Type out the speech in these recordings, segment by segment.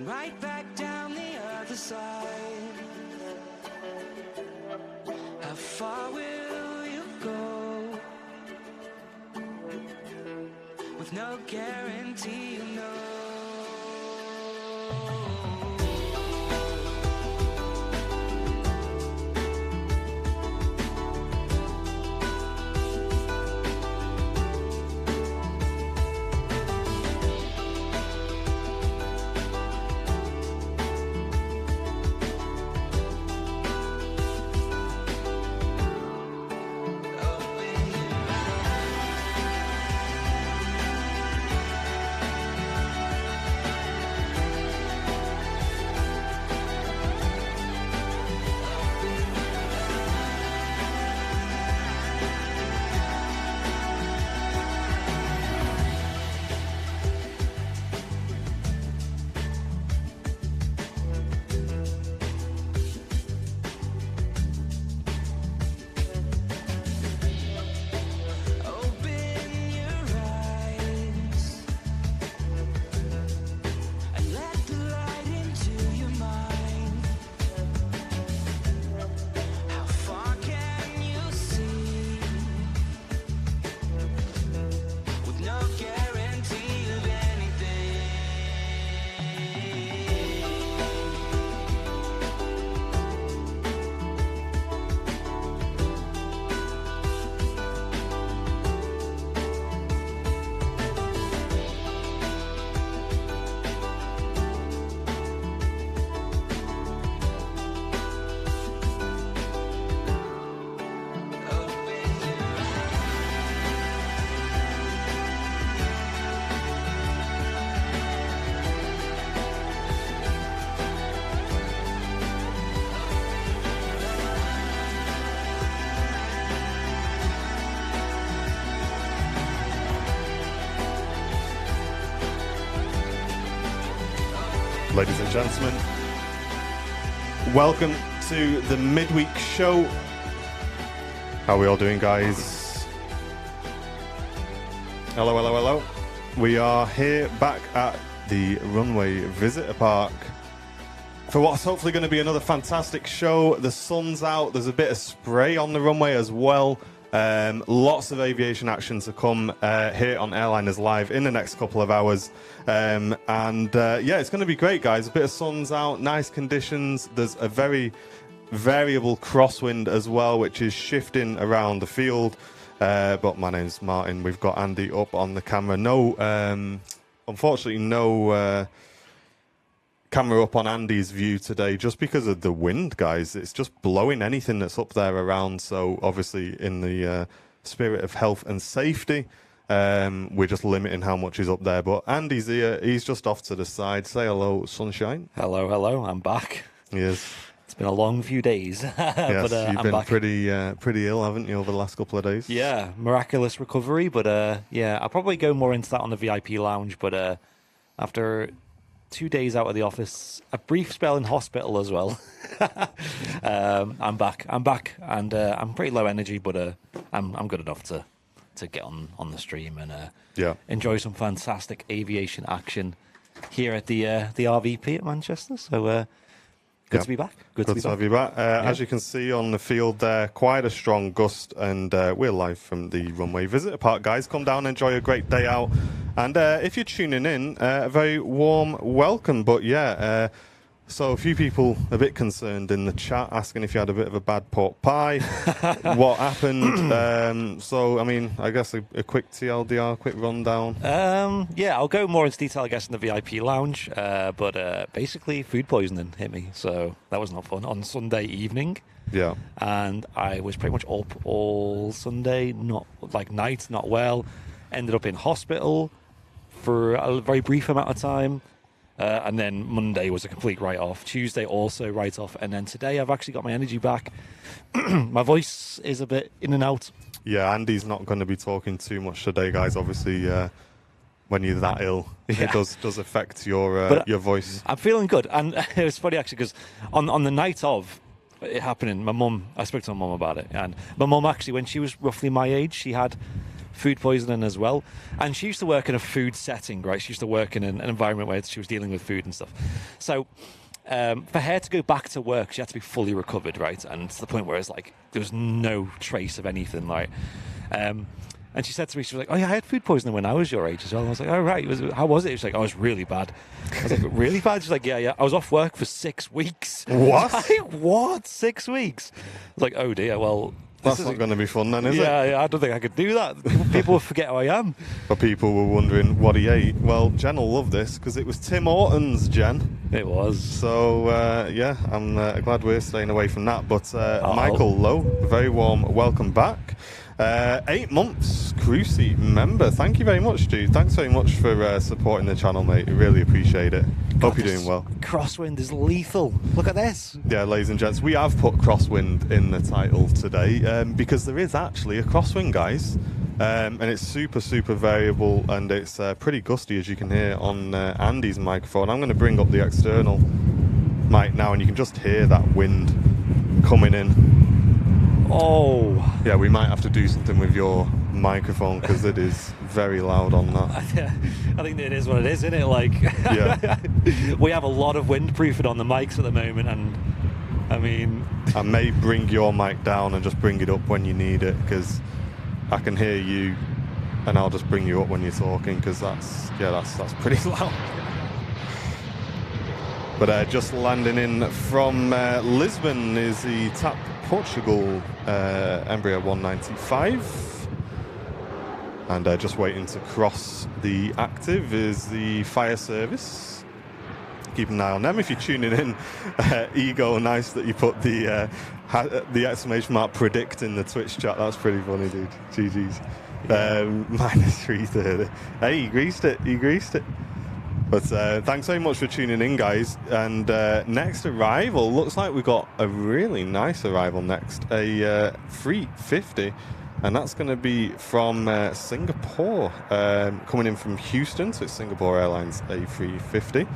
right back down the other side. How far will you go? With no guarantee, you know. Ladies and gentlemen, welcome to the midweek show. How are we all doing, guys? Hello, hello, hello. We are here back at the Runway Visitor Park for what's hopefully going to be another fantastic show. The sun's out, there's a bit of spray on the runway as well. Lots of aviation action to come here on Airliners Live in the next couple of hours. Yeah, it's going to be great, guys. A bit of sun's out, nice conditions. There's a very variable crosswind as well, which is shifting around the field. But my name's Martin. We've got Andy up on the camera. Unfortunately, no camera up on Andy's view today just because of the wind, guys. It's just blowing anything that's up there around. So obviously in the spirit of health and safety, we're just limiting how much is up there. But Andy's here. He's just off to the side. Say hello, sunshine. Hello, hello. I'm back. He is. It's been a long few days. Yes, but, you've I'm been back. pretty ill, haven't you, over the last couple of days? Yeah, miraculous recovery. But yeah, I'll probably go more into that on the VIP lounge. But after 2 days out of the office, a brief spell in hospital as well. I'm back, and I'm pretty low energy, but I'm good enough to get on the stream and enjoy some fantastic aviation action here at the RVP at Manchester. So good to be back. Good to have you back. As you can see on the field there, quite a strong gust, and we're live from the Runway Visitor Park, guys. Come down, enjoy a great day out. And if you're tuning in, a very warm welcome. But yeah, so a few people a bit concerned in the chat, asking if you had a bit of a bad pork pie, what happened. So, I mean, I guess a quick TLDR, quick rundown. Yeah, I'll go more into detail, I guess, in the VIP lounge. But basically, food poisoning hit me, so that was not fun on Sunday evening. Yeah. And I was pretty much up all Sunday, not well. Ended up in hospital for a very brief amount of time. And then Monday was a complete write-off. Tuesday also write-off. And then today I've actually got my energy back. My voice is a bit in and out. Yeah, Andy's not going to be talking too much today, guys. Obviously, when you're that ill, it does affect your voice. I'm feeling good. And it was funny, actually, because on the night of it happening, I spoke to my mum about it. And my mum, actually, when she was roughly my age, she had food poisoning as well. And she used to work in a food setting, right? She used to work in an environment where she was dealing with food and stuff. So for her to go back to work, she had to be fully recovered, right? And to the point where it's like there was no trace of anything, right? And she said to me, she was like, "Oh yeah, I had food poisoning when I was your age as well." And I was like, "Oh right, how was it?" She was like, "Oh, it was really bad." I was like, "Really bad?" She's like, "Yeah. I was off work for 6 weeks." What? Like, what? 6 weeks? I was like, "Oh dear, well." That's not going to be fun then, is it? Yeah, I don't think I could do that. People will forget who I am. But people were wondering what he ate. Well, Jen will love this because it was Tim Hortons, Jen. It was. So, yeah, I'm glad we're staying away from that. But Michael Lowe, very warm welcome back. 8 months, Cruisy member. Thank you very much, dude. Thanks very much for supporting the channel, mate. I really appreciate it. Hope you're doing well. Crosswind is lethal. Look at this. Yeah, ladies and gents, we have put crosswind in the title today because there is actually a crosswind, guys. And it's super, super variable, and it's pretty gusty, as you can hear on Andy's microphone. I'm going to bring up the external mic now, and you can just hear that wind coming in. Oh. Yeah, we might have to do something with your microphone because it is very loud on that. I think it is what it is, isn't it? Like, yeah. We have a lot of windproofing on the mics at the moment, and I mean, I may bring your mic down and just bring it up when you need it because I can hear you, and I'll just bring you up when you're talking because that's pretty loud. But just landing in from Lisbon is the TAP Portugal Embraer 195. And just waiting to cross the active is the fire service. Keep an eye on them if you're tuning in. Ego, nice that you put the exclamation mark predict in the Twitch chat. That's pretty funny, dude. GG's. Minus 330. Hey, you greased it. But thanks very much for tuning in, guys. And next arrival, looks like we got a really nice arrival next. A 350. And that's going to be from Singapore, coming in from Houston, so it's Singapore Airlines A350.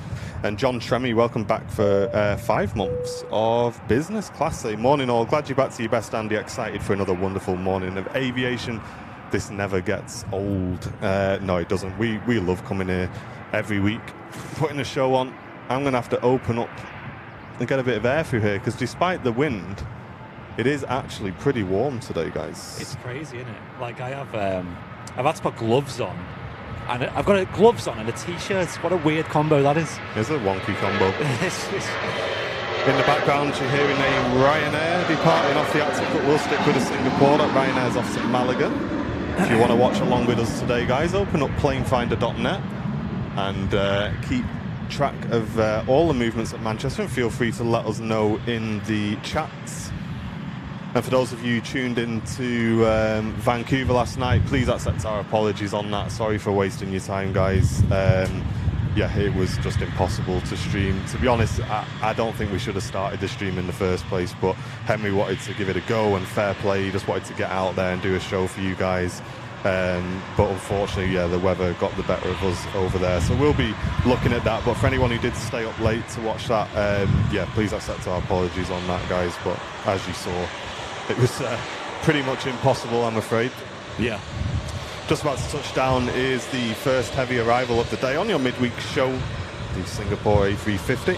And John Tremmy, welcome back for 5 months of business class. Morning all, glad you're back to your best, Andy. Excited for another wonderful morning of aviation. This never gets old. No, it doesn't. We love coming here every week, putting a show on. I'm going to have to open up and get a bit of air through here, because despite the wind, it is actually pretty warm today, guys. It's crazy, isn't it? Like, I've had to put gloves on, and I've got gloves on and a t-shirt. What a weird combo that is. It's a wonky combo. In the background, you're hearing a Ryanair departing off the active, but we'll stick with the Singapore. That Ryanair's off to Malaga. If you want to watch along with us today, guys, open up planefinder.net and keep track of all the movements at Manchester, and feel free to let us know in the chats. And for those of you tuned into Vancouver last night, please accept our apologies on that. Sorry for wasting your time, guys. Yeah, it was just impossible to stream. To be honest, I don't think we should have started the stream in the first place, but Henry wanted to give it a go, and fair play. He just wanted to get out there and do a show for you guys. But unfortunately, yeah, the weather got the better of us over there. So we'll be looking at that. But for anyone who did stay up late to watch that, yeah, please accept our apologies on that, guys. But as you saw, it was pretty much impossible, I'm afraid. Yeah. Just about to touch down is the first heavy arrival of the day on your midweek show, the Singapore A350.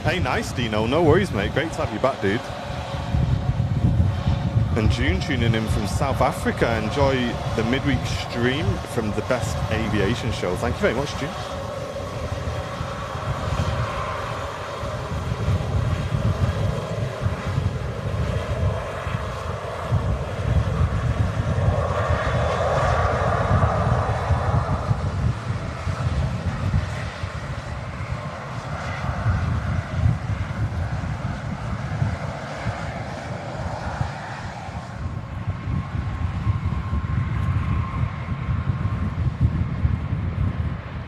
Hey, nice, Dino. No worries, mate. Great to have you back, dude. And June tuning in from South Africa. Enjoy the midweek stream from the Best Aviation Show. Thank you very much, June.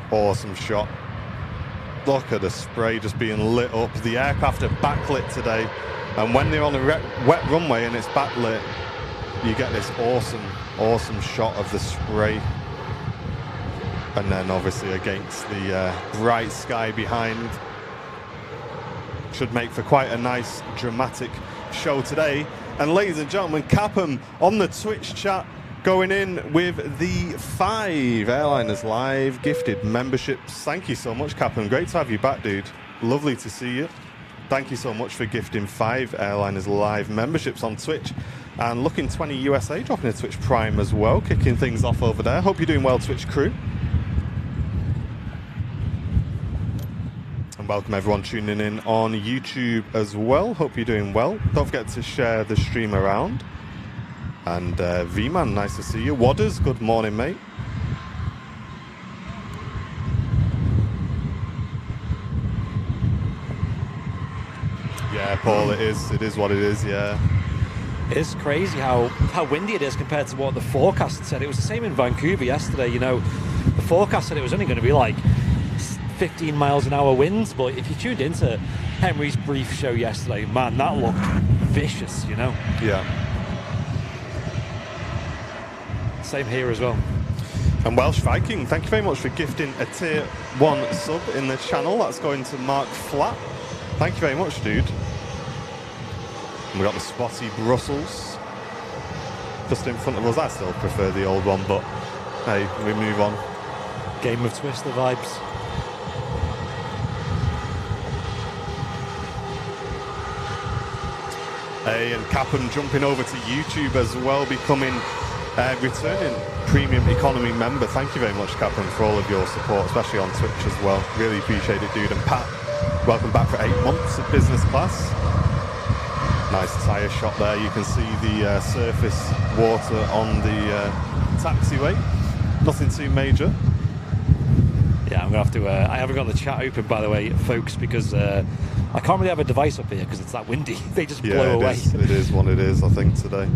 Awesome shot. Look at the spray just being lit up. The aircraft are backlit today, and when they're on a wet runway and it's backlit, you get this awesome shot of the spray. And then obviously against the bright sky behind, should make for quite a nice dramatic show today. And ladies and gentlemen, Capham on the Twitch chat going in with the 5 Airliners Live gifted memberships. Thank you so much, Capham. Great to have you back, dude. Lovely to see you. Thank you so much for gifting 5 Airliners Live memberships on Twitch. And Looking 20 USA dropping a Twitch Prime as well, kicking things off over there. Hope you're doing well, Twitch crew. And welcome everyone tuning in on YouTube as well. Hope you're doing well. Don't forget to share the stream around. And V-Man, nice to see you. Wadders, good morning, mate. Yeah, Paul, it is what it is, yeah. It's crazy how windy it is compared to what the forecast said. It was the same in Vancouver yesterday. You know, the forecast said it was only going to be like 15 miles an hour winds, but if you tuned into Henry's brief show yesterday, man, that looked vicious, you know? Yeah. Same here as well. And Welsh Viking, thank you very much for gifting a tier 1 sub in the channel. That's going to Mark Flat. Thank you very much, dude. And we got the spotty Brussels just in front of us. I still prefer the old one, but hey, we move on. Game of Twister vibes. Hey, and Capham jumping over to YouTube as well, becoming returning premium economy member. Thank you very much, Capham, for all of your support, especially on Twitch as well. Really appreciate it, dude. And Pat, welcome back for 8 months of business class. Nice tyre shot there. You can see the surface water on the taxiway. Nothing too major. Yeah, I'm going to have to... I haven't got the chat open, by the way, folks, because I can't really have a device up here because it's that windy. They just blow away. It is what it is, I think, today.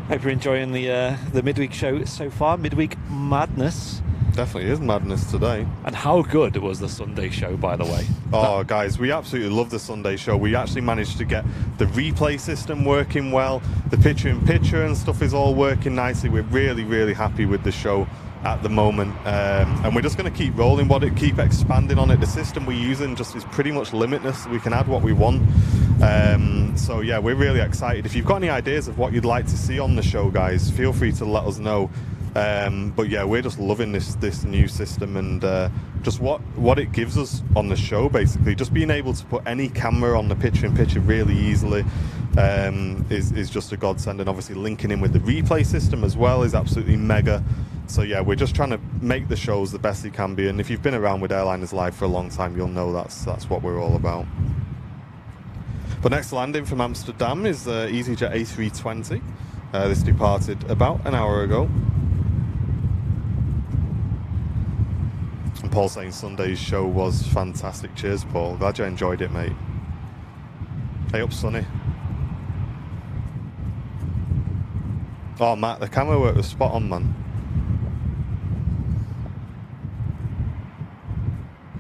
Hope you're enjoying the midweek show so far. Midweek madness. Definitely is madness today. And how good was the Sunday show, by the way? Oh, guys, we absolutely love the Sunday show. We actually managed to get the replay system working well. The picture-in-picture and stuff is all working nicely. We're really, really happy with the show at the moment. And we're just going to keep rolling, keep expanding on it. The system we're using just is pretty much limitless. We can add what we want. So, yeah, we're really excited. If you've got any ideas of what you'd like to see on the show, guys, feel free to let us know. But yeah, we're just loving this new system and just what it gives us on the show, basically. Just being able to put any camera on the picture-in-picture really easily is just a godsend. And obviously linking in with the replay system as well is absolutely mega. So yeah, we're just trying to make the shows the best they can be. And if you've been around with Airliners Live for a long time, you'll know that's what we're all about. But next landing from Amsterdam is EasyJet A320. This departed about an hour ago. And Paul saying Sunday's show was fantastic. Cheers, Paul. Glad you enjoyed it, mate. Hey up, Sonny. Oh, Matt, the camera work was spot on, man.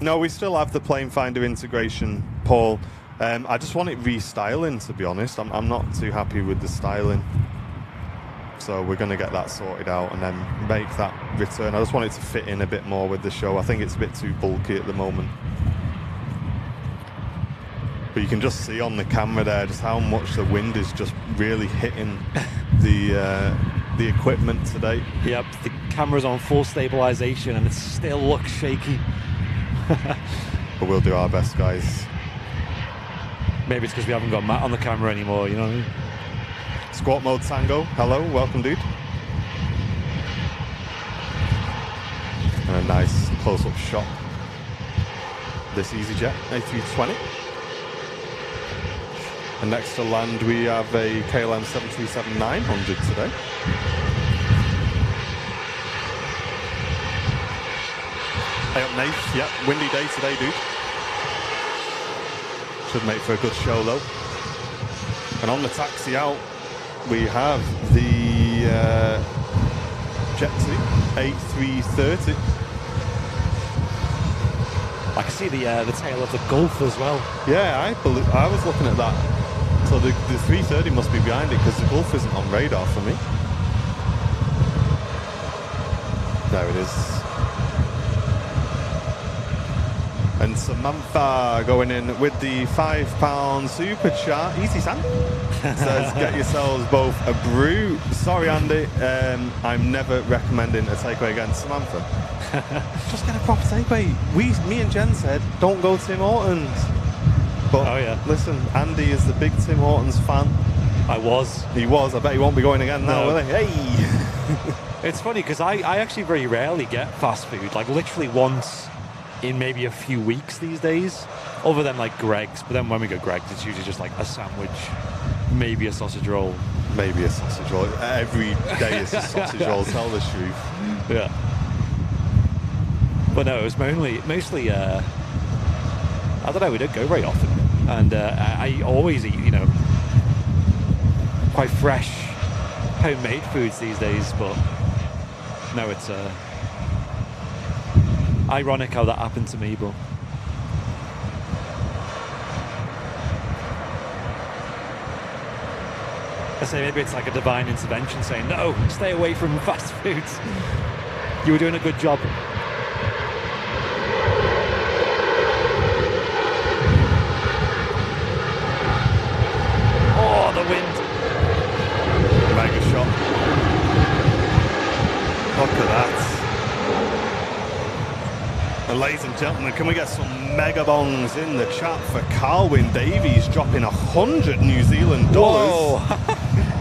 No, we still have the plane finder integration, Paul. I just want it restyling, to be honest. I'm not too happy with the styling. So we're going to get that sorted out and then make that return. I just want it to fit in a bit more with the show. I think it's a bit too bulky at the moment. But you can just see on the camera there just how much the wind is just really hitting the equipment today. Yep, the camera's on full stabilization and it still looks shaky. But we'll do our best, guys. Maybe it's because we haven't got Matt on the camera anymore, you know what I mean? Squat mode Tango, hello, welcome, dude. And a nice close-up shot. This EasyJet A320. And next to land, we have a KLM 737-900 today. Hey up, Nath. Yep, windy day today, dude. Should make for a good show, though. And on the taxi out, we have the Jet2 A330. I can see the tail of the Gulf as well. Yeah, I was looking at that. So the 330 must be behind it because the Gulf isn't on radar for me. There it is. And Samantha going in with the £5 super chat. Easy, Sam. Says, get yourselves both a brew. Sorry, Andy. I'm never recommending a takeaway again. Samantha, just get a proper takeaway. Me and Jen said, don't go Tim Hortons. But Oh, yeah. listen, Andy is the big Tim Hortons fan. I was. He was. I bet he won't be going again now, No. will he? Hey! It's funny because I actually very rarely get fast food, like literally once in maybe a few weeks these days, other than like Greg's. But then when we go Greg's, it's usually just like a sandwich, maybe a sausage roll. Maybe a sausage roll. Every day it's a sausage roll, tell the truth. Yeah. But no, it was mostly I don't know, we don't go very often. And I always eat, quite fresh homemade foods these days, but no, it's ironic how that happened to me, but I say maybe it's like a divine intervention saying, no, stay away from fast foods. You were doing a good job. Oh, the wind. Mega shot. Look at that. And ladies and gentlemen, can we get some mega bongs in the chat for Carwyn Davies dropping 100 New Zealand dollars?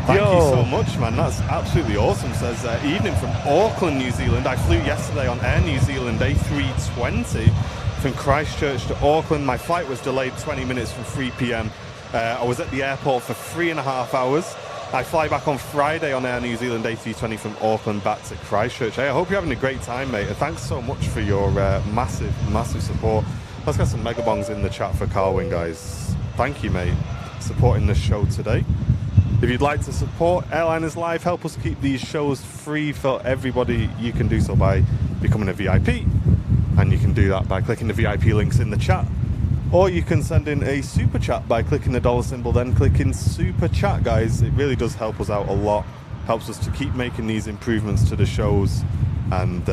Thank you so much, man. That's absolutely awesome. Says, evening from Auckland, New Zealand. I flew yesterday on Air New Zealand A320 from Christchurch to Auckland. My flight was delayed 20 minutes from 3 p.m. I was at the airport for 3.5 hours. I fly back on Friday on Air New Zealand A320 from Auckland back to Christchurch. Hey, I hope you're having a great time, mate. And thanks so much for your massive support. Let's get some mega bongs in the chat for Carwyn, guys. Thank you, mate, supporting the show today. If you'd like to support Airliners Live, help us keep these shows free for everybody, you can do so by becoming a VIP. And you can do that by clicking the VIP links in the chat. Or you can send in a super chat by clicking the dollar symbol, then clicking super chat, guys. It really does help us out a lot. Helps us to keep making these improvements to the shows. And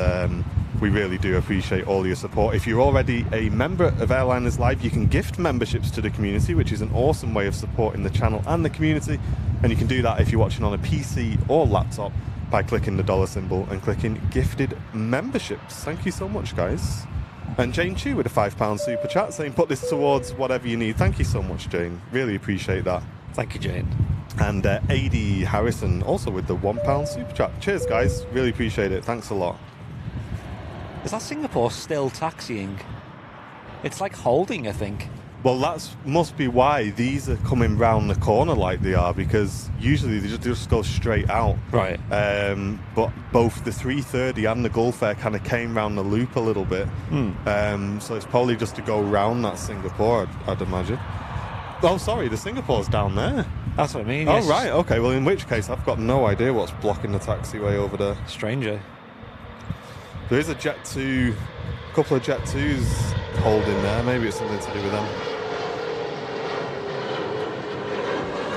we really do appreciate all your support. If you're already a member of Airliners Live, you can gift memberships to the community, which is an awesome way of supporting the channel and the community. And you can do that if you're watching on a PC or laptop by clicking the dollar symbol and clicking gifted memberships. Thank you so much, guys. And Jane Chu with a £5 super chat saying, put this towards whatever you need. Thank you so much, Jane. Really appreciate that. Thank you, Jane. And AD Harrison also with the £1 super chat. Cheers, guys. Really appreciate it. Thanks a lot. Is that Singapore still taxiing? It's like holding, I think. Well, that must be why these are coming round the corner like they are, because usually they just go straight out. Right. But both the 330 and the Gulf Air kind of came round the loop a little bit. So it's probably just to go round that Singapore, I'd imagine. Oh, sorry, the Singapore's down there. That's what I mean. Oh, yes. right, okay. Well, in which case, I've got no idea what's blocking the taxiway over there. Stranger. There is a Jet2, a couple of Jet2s holding there. Maybe it's something to do with them.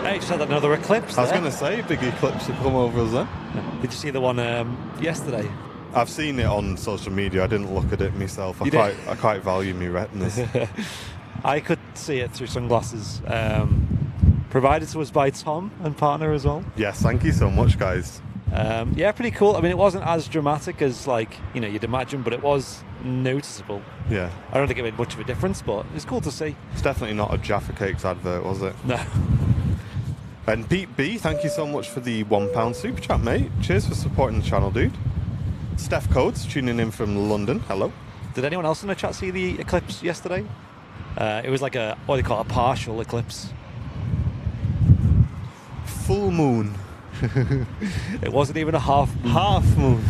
Hey, just had another eclipse I was there. going to say, big eclipse had come over us then. Did you see the one yesterday? I've seen it on social media. I didn't look at it myself. I quite value my retinas. I could see it through sunglasses. Provided to us by Tom and partner as well. Yes, thank you so much, guys. Yeah, pretty cool. I mean, it wasn't as dramatic as you'd imagine, but it was noticeable. Yeah. I don't think it made much of a difference, but it's cool to see. It's definitely not a Jaffa Cakes advert, was it? No. And Pete B, thank you so much for the £1 super chat, mate. Cheers for supporting the channel, dude. Steph Coates tuning in from London. Hello. Did anyone else in the chat see the eclipse yesterday? It was like what they call a partial eclipse. Full moon. It wasn't even a half moon.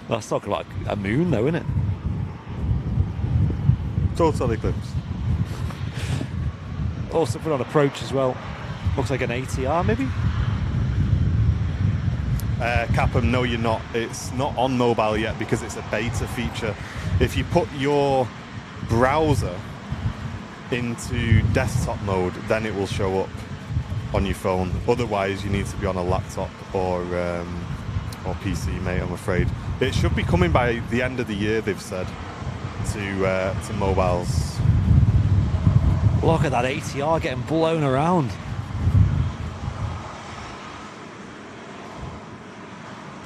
That's talking about a moon, though, isn't it? Total eclipse. Also put on approach as well. Looks like an ATR, maybe? Capum, no, you're not. It's not on mobile yet because it's a beta feature. If you put your browser into desktop mode, then it will show up on your phone. Otherwise, you need to be on a laptop or PC, mate, I'm afraid. It should be coming by the end of the year, they've said. to mobiles. Look at that ATR getting blown around.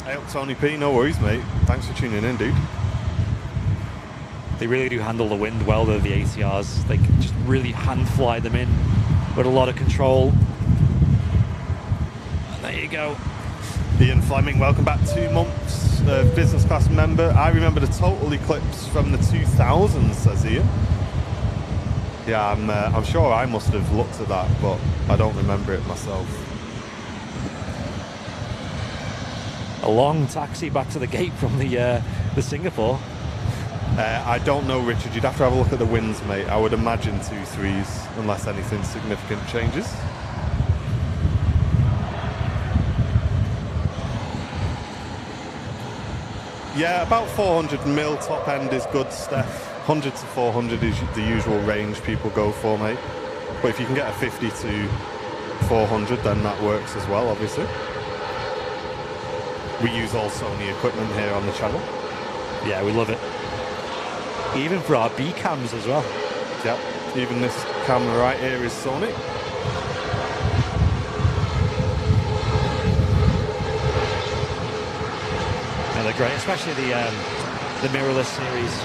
Hey up, Tony P, no worries, mate. Thanks for tuning in, dude. They really do handle the wind well, though, the ATRs. They can just really hand fly them in with a lot of control. And there you go. Ian Fleming, welcome back. 2 months, business class member. I remember the total eclipse from the 2000s, says Ian. Yeah, I'm sure I must have looked at that, but I don't remember it myself. A long taxi back to the gate from the Singapore. I don't know, Richard. You'd have to have a look at the winds, mate. I would imagine 2-3s, unless anything significant changes. Yeah, about 400 mil top end is good, Steph. 100 to 400 is the usual range people go for, mate. But if you can get a 50 to 400, then that works as well, obviously. We use all Sony equipment here on the channel. Yeah, we love it. Even for our B cams as well. Yep, even this camera right here is Sony. Yeah, they're great, especially the mirrorless series.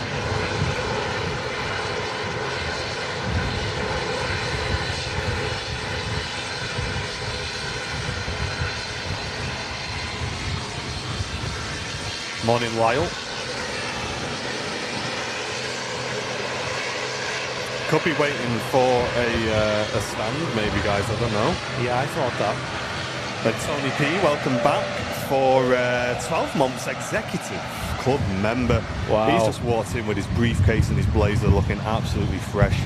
Morning, Lyle. Could be waiting for a stand, maybe, guys. I don't know. Yeah, I thought that. But Tony P, welcome back for 12 months executive club member. Wow. He's just walked in with his briefcase and his blazer looking absolutely fresh.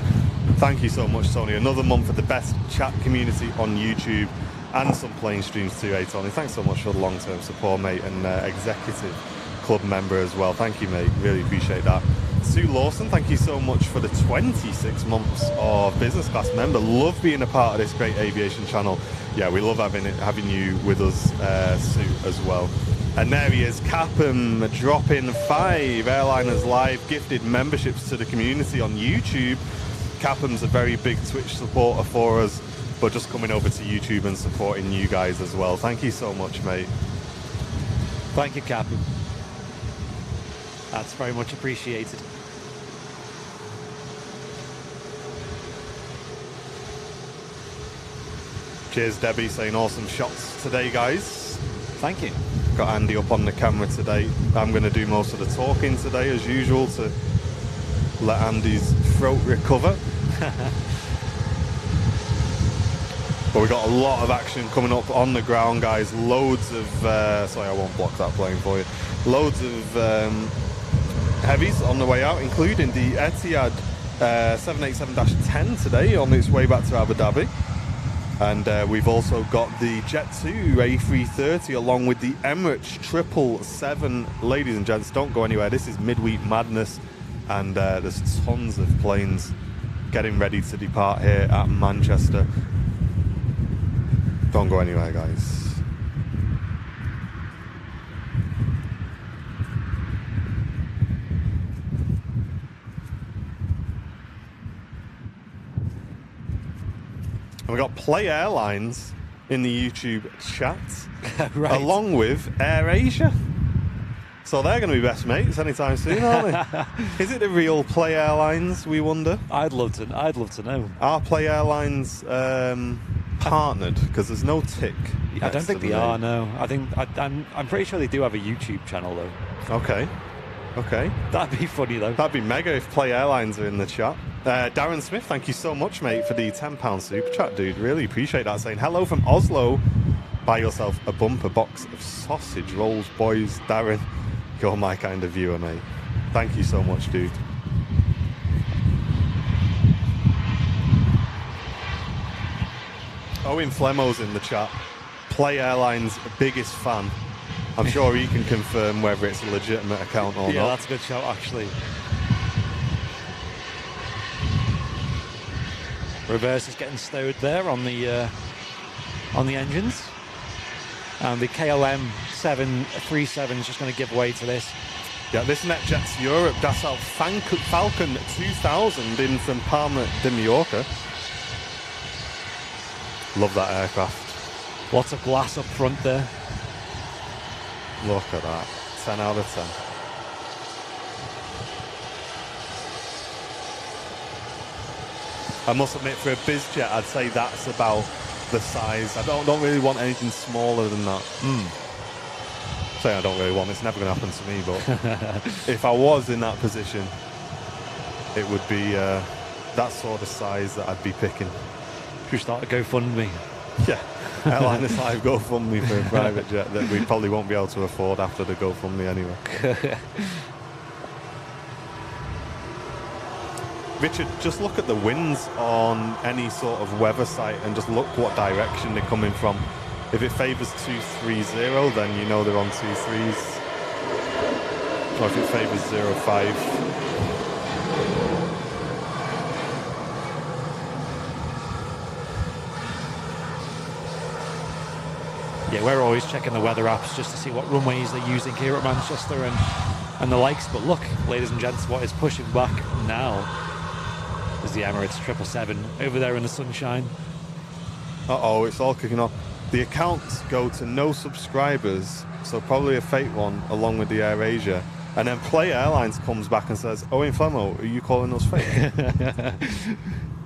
Thank you so much, Tony. Another month of the best chat community on YouTube and some plane streams too, eh, Tony? Thanks so much for the long-term support, mate, and executive club member as well. Thank you, mate. Really appreciate that. Sue Lawson, thank you so much for the 26 months of business class member. Love being a part of this great aviation channel. Yeah, we love having you with us, Sue, as well. And there he is, Capham, dropping 5 Airliners Live gifted memberships to the community on YouTube. Capham's a very big Twitch supporter for us, but just coming over to YouTube and supporting you guys as well. Thank you so much, mate. Thank you, Captain. That's very much appreciated. Cheers, Debbie, saying awesome shots today, guys. Thank you. Got Andy up on the camera today. I'm going to do most of the talking today, as usual, to let Andy's throat recover. But we got a lot of action coming up on the ground, guys. Loads of... sorry, I won't block that plane for you. Loads of heavies on the way out, including the Etihad 787-10 today on its way back to Abu Dhabi. And we've also got the Jet2 A330 along with the Emirates 777. Ladies and gents, don't go anywhere. This is midweek madness, and there's tons of planes getting ready to depart here at Manchester. Don't go anywhere, guys. And we got Play Airlines in the YouTube chat, right. along with Air Asia. So they're going to be best mates anytime soon, aren't they? Is it the real Play Airlines, we wonder? I'd love to know. Are Play Airlines partnered? Because there's no tick. I don't think they are. No, I'm pretty sure they do have a YouTube channel though. Okay. That'd be funny though. That'd be mega if Play Airlines are in the chat. Darren Smith, thank you so much, mate, for the £10 super chat, dude. Really appreciate that. Saying hello from Oslo. Buy yourself a bumper box of sausage rolls, boys. Darren, you're my kind of viewer, mate. Thank you so much, dude. Owen Flemo's in the chat. Play Airlines' biggest fan. I'm sure he can confirm whether it's a legitimate account or not. Yeah, that's a good shout, actually. Reverse is getting stowed there on the engines, and the KLM 737 is just going to give way to this. Yeah, this NetJets Europe, that's our Falcon 2000 in from Palma de Mallorca. Love that aircraft. Lots of glass up front there. Look at that. 10 out of 10. I must admit, for a BizJet, I'd say that's about the size. I don't really want anything smaller than that. Saying I don't really want, it's never going to happen to me, but if I was in that position, it would be that sort of size that I'd be picking. Should we start a GoFundMe? Yeah, Airliners Live GoFundMe for a private jet that we probably won't be able to afford after the GoFundMe anyway. Richard, just look at the winds on any sort of weather site and just look what direction they're coming from. If it favours 230, then you know they're on 23s. Or if it favours 05. Yeah, we're always checking the weather apps just to see what runways they're using here at Manchester and the likes. But look, ladies and gents, what is pushing back now is the Emirates 777 over there in the sunshine. Uh-oh, it's all kicking off. The accounts go to no subscribers, so probably a fake one along with the AirAsia. And then Play Airlines comes back and says, Owen Flemo, are you calling us fake?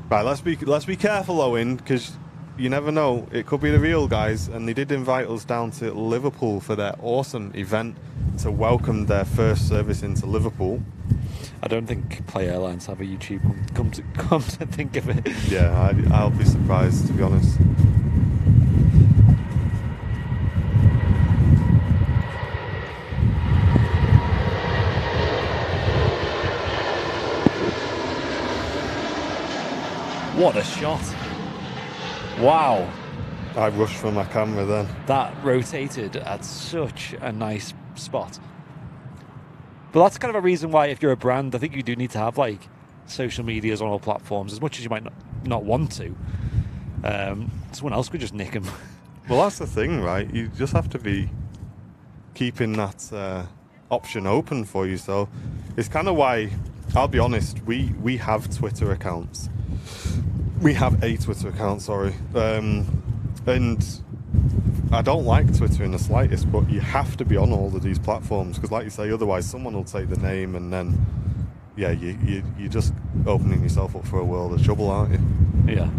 Right, let's be careful, Owen, because you never know. It could be the real guys, and they did invite us down to Liverpool for their awesome event to welcome their first service into Liverpool. I don't think Play Airlines have a YouTube. Come to think of it. Yeah, I'll be surprised, to be honest. What a shot. Wow. I rushed for my camera then. That rotated at such a nice spot. But that's kind of a reason why, if you're a brand, I think you do need to have like social medias on all platforms, as much as you might not want to. Someone else could just nick them. Well, that's the thing, right? You just have to be keeping that option open for you. So it's kind of why, I'll be honest, we have Twitter accounts. We have a Twitter account, sorry. And I don't like Twitter in the slightest, but you have to be on all of these platforms, because like you say, otherwise someone will take the name and then, yeah, you're just opening yourself up for a world of trouble, aren't you? Yeah.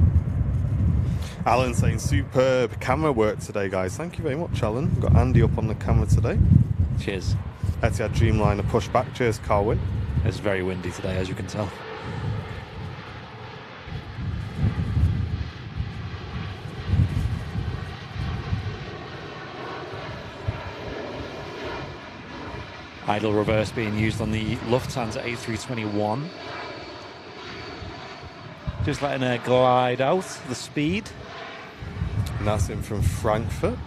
Alan saying, superb camera work today, guys. Thank you very much, Alan. We've got Andy up on the camera today. Cheers. Etihad Dreamliner pushback. Cheers, Carwin. It's very windy today, as you can tell. Idle reverse being used on the Lufthansa A321. Just letting her glide out the speed. And that's in from Frankfurt.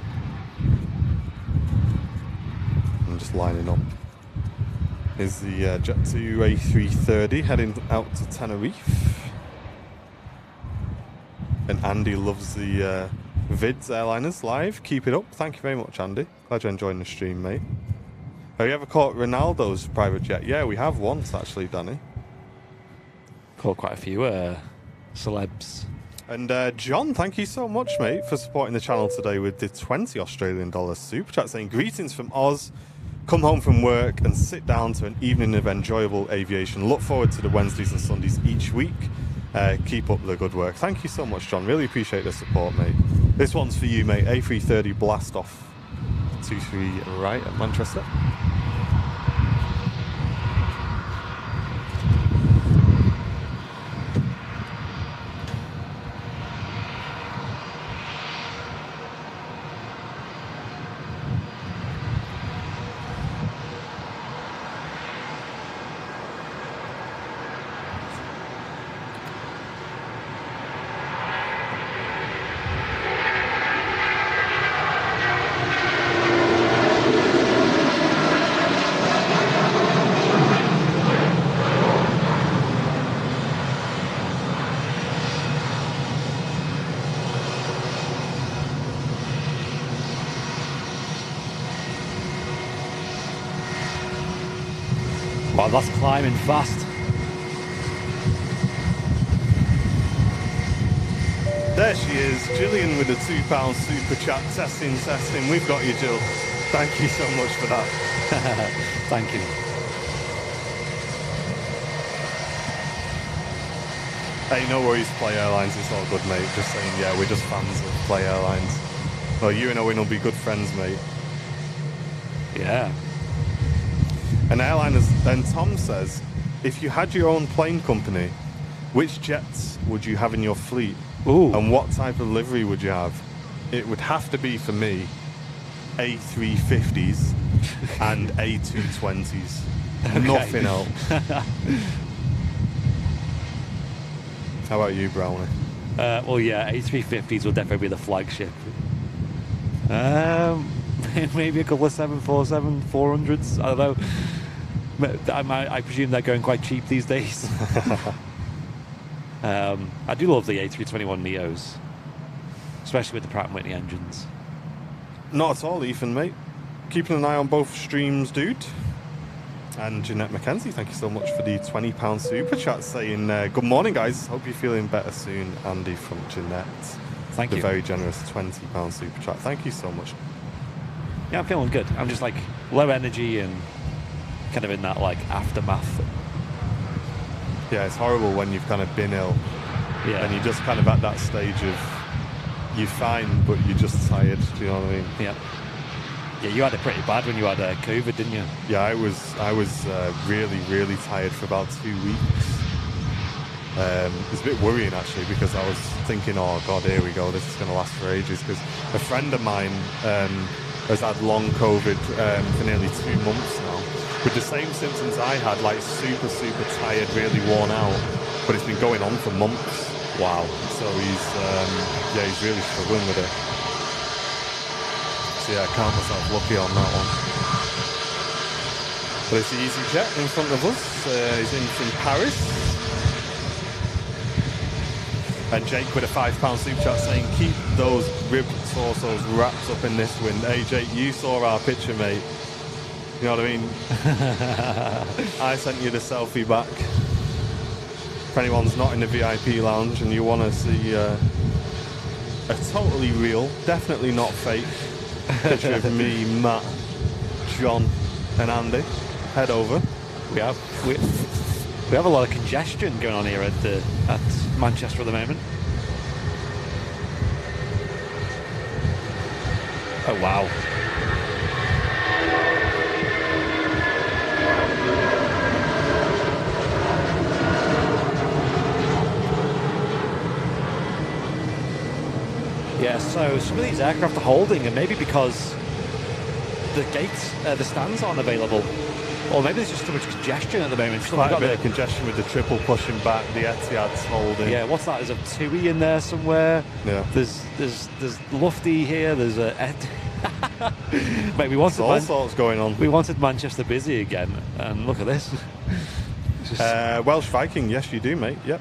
I'm just lining up. Is the Jet2 A330 heading out to Tenerife. And Andy loves the vids Airliners Live. Keep it up. Thank you very much, Andy. Glad you're enjoying the stream, mate. Have you ever caught Ronaldo's private jet? Yeah, we have once, actually, Danny. Caught quite a few celebs. And John, thank you so much, mate, for supporting the channel today with the $20 Australian super chat, saying, greetings from Oz. Come home from work and sit down to an evening of enjoyable aviation. Look forward to the Wednesdays and Sundays each week. Keep up the good work. Thank you so much, John. Really appreciate the support, mate. This one's for you, mate. A330 blast off. 23 right at Manchester. Wow, that's climbing fast. There she is, Gillian with a £2 super chat. Testing, testing. We've got you, Jill. Thank you so much for that. Thank you. Hey, no worries, Play Airlines. It's all good, mate. Just saying, yeah, we're just fans of Play Airlines. Well, you and Owen will be good friends, mate. Yeah. And airliners, then Tom says, if you had your own plane company, which jets would you have in your fleet? Ooh. And what type of livery would you have? It would have to be, for me, A350s and A220s. Okay. Nothing else. How about you, Brownie? Well, yeah, A350s will definitely be the flagship. Maybe a couple of 747 400s. I don't know. I presume they're going quite cheap these days. I do love the A321 Neos, especially with the Pratt & Whitney engines. Not at all, Ethan, mate. Keeping an eye on both streams, dude. And Jeanette McKenzie, thank you so much for the £20 super chat, saying, good morning, guys. Hope you're feeling better soon. Andy from Jeanette. Thank you. The very generous £20 super chat. Thank you so much. Yeah, I'm feeling good. I'm just like low energy and kind of in that like aftermath. Yeah, it's horrible when you've kind of been ill. Yeah. And you're just kind of at that stage of you're fine, but you're just tired. Do you know what I mean? Yeah. Yeah, you had it pretty bad when you had COVID, didn't you? Yeah, I was really, really tired for about 2 weeks. It was a bit worrying actually, because I was thinking, oh God, here we go, this is going to last for ages. Because a friend of mine has had long COVID for nearly 2 months now, with the same symptoms I had, like super, super tired, really worn out. But it's been going on for months. Wow. So he's really struggling with it. So yeah, I count myself lucky on that one. But it's the EasyJet in front of us. He's in from Paris. And Jake with a £5 super chat saying, keep those ribbed torsos wrapped up in this wind. Hey Jake, you saw our picture, mate. You know what I mean? I sent you the selfie back. If anyone's not in the VIP lounge and you want to see a totally real, definitely not fake picture of me, Matt, John and Andy, head over. We have a lot of congestion going on here at Manchester at the moment. Oh wow. Yeah, so some of these aircraft are holding, and maybe because the gates, the stands aren't available, or maybe there's just too much congestion at the moment. Quite a bit of congestion with the triple pushing back, the Etihad's holding. Yeah, what's that? There's a TUI in there somewhere. Yeah. There's Lufty here. There's a mate, we wanted all sorts going on. We wanted Manchester busy again, and look at this. Welsh Viking, yes you do, mate. Yep.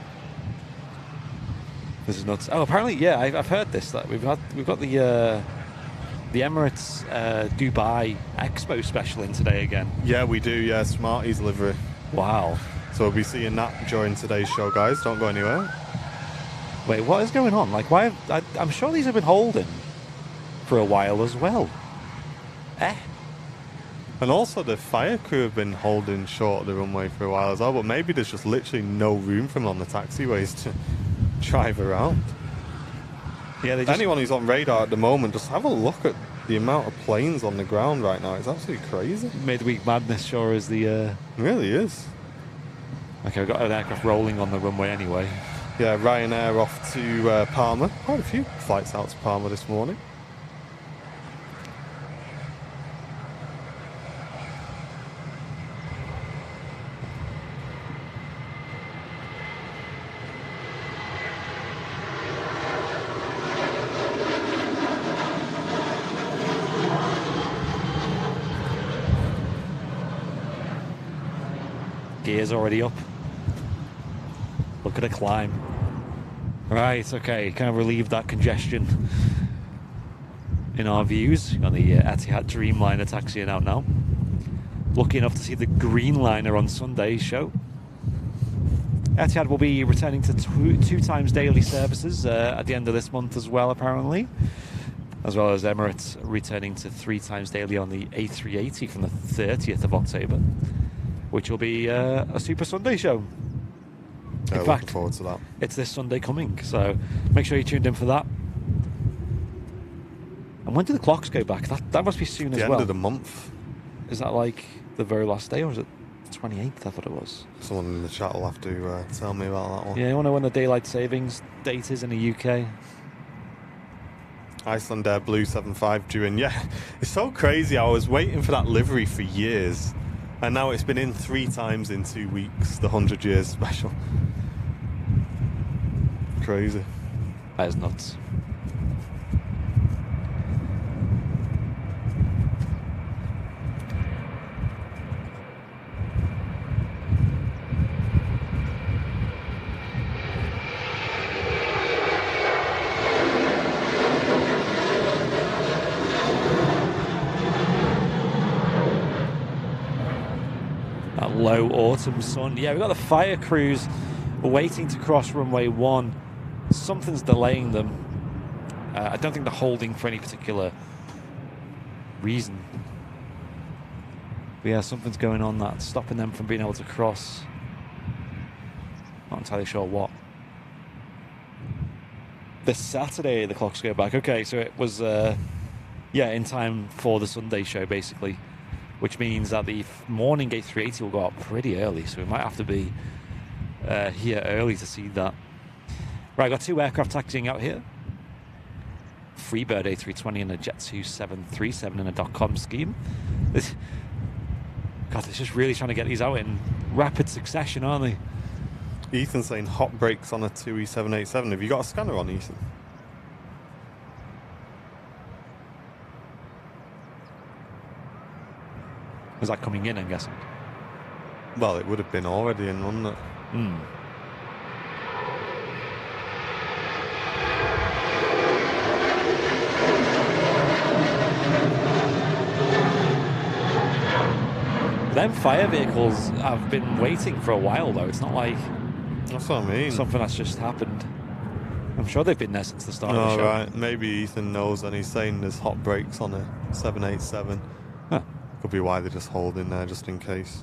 This is nuts. Oh, apparently, yeah, I've heard this. That we've got the Emirates Dubai Expo special in today again. Yeah, we do. Yeah, Smarties livery. Wow. So we'll be seeing that during today's show, guys. Don't go anywhere. Wait, what is going on? Like, why? I'm sure these have been holding for a while as well. And also the fire crew have been holding short of the runway for a while as well, but maybe there's just literally no room for them on the taxiways to drive around. Yeah, anyone who's on radar at the moment, just have a look at the amount of planes on the ground right now. It's absolutely crazy. Midweek madness sure is the... It really is. Okay, we've got an aircraft rolling on the runway anyway. Yeah, Ryanair off to Palma. Quite a few flights out to Palma this morning. Gear's already up. Look at the climb. Right, okay, kind of relieve that congestion in our views. Got the Etihad Dreamliner taxiing out now. lucky enough to see the Dreamliner on Sunday's show. Etihad will be returning to two times daily services at the end of this month as well, apparently. As well as Emirates returning to 3 times daily on the A380 from the 30th of October, which will be a Super Sunday show. In fact, looking forward to that. It's this Sunday coming, so make sure you're tuned in for that. And when do the clocks go back? That must be soon as well. The end of the month. Is that like the very last day, or is it the 28th? I thought it was. Someone in the chat will have to tell me about that one. Yeah, you want to know when the daylight savings date is in the UK? Iceland Air Blue 75 due in. Yeah, it's so crazy. I was waiting for that livery for years, and now it's been in 3 times in 2 weeks, the 100 years special. Crazy. That is nuts. That low autumn sun. Yeah, we've got the fire crews waiting to cross runway 1. Something's delaying them. I don't think they're holding for any particular reason. But yeah, something's going on that's stopping them from being able to cross. Not entirely sure what. This Saturday, the clocks go back. Okay, so it was, in time for the Sunday show, basically. Which means that the morning A380 will go up pretty early, so we might have to be here early to see that. Right, got 2 aircraft taxiing out here. Freebird A320 and a Jet2 737 in a .com scheme. They're just really trying to get these out in rapid succession, aren't they? Ethan's saying hot brakes on a 2E787. Have you got a scanner on, Ethan? Is that coming in, I'm guessing? Well, it would have been already in, wouldn't it? Them fire vehicles have been waiting for a while, though. It's not like That's what I mean. something that's just happened. I'm sure they've been there since the start of the show. Right. Maybe Ethan knows and he's saying there's hot brakes on a 787. Huh. Could be why they're just holding there, just in case.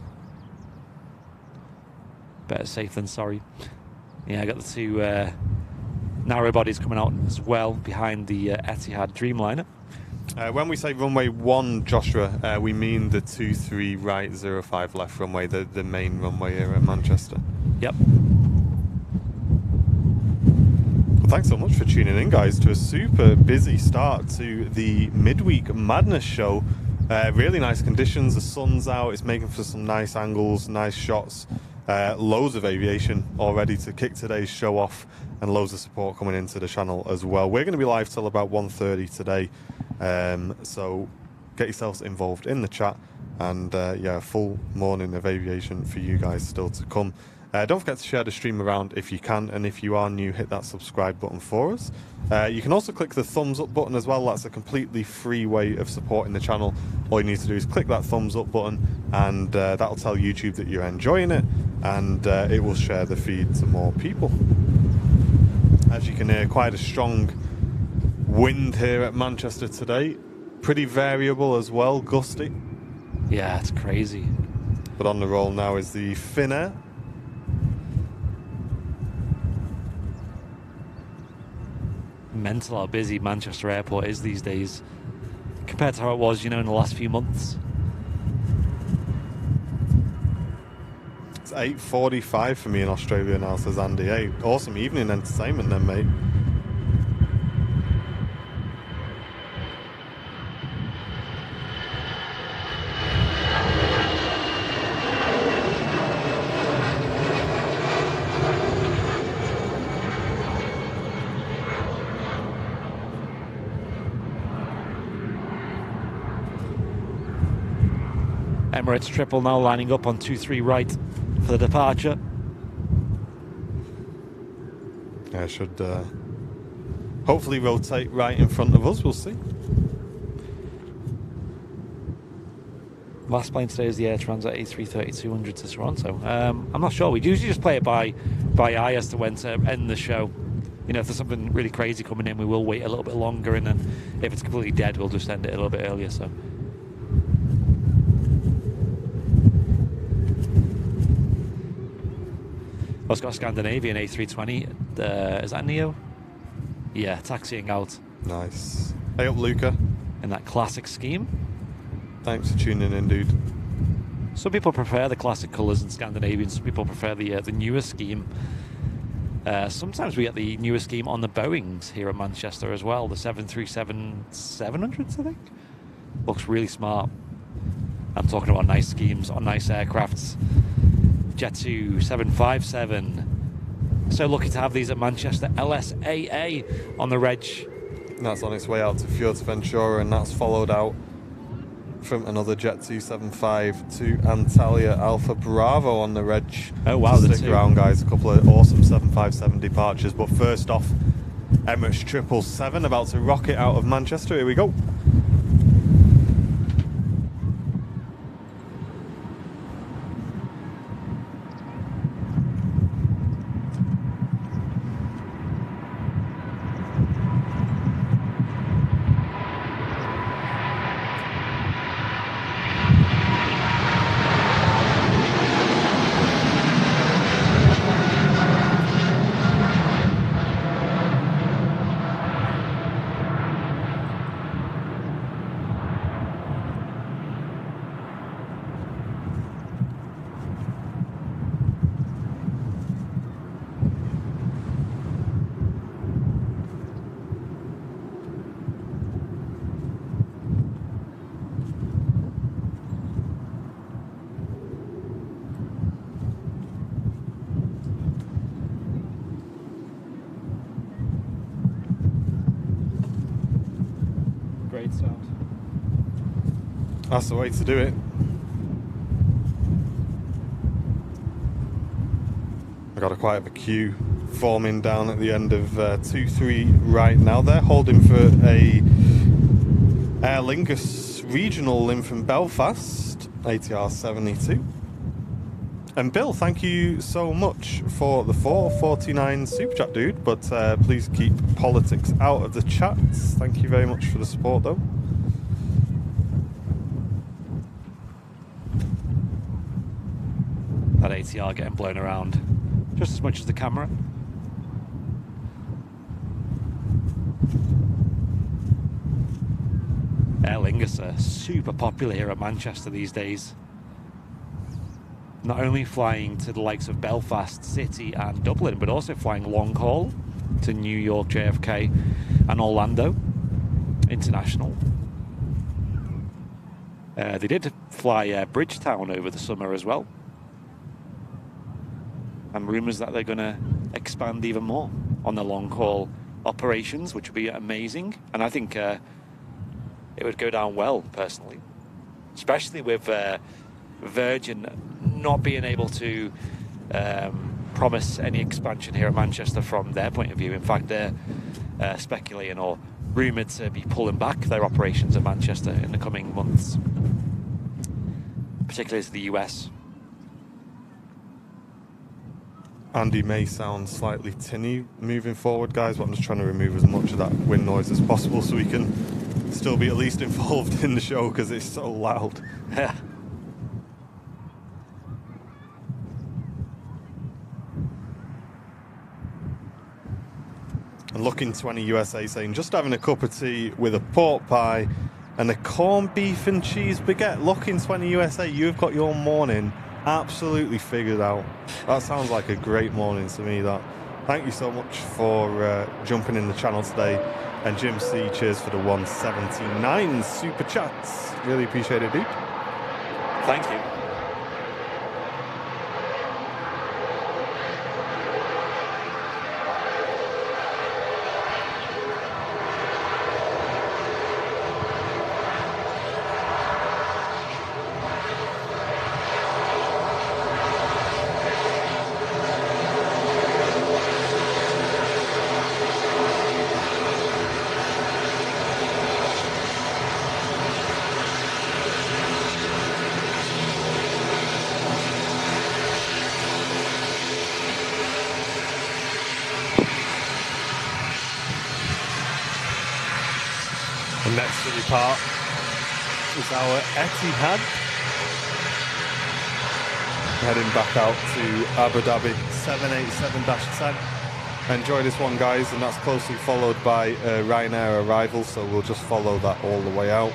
Better safe than sorry. Yeah, I got the 2 narrow bodies coming out as well behind the Etihad Dreamliner. When we say runway 1, Joshua, we mean the 23 right, 05 left runway, the main runway here at Manchester. Yep. Well, thanks so much for tuning in, guys, to a super busy start to the midweek madness show. Really nice conditions. The sun's out. It's making for some nice angles, nice shots. Loads of aviation already to kick today's show off, and loads of support coming into the channel as well. We're going to be live till about 1:30 today, so get yourselves involved in the chat, and a full morning of aviation for you guys still to come. Don't forget to share the stream around if you can, and if you are new, hit that subscribe button for us. You can also click the thumbs up button as well. That's a completely free way of supporting the channel. All you need to do is click that thumbs up button, and that'll tell YouTube that you're enjoying it, and it will share the feed to more people. As you can hear, quite a strong wind here at Manchester today. Pretty variable as well, gusty. Yeah, it's crazy. But on the roll now is the Finnair. Mental how busy Manchester Airport is these days compared to how it was, in the last few months. It's 8:45 for me in Australia now, says Andy. Hey, awesome evening entertainment then, mate. Emirates triple now lining up on 23 right for the departure. Yeah, should hopefully rotate right in front of us. We'll see. Last plane today is the Air Transat A330 200 to Toronto. I'm not sure. We usually just play it by eye as to when to end the show. You know, if there's something really crazy coming in, we will wait a little bit longer, and then if it's completely dead, we'll just end it a little bit earlier. So. I've got a Scandinavian A320. Is that Neo? Yeah, taxiing out. Nice. Hey up, Luca. In that classic scheme. Thanks for tuning in, dude. Some people prefer the classic colours in Scandinavian. Some people prefer the newer scheme. Sometimes we get the newer scheme on the Boeings here in Manchester as well. The 737-700s, I think. Looks really smart. I'm talking about nice schemes on nice aircrafts. Jet2 757. So lucky to have these at Manchester. LSAA on the reg. That's on its way out to Fuerteventura, and that's followed out from another Jet2 75 to Antalya Alpha Bravo on the reg. Oh wow, stick around, guys. A couple of awesome 757 departures, but first off, Emirates 777 about to rocket out of Manchester. Here we go. Great sound. That's the way to do it. I got quite a queue forming down at the end of 2-3 right now. They're holding for a Aer Lingus regional in from Belfast, ATR 72. And Bill, thank you so much for the 449 super chat, dude. But please keep politics out of the chats. Thank you very much for the support, though. That ATR getting blown around just as much as the camera. Aer Lingus are super popular here at Manchester these days. Not only flying to the likes of Belfast City and Dublin, but also flying long haul to New York, JFK and Orlando International. They did fly Bridgetown over the summer as well. And rumours that they're going to expand even more on the long haul operations, which would be amazing. And I think it would go down well, personally. Especially with Virgin not being able to promise any expansion here at Manchester from their point of view. In fact, they're speculating or rumoured to be pulling back their operations at Manchester in the coming months, particularly to the US. Andy may sound slightly tinny moving forward, guys, but I'm just trying to remove as much of that wind noise as possible so we can still be at least involved in the show because it's so loud. Yeah. And Looking 20 USA saying, just having a cup of tea with a pork pie and a corned beef and cheese baguette. Looking 20 USA, you've got your morning absolutely figured out. That sounds like a great morning to me, that. Thank you so much for jumping in the channel today. And Jim C, cheers for the 179 super chats. Really appreciate it, dude. Thank you. And next to depart is our Etihad. Heading back out to Abu Dhabi 787-10. Enjoy this one, guys, and that's closely followed by Ryanair arrival, so we'll just follow that all the way out.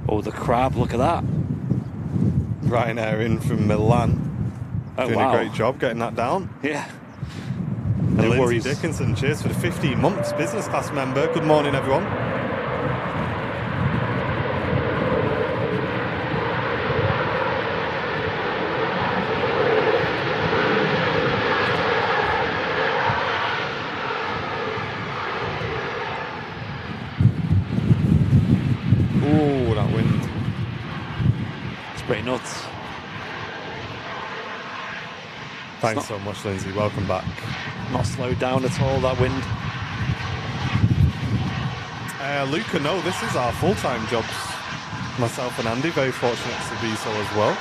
Oh, the crab, look at that. Ryanair in from Milan. Oh, Doing wow. a great job getting that down. Yeah. And No Lindsay worries. Dickinson, cheers for the 15 months business class member. Good morning, everyone. Ooh, that wind. It's pretty nuts. Thanks so much, Lindsay. Welcome back. Not slowed down at all, that wind. Luca, no, this is our full-time jobs. Myself and Andy, very fortunate to be so as well.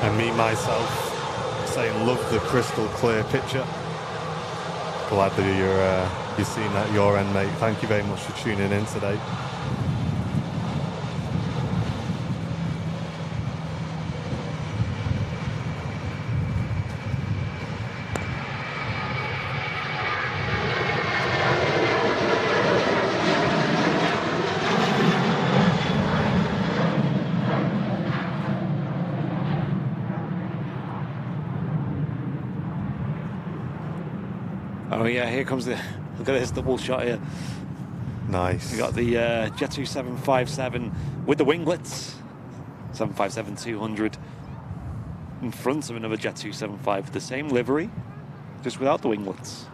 And me, myself, saying love the crystal clear picture. Glad that you're seeing that at your end, mate. Thank you very much for tuning in today. Oh yeah, here comes the, look at this double shot here. Nice. We got the Jet2 757 with the winglets. 757-200 in front of another Jet2 75 with the same livery, just without the winglets.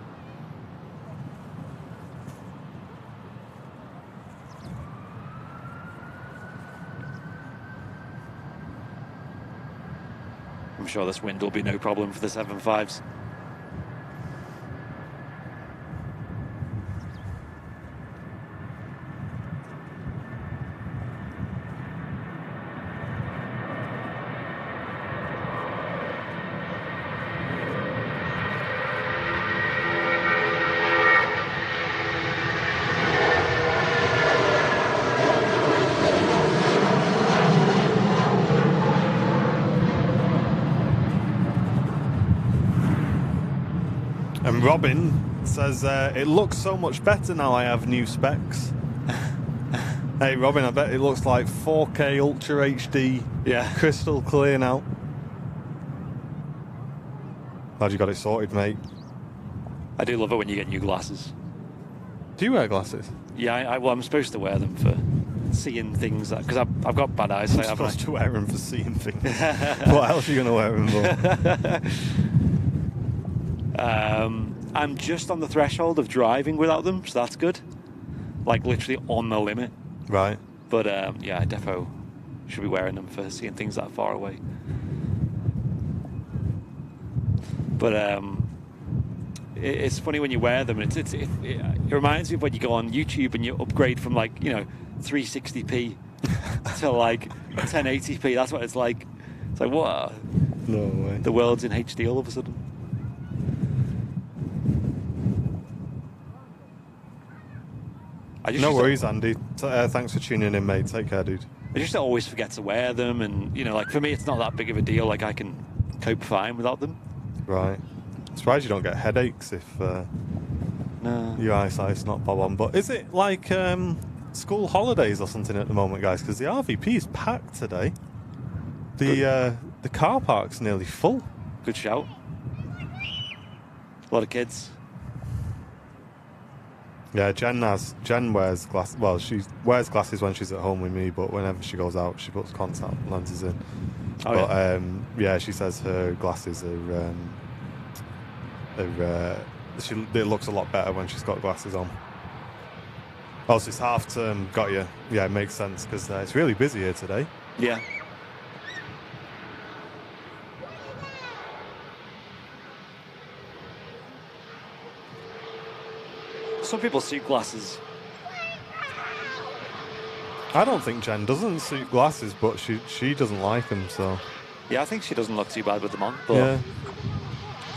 I'm sure this wind will be no problem for the 75s. And Robin says, it looks so much better now I have new specs. Hey Robin, I bet it looks like 4K Ultra HD, Yeah. crystal clear now. Glad you got it sorted, mate. I do love it when you get new glasses. Do you wear glasses? Yeah, well, I'm supposed to wear them for seeing things, because I've got bad eyesight, I'm haven't I? supposed to wear them for seeing things. What else are you going to wear them for? I'm just on the threshold of driving without them, so that's good. Like literally on the limit. Right. But yeah, I defo should be wearing them for seeing things that far away. But it's funny when you wear them. It reminds me of when you go on YouTube and you upgrade from 360p to 1080p. That's what it's like. It's like, what? No way. The world's in HD all of a sudden. No worries, Andy. Thanks for tuning in, mate. Take care, dude. I just always forget to wear them, and for me, it's not that big of a deal. Like, I can cope fine without them. Right. I'm surprised you don't get headaches if No. your eyesight's not bob on. But is it like school holidays or something at the moment, guys? Because the RVP is packed today. The car park's nearly full. Good shout. A lot of kids. Yeah, Jen wears glasses. Well, she wears glasses when she's at home with me, but whenever she goes out, she puts contact lenses in. Oh, but yeah, she says her glasses are. It looks a lot better when she's got glasses on. Oh, so it's half term. Got you. Yeah, it makes sense because it's really busy here today. Yeah. Some people suit glasses. I don't think Jen doesn't suit glasses, but she doesn't like them, so. Yeah, I think she doesn't look too bad with them on, but Yeah.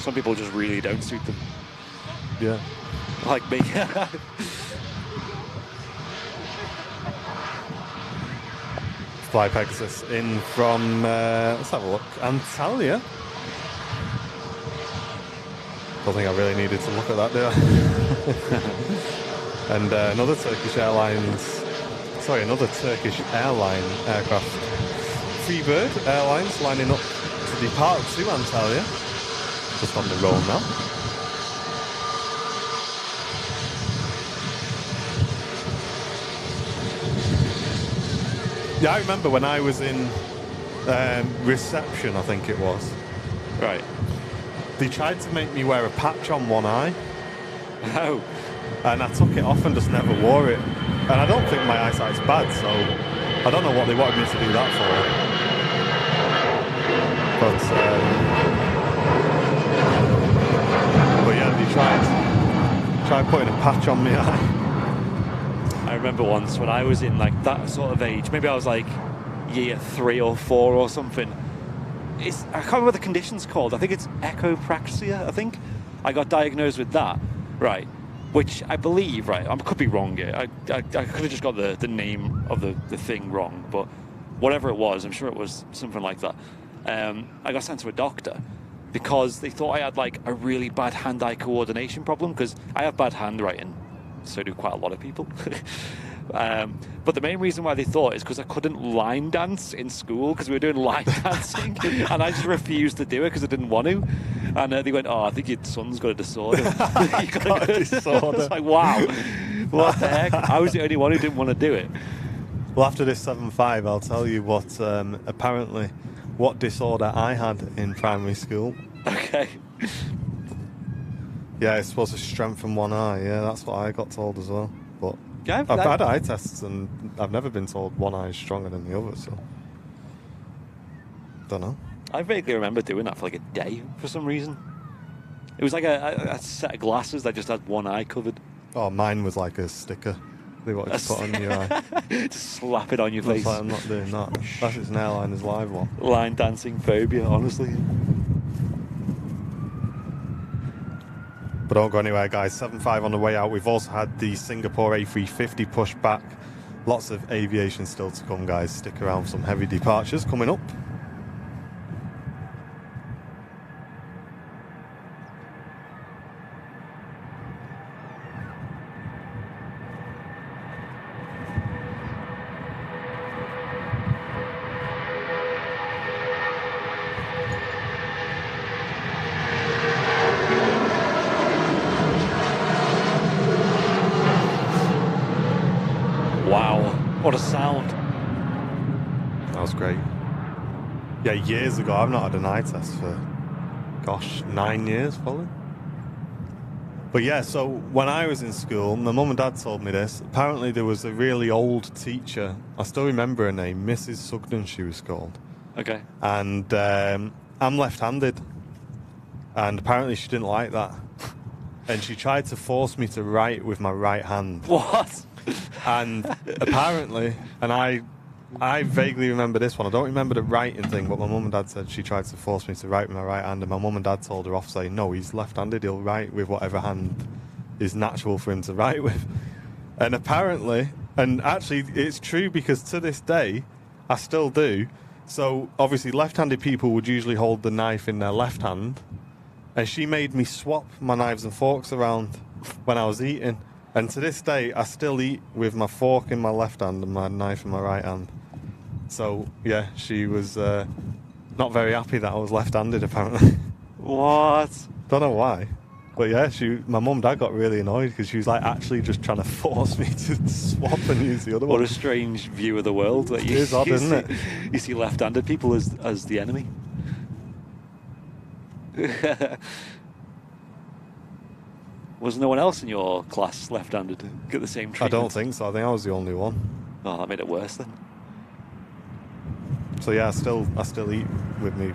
some people just really don't suit them. Yeah. Like me. Fly Pegasus in from, let's have a look, Antalya. Don't think I really needed to look at that, do I? And another Turkish airline aircraft. Freebird Airlines lining up to depart to Antalya. Just on the roll now. Yeah, I remember when I was in reception, I think it was. Right. They tried to make me wear a patch on one eye. Oh. And I took it off and just never wore it. And I don't think my eyesight's bad, so I don't know what they wanted me to do that for. But yeah, they tried putting a patch on my eye. I remember once when I was in that sort of age, maybe I was year 3 or 4 or something. I can't remember what the condition's called. I think it's echopraxia, I think. I got diagnosed with that, right? Which I believe, right? I could be wrong here. I could have just got the name of the thing wrong, but whatever it was, I'm sure it was something like that. I got sent to a doctor because they thought I had a really bad hand-eye coordination problem, because I have bad handwriting. So do quite a lot of people. But the main reason why they thought is because I couldn't line dance in school, because we were doing line dancing, and I just refused to do it because I didn't want to. And they went, "Oh, I think your son's got a disorder." You got a disorder. It's like, wow, what the heck? I was the only one who didn't want to do it. Well, after this 7.5, I'll tell you what disorder I had in primary school. Okay. Yeah, it's supposed to strengthen one eye. Yeah, that's what I got told as well. But Yeah, I've had eye tests and I've never been told one eye is stronger than the other, so don't know. I vaguely remember doing that for a day for some reason. It was a set of glasses that just had one eye covered. Oh, mine was like a sticker they wanted to put on your eye. Just slap it on your face. I'm not doing that. That's it's an airliner's live one. Line dancing phobia, honestly. But don't go anywhere, guys. 7.5 on the way out. We've also had the Singapore A350 pushed back. Lots of aviation still to come, guys. Stick around for some heavy departures coming up. What a sound. That was great. Yeah, years ago, I've not had an eye test for, gosh, 9 years, probably. But yeah, so when I was in school, my mum and dad told me this. Apparently, there was a really old teacher. I still remember her name, Mrs. Sugden, she was called. Okay. And I'm left-handed. And apparently, she didn't like that. And she tried to force me to write with my right hand. What? And apparently, and I vaguely remember this one. I don't remember the writing thing, but my mum and dad said she tried to force me to write with my right hand, and my mum and dad told her off, saying, no, he's left-handed, he'll write with whatever hand is natural for him to write with. And apparently, and actually it's true, because to this day, I still do. So obviously left-handed people would usually hold the knife in their left hand, and she made me swap my knives and forks around when I was eating. And to this day, I still eat with my fork in my left hand and my knife in my right hand. So, yeah, she was not very happy that I was left-handed, apparently. What? Don't know why. But yeah, my mum and dad got really annoyed because she was like actually just trying to force me to swap and use the other one. What a strange view of the world. That It is odd, isn't it? You see left-handed people as the enemy. Was no one else in your class left-handed get the same treatment? I don't think so. I think I was the only one. Oh, that made it worse then. So yeah, I still eat with me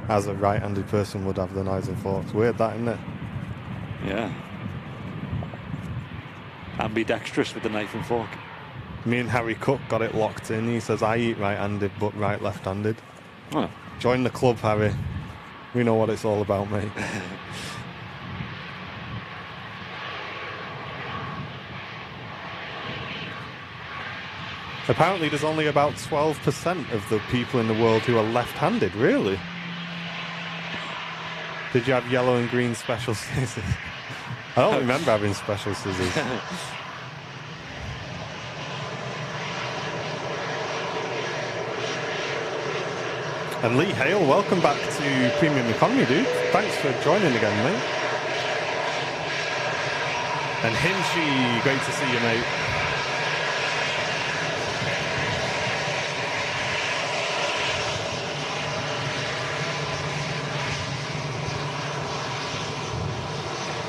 as a right-handed person would have the knives and forks. Weird that, isn't it? Yeah. Ambidextrous with the knife and fork. Me and Harry Cook got it locked in. He says I eat right-handed but left-handed. Oh. Join the club, Harry. We know what it's all about, mate. Apparently there's only about 12% of the people in the world who are left-handed, really? Did you have yellow and green special scissors? I don't remember having special scissors. And Lee Hale, welcome back to Premium Economy, dude. Thanks for joining again, mate. And Hinchy, great to see you, mate.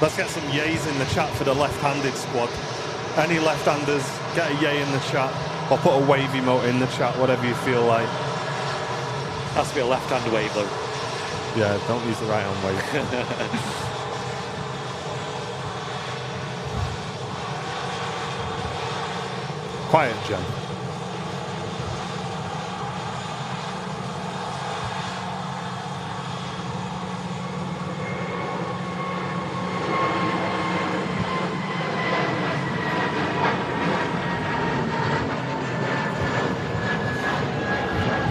Let's get some yays in the chat for the left-handed squad. Any left-handers, get a yay in the chat, or put a wave emote in the chat, whatever you feel like. Has to be a left-hand wave though. Yeah, don't use the right-hand wave. Quiet, Jen.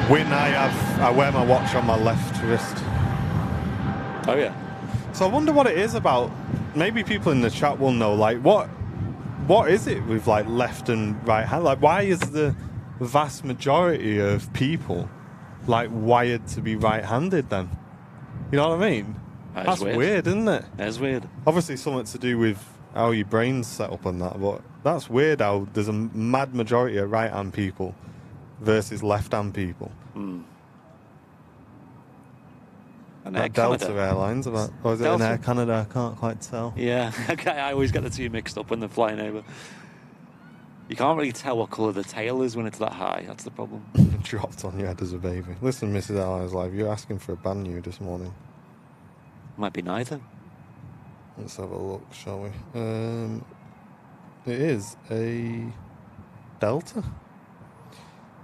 When I wear my watch on my left wrist. Oh yeah. So I wonder what it is about. Maybe people in the chat will know. Like, what is it with like left and right hand? Like, why is the vast majority of people like wired to be right-handed? Then, you know what I mean? That's weird, isn't it? That's weird. Obviously, something to do with how your brain's set up and that. But that's weird. How there's a mad majority of right-hand people versus left-hand people. Mm. And That Delta Airlines, or is it an Air Canada? I can't quite tell. Yeah, I always get the two mixed up when they're flying over. You can't really tell what colour the tail is when it's that high. That's the problem. Dropped on your head as a baby. Listen, Mrs. Airlines Live, you're asking for a band new this morning. Might be neither. Let's have a look, shall we? It is a Delta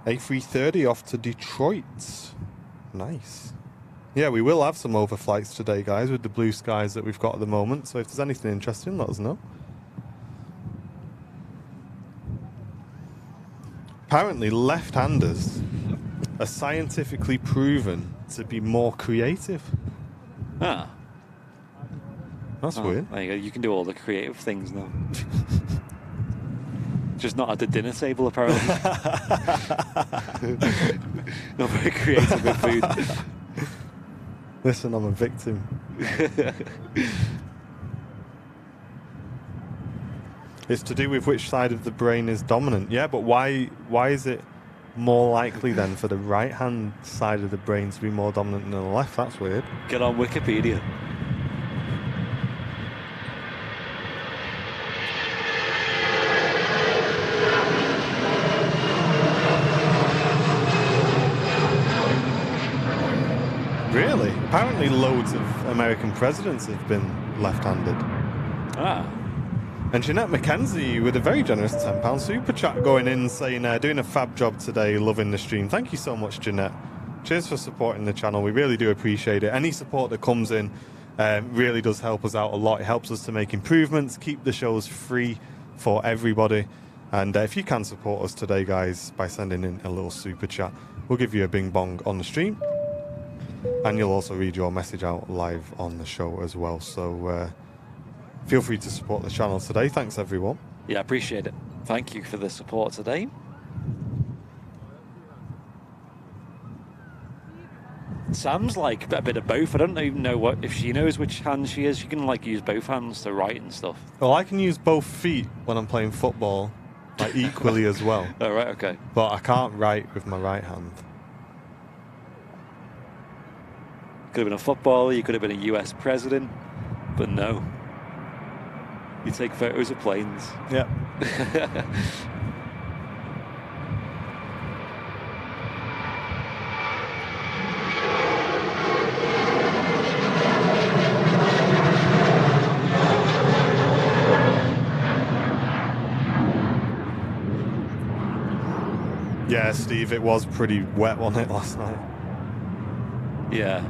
A330 off to Detroit. Nice. Yeah, we will have some overflights today, guys, with the blue skies that we've got at the moment. So if there's anything interesting, let us know. Apparently, left-handers are scientifically proven to be more creative. Ah. That's weird. There you go. You can do all the creative things now. Just not at the dinner table, apparently. Not very creative with food. Listen, I'm a victim. It's to do with which side of the brain is dominant. Yeah, but why is it more likely then for the right-hand side of the brain to be more dominant than the left? That's weird. Get on Wikipedia. apparently loads of American presidents have been left-handed. Ah. And Jeanette McKenzie with a very generous £10 super chat going in saying, doing a fab job today, loving the stream. Thank you so much, Jeanette. Cheers for supporting the channel. We really do appreciate it. Any support that comes in really does help us out a lot. It helps us to make improvements, keep the shows free for everybody. And if you can support us today, guys, by sending in a little super chat, we'll give you a bing bong on the stream. And you'll also read your message out live on the show as well. So feel free to support the channel today. Thanks, everyone. Yeah, I appreciate it. Thank you for the support today. Sam's like a bit of both. I don't even know what if she knows which hand she is. She can like use both hands to write and stuff. Well, I can use both feet when I'm playing football, like equally as well. Oh, right, okay. But I can't write with my right hand. Could have been a footballer, you could have been a US president, but no. You take photos of planes. Yeah. Yeah, Steve, it was pretty wet, wasn't it, last night? Yeah.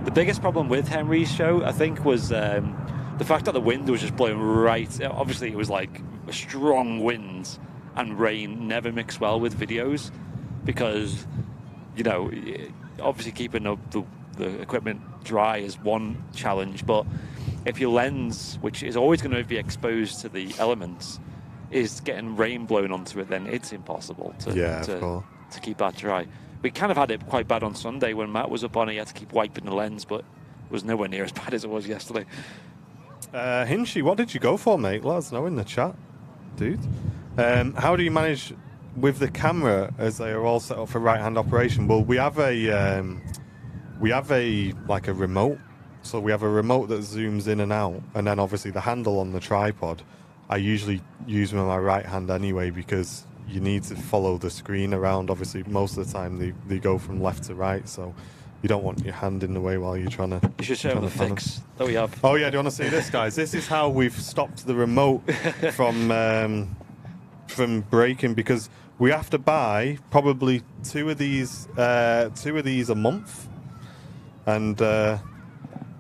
The biggest problem with Henry's show, I think, was the fact that the wind was just blowing right. Obviously, it was like strong winds and rain never mix well with videos because, you know, obviously keeping up the equipment dry is one challenge, but if your lens, which is always going to be exposed to the elements, is getting rain blown onto it, then it's impossible to keep that dry. We kind of had it quite bad on Sunday when Matt was up on it. He had to keep wiping the lens, but it was nowhere near as bad as it was yesterday. Hinchy, what did you go for, mate? Let us know in the chat, dude. How do you manage with the camera as they are all set up for right-hand operation? Well, we have a like a remote. So we have a remote that zooms in and out, and then obviously the handle on the tripod. I usually use with my right hand anyway because you need to follow the screen around. Obviously, most of the time they go from left to right, so you don't want your hand in the way while you're trying to... You should show them the fix that we have. Oh, yeah, do you want to see this, guys? This is how we've stopped the remote from breaking, because we have to buy probably two of these a month. And, yeah,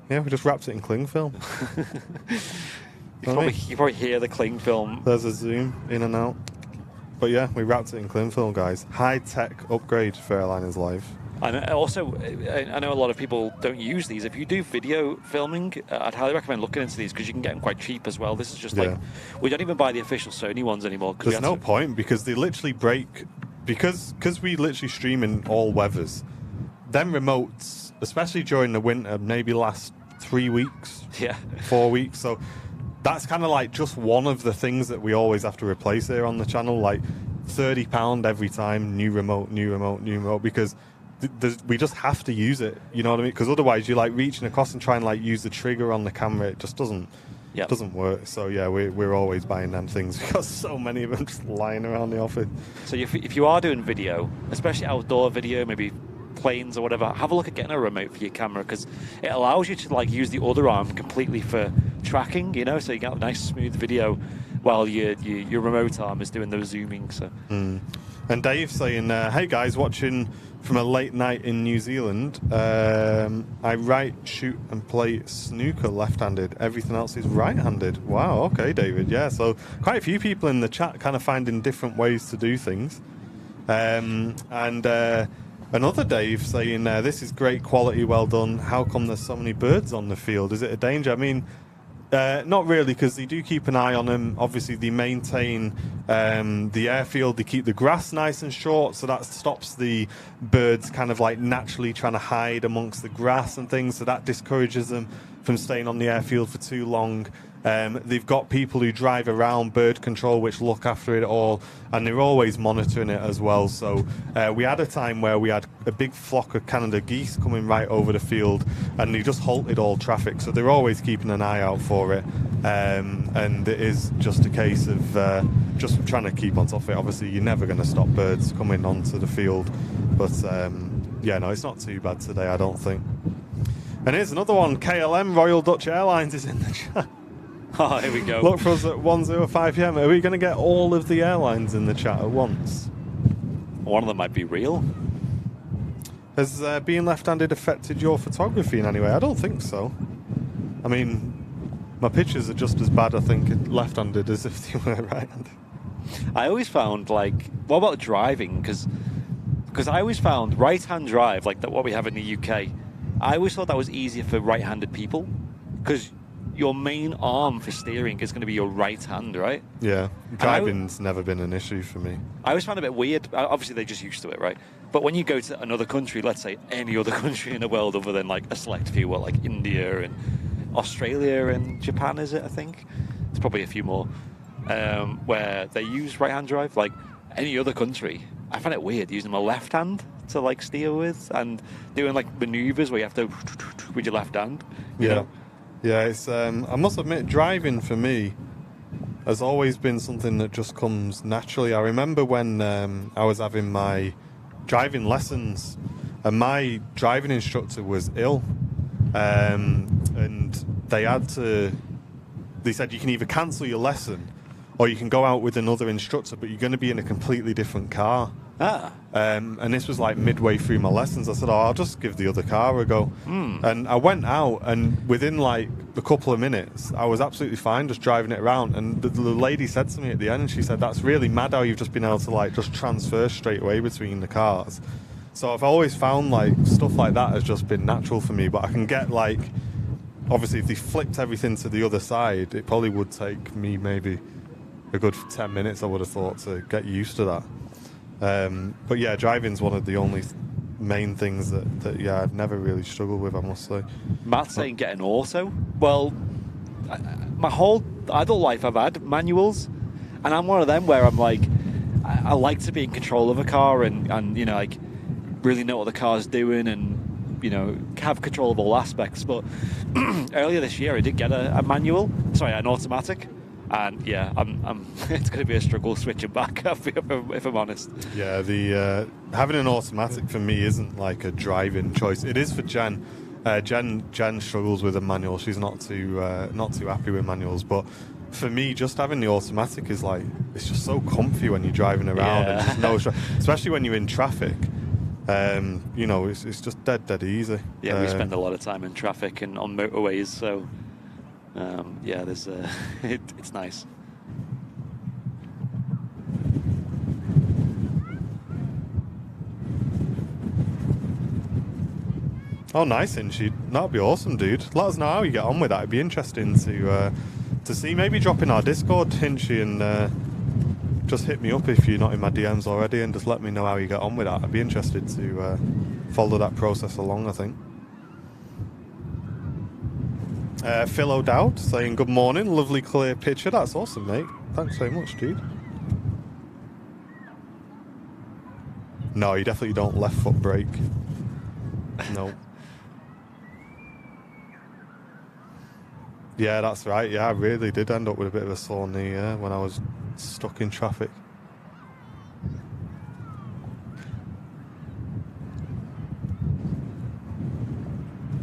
we just wrapped it in cling film. You probably hear the cling film. There's a zoom in and out. But yeah, we wrapped it in cling film, guys. High-tech upgrade for Airliners Live. And also, I know a lot of people don't use these. If you do video filming, I'd highly recommend looking into these because you can get them quite cheap as well. This is just like, we don't even buy the official Sony ones anymore. There's no point because they literally break, because we literally stream in all weathers. Them remotes, especially during the winter, maybe last 3 weeks, 4 weeks. So that's kind of like just one of the things that we always have to replace here on the channel, like £30 every time, new remote, because we just have to use it, you know what I mean? Because otherwise you're like reaching across and trying to like use the trigger on the camera, it just doesn't work. So yeah, we're always buying them things. We've got so many of them just lying around the office. So if you are doing video, especially outdoor video, maybe planes or whatever, have a look at getting a remote for your camera because it allows you to like use the other arm completely for tracking, you know, so you get a nice smooth video while your remote arm is doing the zooming. So And Dave saying, hey guys, watching from a late night in New Zealand. I write, shoot and play snooker left-handed. Everything else is right-handed. Wow, okay, David. Yeah, so quite a few people in the chat kind of finding different ways to do things. Another Dave saying, this is great quality, well done. How come there's so many birds on the field? Is it a danger? I mean, not really, because they do keep an eye on them. Obviously, they maintain the airfield. They keep the grass nice and short, so that stops the birds kind of like naturally trying to hide amongst the grass and things, so that discourages them from staying on the airfield for too long. They've got people who drive around bird control which look after it all, and they're always monitoring it as well. So we had a time where we had a big flock of Canada geese coming right over the field, and they just halted all traffic, so they're always keeping an eye out for it. And it is just a case of just trying to keep on top of it. Obviously you're never going to stop birds coming onto the field, but yeah, no, it's not too bad today, I don't think. And here's another one. KLM, Royal Dutch Airlines, is in the chat. Oh, here we go. Look for us at 1:05 p.m. Are we going to get all of the airlines in the chat at once? One of them might be real. Has being left-handed affected your photography in any way? I don't think so. I mean, my pictures are just as bad, I think, left-handed as if they were right-handed. I always found, like, what about driving? Because I always found right-hand drive, like what we have in the UK, I always thought that was easier for right-handed people. Because your main arm for steering is going to be your right hand, right? Yeah, driving's never been an issue for me. I always found it a bit weird. Obviously, they're just used to it, right? But when you go to another country, let's say any other country in the world other than like a select few, well, like India and Australia and Japan, is it? I think there's probably a few more where they use right-hand drive. Like any other country, I find it weird using my left hand to like steer with and doing like maneuvers where you have to with your left hand. You know? Yeah, it's. I must admit, driving for me has always been something that just comes naturally. I remember when I was having my driving lessons, and my driving instructor was ill, and they said you can either cancel your lesson or you can go out with another instructor, but you're going to be in a completely different car. And this was like midway through my lessons. I said, I'll just give the other car a go. And I went out, and within like a couple of minutes, I was absolutely fine just driving it around. And the lady said to me at the end, she said, that's really mad how you've just been able to like just transfer straight away between the cars. So I've always found like stuff like that has just been natural for me. But I can get like, obviously if they flipped everything to the other side, it probably would take me maybe a good 10 minutes, I would have thought, to get used to that. But yeah, driving's one of the only main things that I've never really struggled with, I must say. Matt's saying get an auto. Well, my whole adult life I've had manuals, and I'm one of them where I'm like, I like to be in control of a car and you know, like really know what the car's doing and, you know, have control of all aspects. But earlier this year I did get an automatic. And yeah, it's going to be a struggle switching back if I'm honest. Yeah, the having an automatic for me isn't like a driving choice. It is for Jen. Jen struggles with a manual. She's not too happy with manuals. But for me, just having the automatic is like, it's just so comfy when you're driving around, and there's no especially when you're in traffic. You know, it's just dead easy. Yeah, we spend a lot of time in traffic and on motorways, so. Yeah, there's it's nice. Oh, nice, Inchi. That'd be awesome, dude. Let us know how you get on with that. It'd be interesting to see. Maybe drop in our Discord, Inchi, and just hit me up if you're not in my DMs already, and just let me know how you get on with that. I'd be interested to follow that process along, I think. Phil O'Dowd saying good morning, lovely clear picture. That's awesome, mate. Thanks very much, dude. No, you definitely don't left foot brake. No. Yeah, that's right. Yeah, I really did end up with a bit of a sore knee when I was stuck in traffic.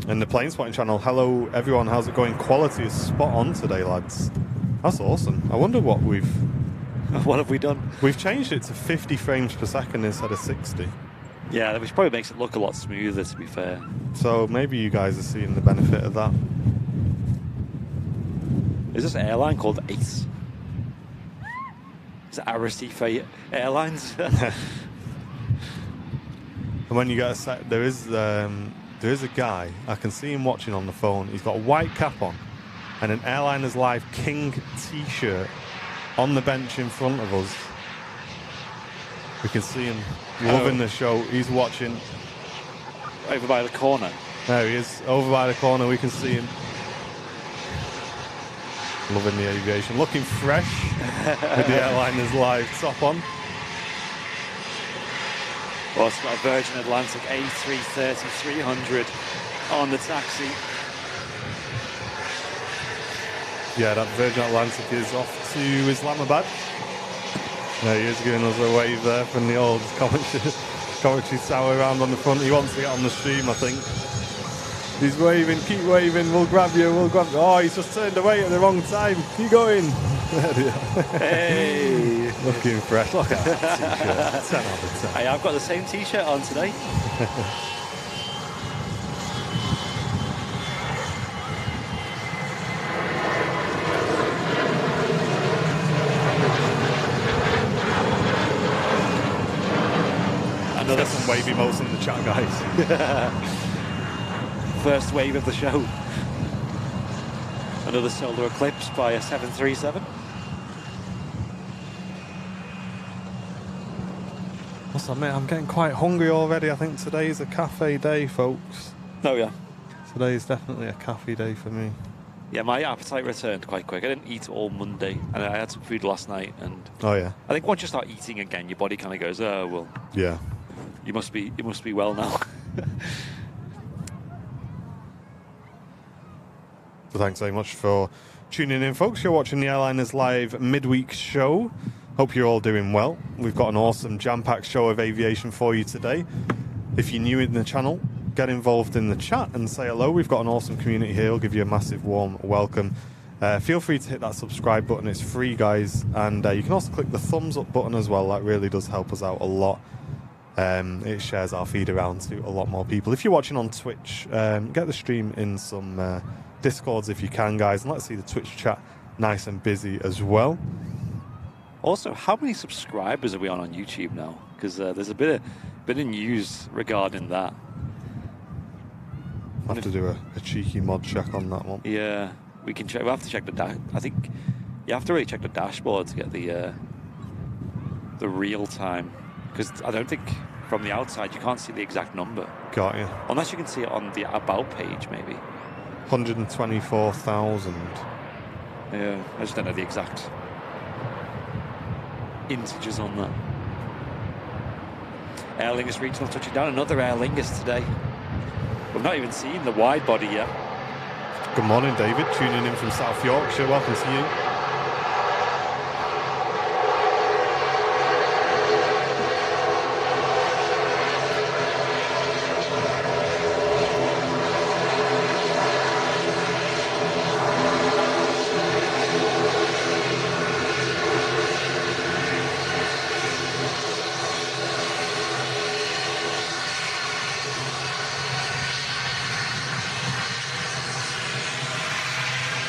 And the Plane Spotting channel, hello everyone, how's it going? Quality is spot on today, lads. That's awesome. I wonder what what have we done? We've changed it to 50 frames per second instead of 60. Yeah, which probably makes it look a lot smoother, to be fair. So maybe you guys are seeing the benefit of that. Is this an airline called Ace? Is it Arrecife Airlines? And when you get a set, there is a guy, I can see him watching on the phone. He's got a white cap on and an Airliners Live King t-shirt on the bench in front of us. We can see him loving the show. He's watching. Over by the corner. There he is, over by the corner. We can see him. Loving the aviation. Looking fresh with the Airliners Live top on. Well, it's got a Virgin Atlantic A330-300 on the taxi. Yeah, that Virgin Atlantic is off to Islamabad. There he is giving us a wave there from the old commentary tower around on the front. He wants to get on the stream, I think. He's waving, keep waving, we'll grab you, we'll grab you. Oh, he's just turned away at the wrong time. Keep going. Hey! Looking fresh. Look at that t-shirt. 10 out of 10. Hey, I've got the same t-shirt on today. Another some wave emotes in the chat, guys. First wave of the show. Another solar eclipse by a 737. Must admit, I'm getting quite hungry already. I think today's a cafe day, folks. Oh yeah. Today's definitely a cafe day for me. Yeah, my appetite returned quite quick. I didn't eat all Monday, and I had some food last night. And Oh yeah. I think once you start eating again, your body kind of goes, "Oh well, Yeah. you must be well now." So thanks very much for tuning in, folks. You're watching the Airliners Live midweek show. Hope you're all doing well. We've got an awesome jam-packed show of aviation for you today. If you're new in the channel, get involved in the chat and say hello. We've got an awesome community here. We'll give you a massive warm welcome. Feel free to hit that subscribe button. It's free, guys. And you can also click the thumbs up button as well. That really does help us out a lot. It shares our feed around to a lot more people. If you're watching on Twitch, get the stream in some Discords if you can, guys. And let's see the Twitch chat nice and busy as well. Also, how many subscribers are we on YouTube now? Because there's a bit of news regarding that. I'll have to do a cheeky mod check on that one. Yeah, we can check. We'll have to check the I think you have to really check the dashboard to get the real time. Because I don't think from the outside you can't see the exact number. Got you. Unless you can see it on the about page, maybe. 124,000. Yeah, I just don't know the exact integers on that. Aer Lingus regional touching down. Another Aer Lingus today. We've not even seen the wide body yet. Good morning, David. Tuning in from South Yorkshire. Welcome to you.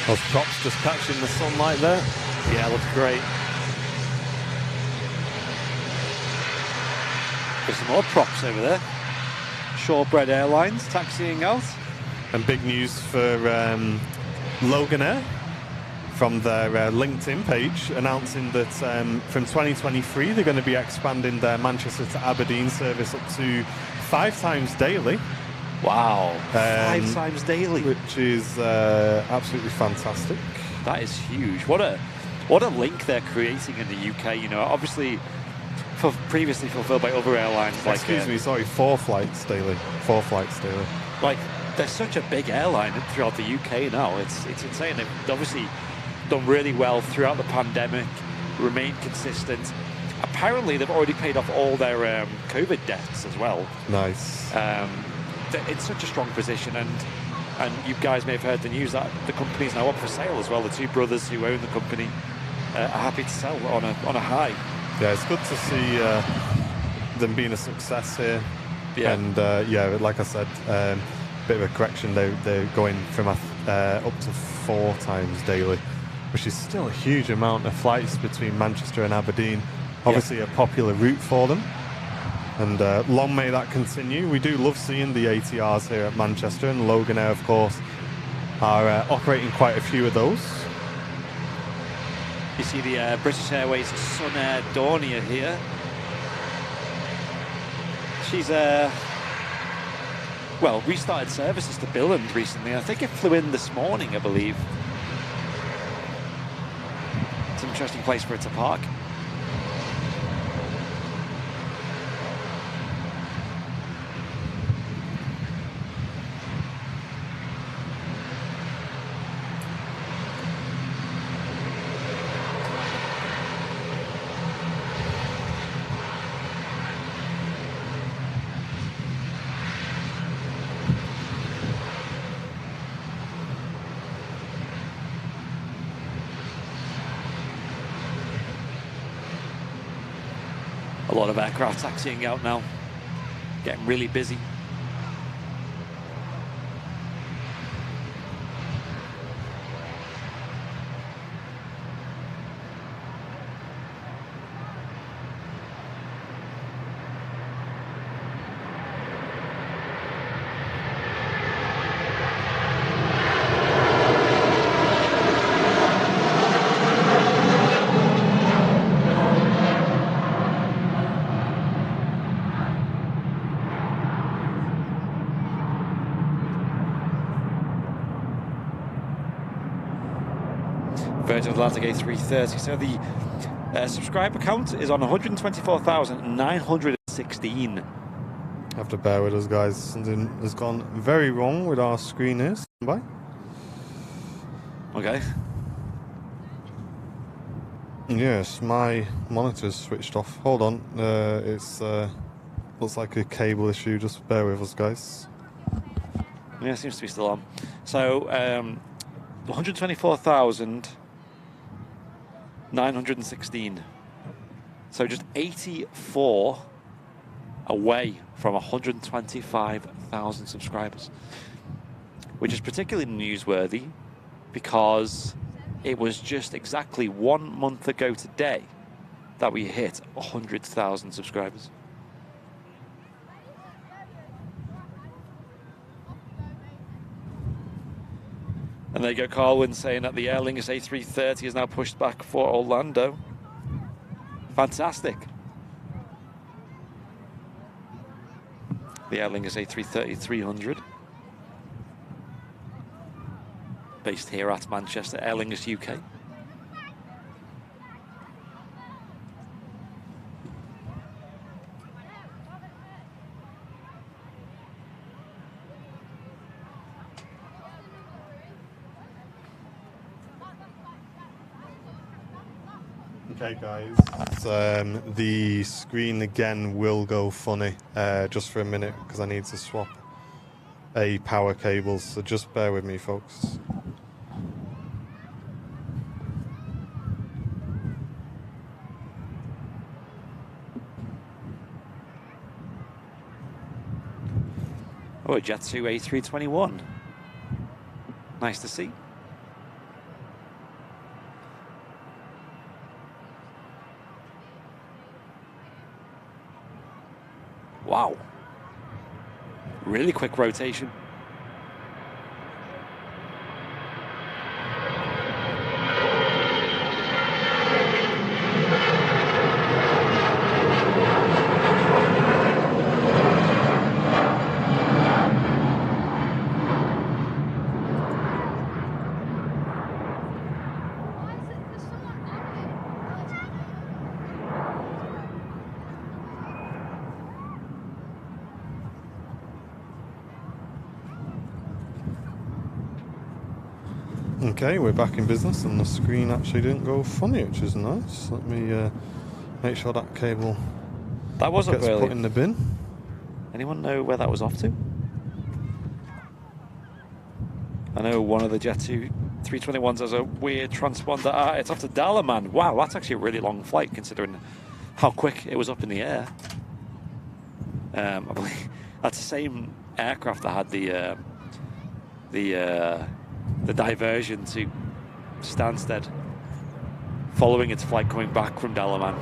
Those props just catching the sunlight there. Yeah, looks great. There's some more props over there. Shorebread Airlines taxiing out. And big news for Loganair from their LinkedIn page, announcing that from 2023 they're going to be expanding their Manchester to Aberdeen service up to 5 times daily. Wow, 5 times daily, which is absolutely fantastic. That is huge. What a link they're creating in the UK. You know, obviously, previously fulfilled by other airlines. Excuse me, sorry, 4 flights daily. 4 flights daily. Like, they're such a big airline throughout the UK now. It's insane. They've obviously done really well throughout the pandemic, remained consistent. Apparently, they've already paid off all their COVID debts as well. Nice. It's such a strong position, and you guys may have heard the news that the company's now up for sale as well. The two brothers who own the company are happy to sell on a high. Yeah, it's good to see them being a success here. Yeah. And yeah, like I said, bit of a correction. They're going from up to 4 times daily, which is still a huge amount of flights between Manchester and Aberdeen. Obviously, a popular route for them. And long may that continue. We do love seeing the ATRs here at Manchester, and Loganair, of course, are operating quite a few of those. You see the British Airways Sun Air Dornier here. She's restarted services to Billund recently. I think it flew in this morning, I believe. It's an interesting place for it to park. A lot of aircraft taxiing out now, getting really busy. Virgin Atlantic A330. So the subscriber count is on 124,916. Have to bear with us, guys. Something has gone very wrong with our screen here. Stand by. Okay. Yes, my monitor's switched off. Hold on. It's looks like a cable issue. Just bear with us, guys. Yeah, it seems to be still on. So 124,916. So just 84 away from 125,000 subscribers, which is particularly newsworthy because it was just exactly 1 month ago today that we hit 100,000 subscribers. And there you go, Carlwyn saying that the Aer Lingus A330 is now pushed back for Orlando. Fantastic. The Aer Lingus A330-300. Based here at Manchester, Aer Lingus UK. Okay, guys. The screen again will go funny just for a minute because I need to swap a power cable. So just bear with me, folks. Oh, a Jet2 A321. Nice to see. Wow. Really quick rotation. Okay, we're back in business and the screen actually didn't go funny, which is nice. Let me make sure that cable That was gets up early. put in the bin. Anyone know where that was off to? I know one of the Jet2 321s has a weird transponder. Ah, it's off to Dalaman. Wow, that's actually a really long flight considering how quick it was up in the air. I believe that's the same aircraft that had the diversion to Stansted following its flight coming back from Dalaman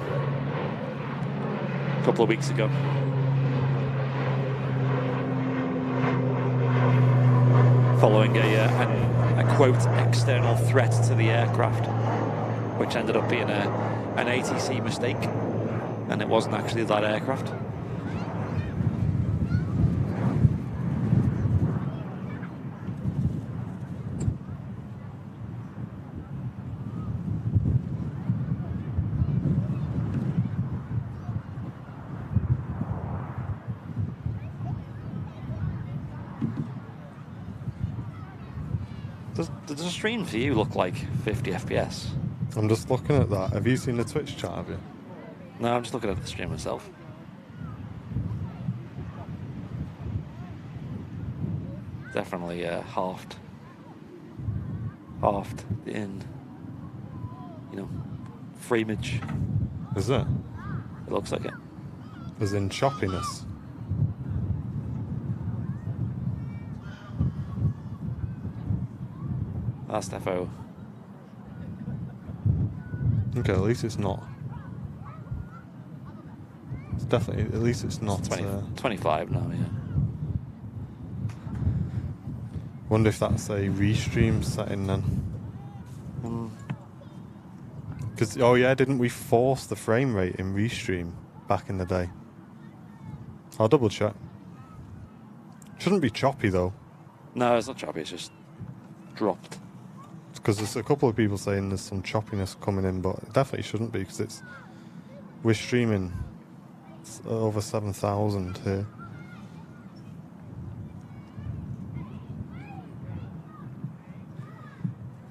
a couple of weeks ago. Following a quote external threat to the aircraft, which ended up being an ATC mistake, and it wasn't actually that aircraft. Does the stream for you look like 50 FPS? I'm just looking at that. Have you seen the Twitch chat, have you? No, I'm just looking at the stream myself. Definitely halved in, frameage. Is it? It looks like it. As in choppiness. That's defo. Okay, at least it's not. It's definitely, at least it's not. 25 now, yeah. Wonder if that's a restream setting then. Because, oh yeah, didn't we force the frame rate in restream back in the day? I'll double check. Shouldn't be choppy though. No, it's not choppy, it's just dropped. Because there's a couple of people saying there's some choppiness coming in, but it definitely shouldn't be because we're streaming over 7,000 here.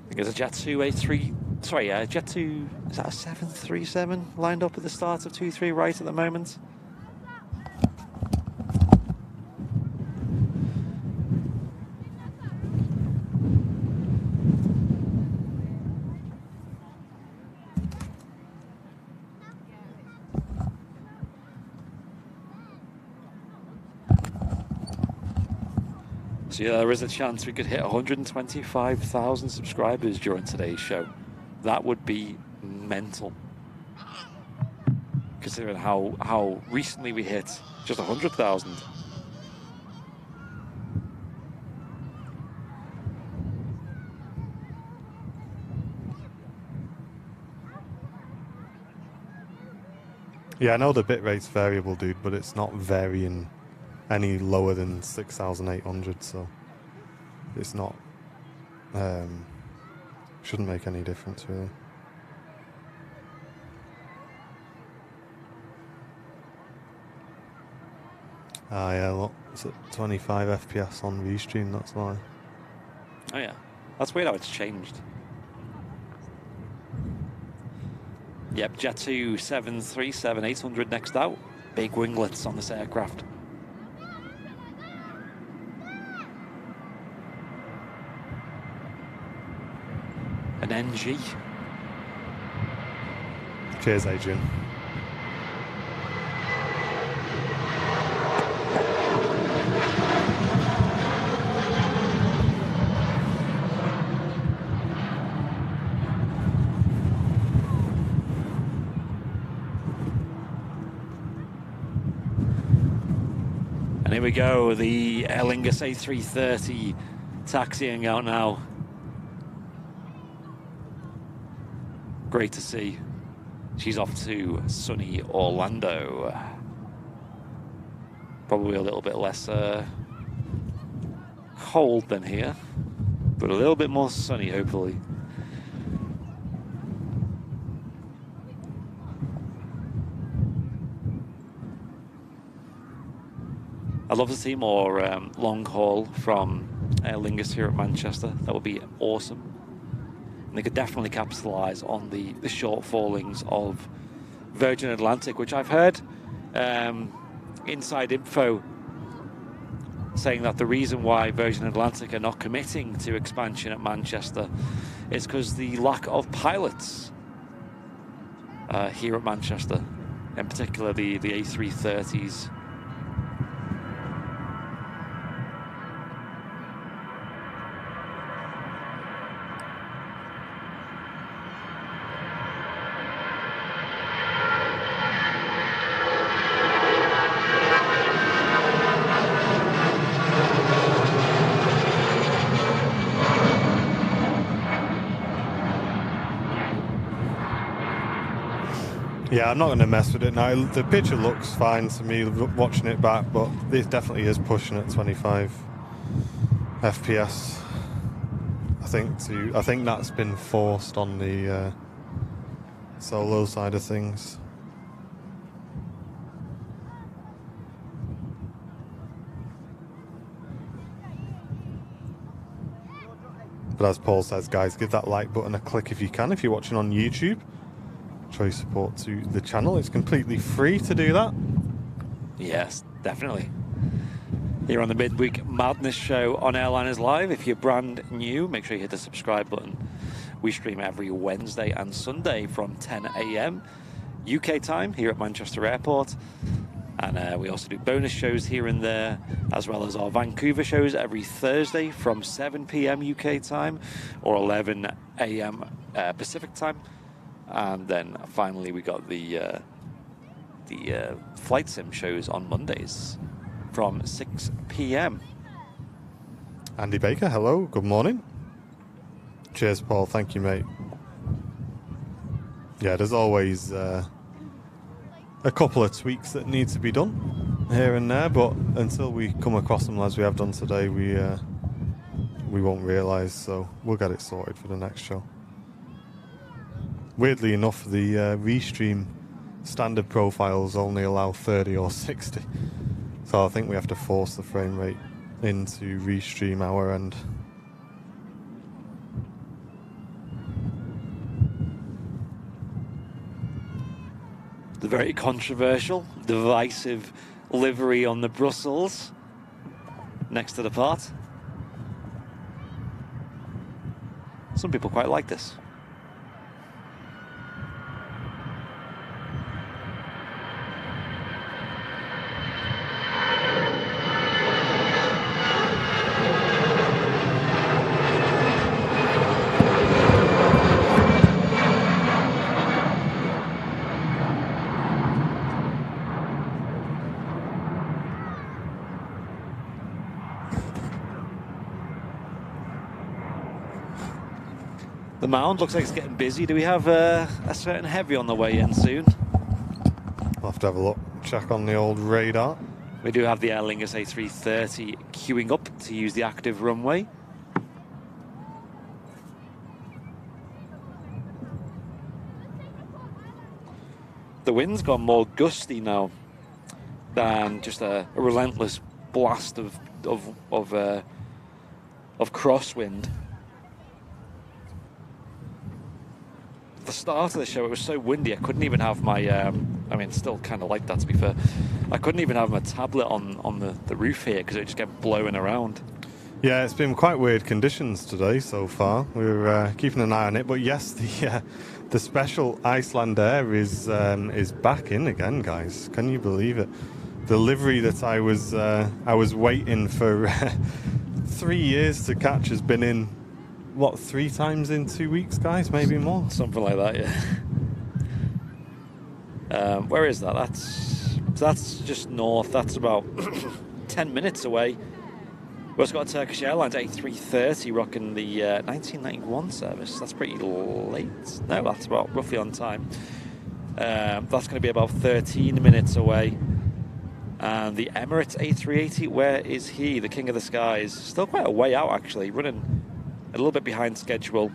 I think there's a Jet2 A3... Sorry, Jet2... Is that a 737 lined up at the start of 2-3 right at the moment? So yeah, there is a chance we could hit 125,000 subscribers during today's show. That would be mental. Considering how recently we hit just 100,000. Yeah, I know the bitrate's variable, dude, but it's not varying any lower than 6,800, so it's not shouldn't make any difference really. Ah yeah, look, it's at 25 FPS on Restream, that's why. Oh yeah, that's weird how it's changed. Yep, Jet2 737 800 next out. Big winglets on this aircraft. An NG. Cheers, Adrian. And here we go, the Aer Lingus A330 taxiing out now. Great to see. She's off to sunny Orlando. Probably a little bit less cold than here, but a little bit more sunny, hopefully. I'd love to see more long haul from Aer Lingus here at Manchester. That would be awesome. And they could definitely capitalise on the short fallings of Virgin Atlantic, which I've heard inside info saying that the reason why Virgin Atlantic are not committing to expansion at Manchester is because the lack of pilots here at Manchester, in particular the A330s. Yeah, I'm not going to mess with it now. The picture looks fine to me watching it back, but it definitely is pushing at 25 FPS. I think that's been forced on the solo side of things. But as Paul says, guys, give that like button a click if you can, if you're watching on YouTube. Show your support to the channel. It's completely free to do that. Yes, definitely. Here on the Midweek Madness Show on Airliners Live. If you're brand new, make sure you hit the subscribe button. We stream every Wednesday and Sunday from 10 AM UK time here at Manchester Airport. And we also do bonus shows here and there, as well as our Vancouver shows every Thursday from 7 p.m. UK time or 11 a.m. Pacific time. And then finally we got the flight sim shows on Mondays from 6 p.m. Andy Baker, hello, good morning. Cheers, Paul, thank you, mate. Yeah, there's always a couple of tweaks that need to be done here and there, but until we come across them as we have done today, we won't realise, so we'll get it sorted for the next show. Weirdly enough, the Restream standard profiles only allow 30 or 60, so I think we have to force the frame rate into Restream our end. The very controversial, divisive livery on the Brussels next to the part. Some people quite like this. The mound looks like it's getting busy. Do we have a certain heavy on the way in soon? I'll have to have a look, check on the old radar. We do have the Aer Lingus A330 queuing up to use the active runway. The wind's gone more gusty now than just a relentless blast of crosswind. The start of the show, it was so windy I couldn't even have my I mean, it's still kind of like that, to be fair. I couldn't even have my tablet on the roof here because it just kept blowing around. Yeah, it's been quite weird conditions today so far. We're keeping an eye on it, but yes, the special Iceland Air is back in again, guys. Can you believe it? The livery that I was waiting for 3 years to catch has been in, what, 3 times in 2 weeks, guys? Maybe more? Something like that, yeah. Where is that? That's just north. That's about 10 minutes away. We've also got a Turkish Airlines A330 rocking the 1991 service. That's pretty late. No, that's about roughly on time. That's going to be about 13 minutes away. And the Emirates A380, where is he? The king of the skies. Still quite a way out, actually. Running a little bit behind schedule.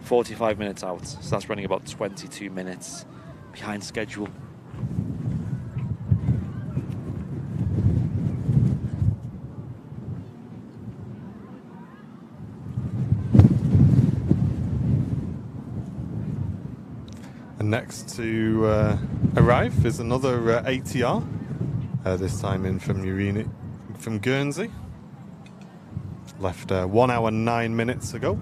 45 minutes out. So that's running about 22 minutes behind schedule. And next to arrive is another ATR, this time in from Guernsey. Left 1 hour 9 minutes ago.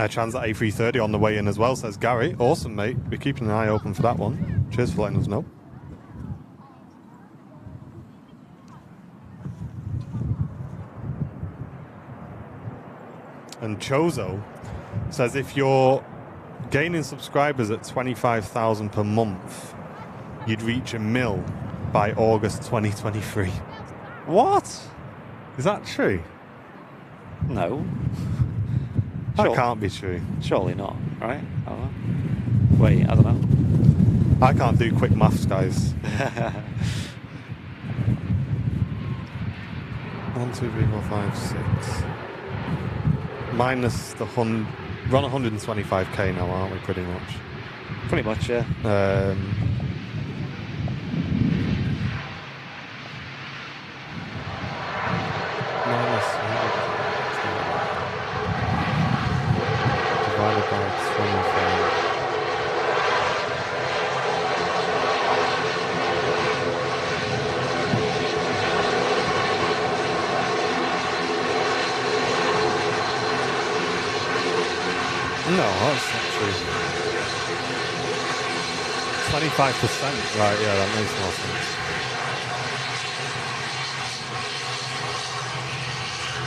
Transat A330 on the way in as well, says Gary. Awesome, mate. We're keeping an eye open for that one. Cheers for letting us know. And Chozo says if you're gaining subscribers at 25,000 per month, you'd reach 1 mil by August 2023. What? Is that true? No. That can't be true. Surely not, right? Oh, wait, I don't know. I can't do quick maths, guys. 1, 2, 3, 4, 5, 6. Minus the 100. We're on 125k now, aren't we? Pretty much. Pretty much, yeah. Minus 100 divided divided by 25. No, that's not true. 25%, right, yeah, that makes more sense.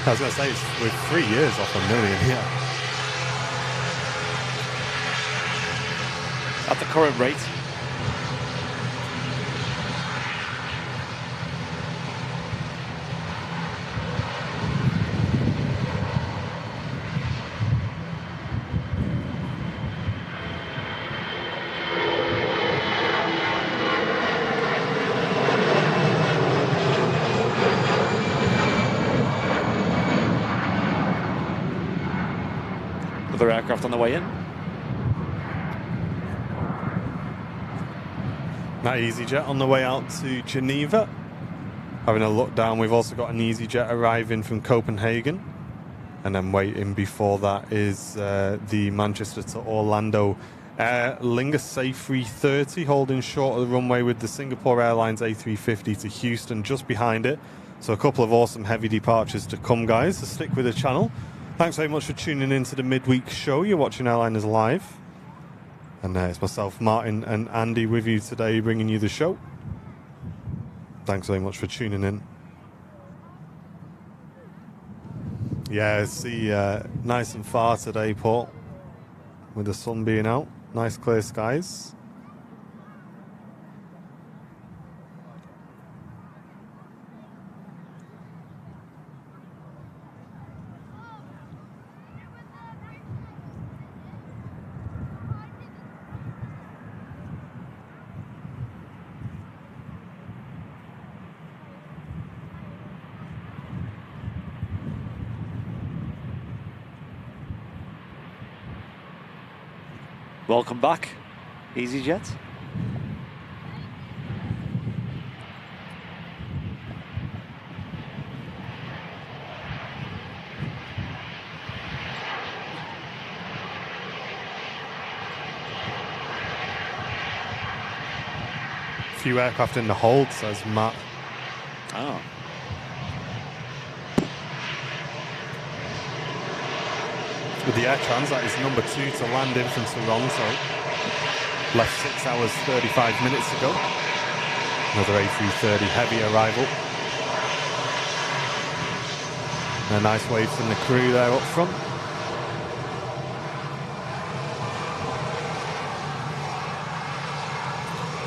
I was going to say, we're 3 years off $1 million, yeah. At the current rate. Other aircraft on the way in. That EasyJet on the way out to Geneva. Having a look down, we've also got an EasyJet arriving from Copenhagen. And then waiting before that is the Manchester to Orlando Aer Lingus A330 holding short of the runway with the Singapore Airlines A350 to Houston just behind it. So a couple of awesome heavy departures to come, guys. So stick with the channel. Thanks very much for tuning in to the midweek show. You're watching Airliners Live. And it's myself, Martin, and Andy with you today, bringing you the show. Thanks very much for tuning in. Yeah, it's nice and far today, Paul, with the sun being out. Nice clear skies. Welcome back, EasyJets. Few aircraft in the hold, says Matt. Oh. With the Air Trans, that is number 2 to land in from Toronto. Left 6 hours 35 minutes ago. Another A330 heavy arrival. A nice wave from the crew there up front.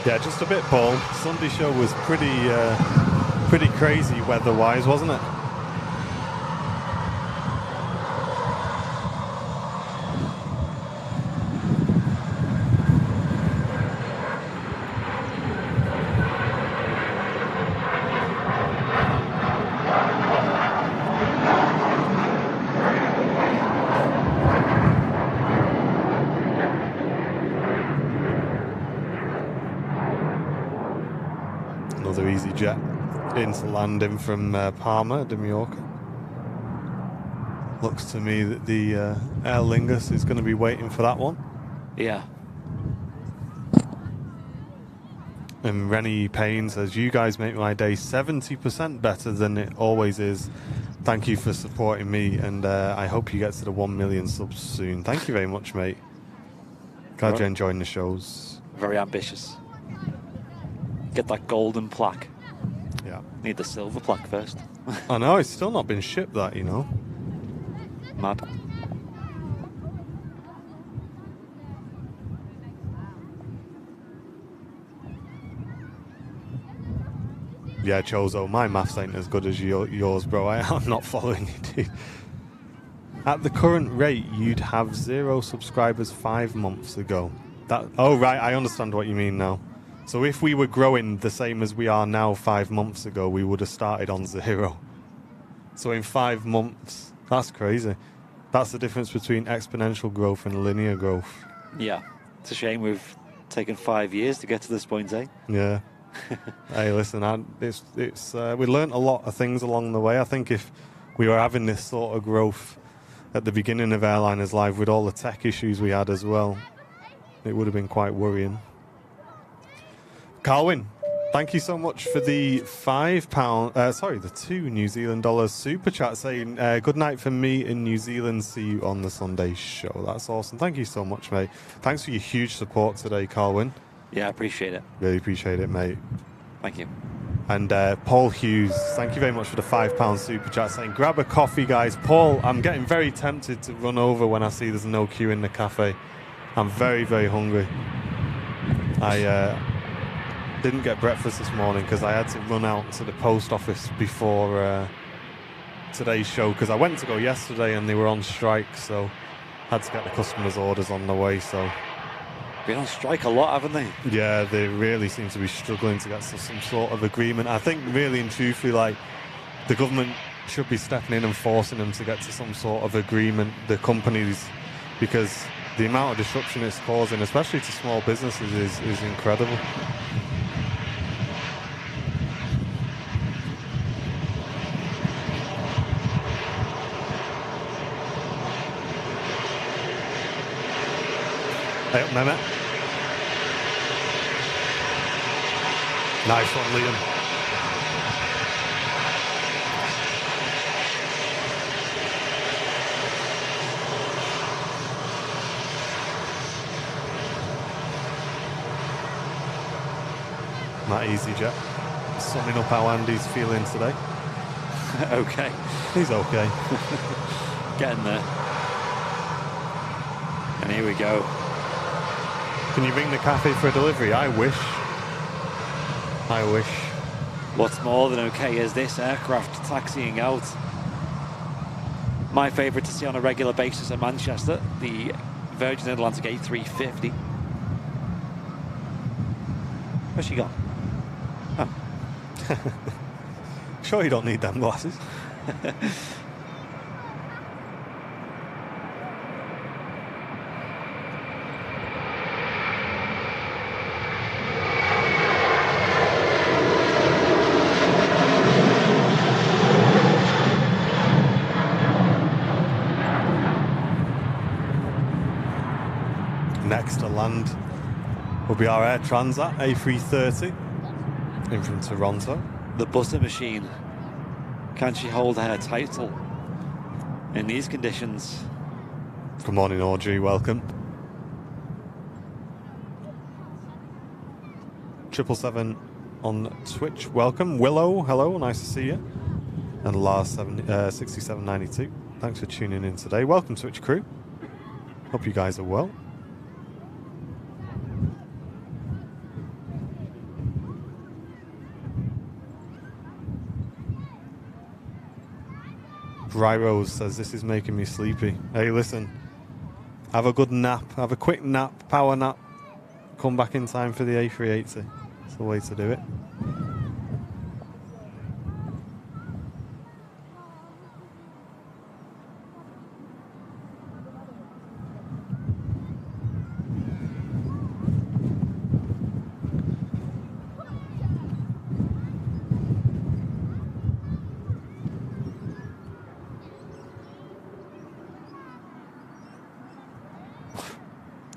Yeah, just a bit, Paul. Sunday show was pretty crazy weather-wise, wasn't it? Another EasyJet into landing from Palma de Mallorca. Looks to me that the Aer Lingus is going to be waiting for that one. Yeah. And Rennie Payne says, you guys make my day 70% better than it always is. Thank you for supporting me, and I hope you get to the 1 million subs soon. Thank you very much, mate. Glad you're enjoying the shows. Very ambitious. Get that golden plaque. Yeah. Need the silver plaque first. I know, it's still not been shipped, that, you know. Mad. Yeah, Chozo, my maths ain't as good as yours, bro. I'm not following you, dude. At the current rate, you'd have 0 subscribers 5 months ago. Oh, right, I understand what you mean now. So if we were growing the same as we are now 5 months ago, we would have started on 0. So in 5 months, that's crazy. That's the difference between exponential growth and linear growth. Yeah. It's a shame we've taken 5 years to get to this point, eh? Yeah. Hey, listen, we learnt a lot of things along the way. I think if we were having this sort of growth at the beginning of Airliners Live with all the tech issues we had as well. It would have been quite worrying. Carwin, thank you so much for the the $2 New Zealand dollars super chat saying, good night from me in New Zealand. See you on the Sunday show. That's awesome. Thank you so much, mate. Thanks for your huge support today, Carwin. Yeah, I appreciate it. Really appreciate it, mate. Thank you. And Paul Hughes, thank you very much for the £5 super chat saying, grab a coffee, guys. Paul, I'm getting very tempted to run over when I see there's no queue in the cafe. I'm very, very hungry. I didn't get breakfast this morning because I had to run out to the post office before today's show because I went to go yesterday and they were on strike, so had to get the customers' orders on the way. So been on strike a lot, haven't they? yeah, they really seem to be struggling to get to some sort of agreement. I think really and truthfully, like, the government should be stepping in and forcing them to get to some sort of agreement, the companies, because the amount of disruption it's causing, especially to small businesses, is incredible. Hey up, Mehmet. Nice one, Liam. Not EasyJet. Summing up how Andy's feeling today. Okay. He's okay. Getting there. And here we go. Can you ring the cafe for a delivery? I wish. I wish. What's more than okay is this aircraft taxiing out. My favourite to see on a regular basis at Manchester, the Virgin Atlantic A330. Where's she gone? Oh. Sure you don't need them glasses. Next to land will be our Air Transat A330 in from Toronto. The butter machine. Can she hold her title in these conditions? Good morning, Audrey. Welcome. 777 on Twitch. Welcome. Willow. Hello. Nice to see you. And Lars 6792. Thanks for tuning in today. Welcome, Twitch crew. Hope you guys are well. Rose says, this is making me sleepy. Hey, listen, have a good nap, have a quick nap, power nap, come back in time for the A380. It's the way to do it.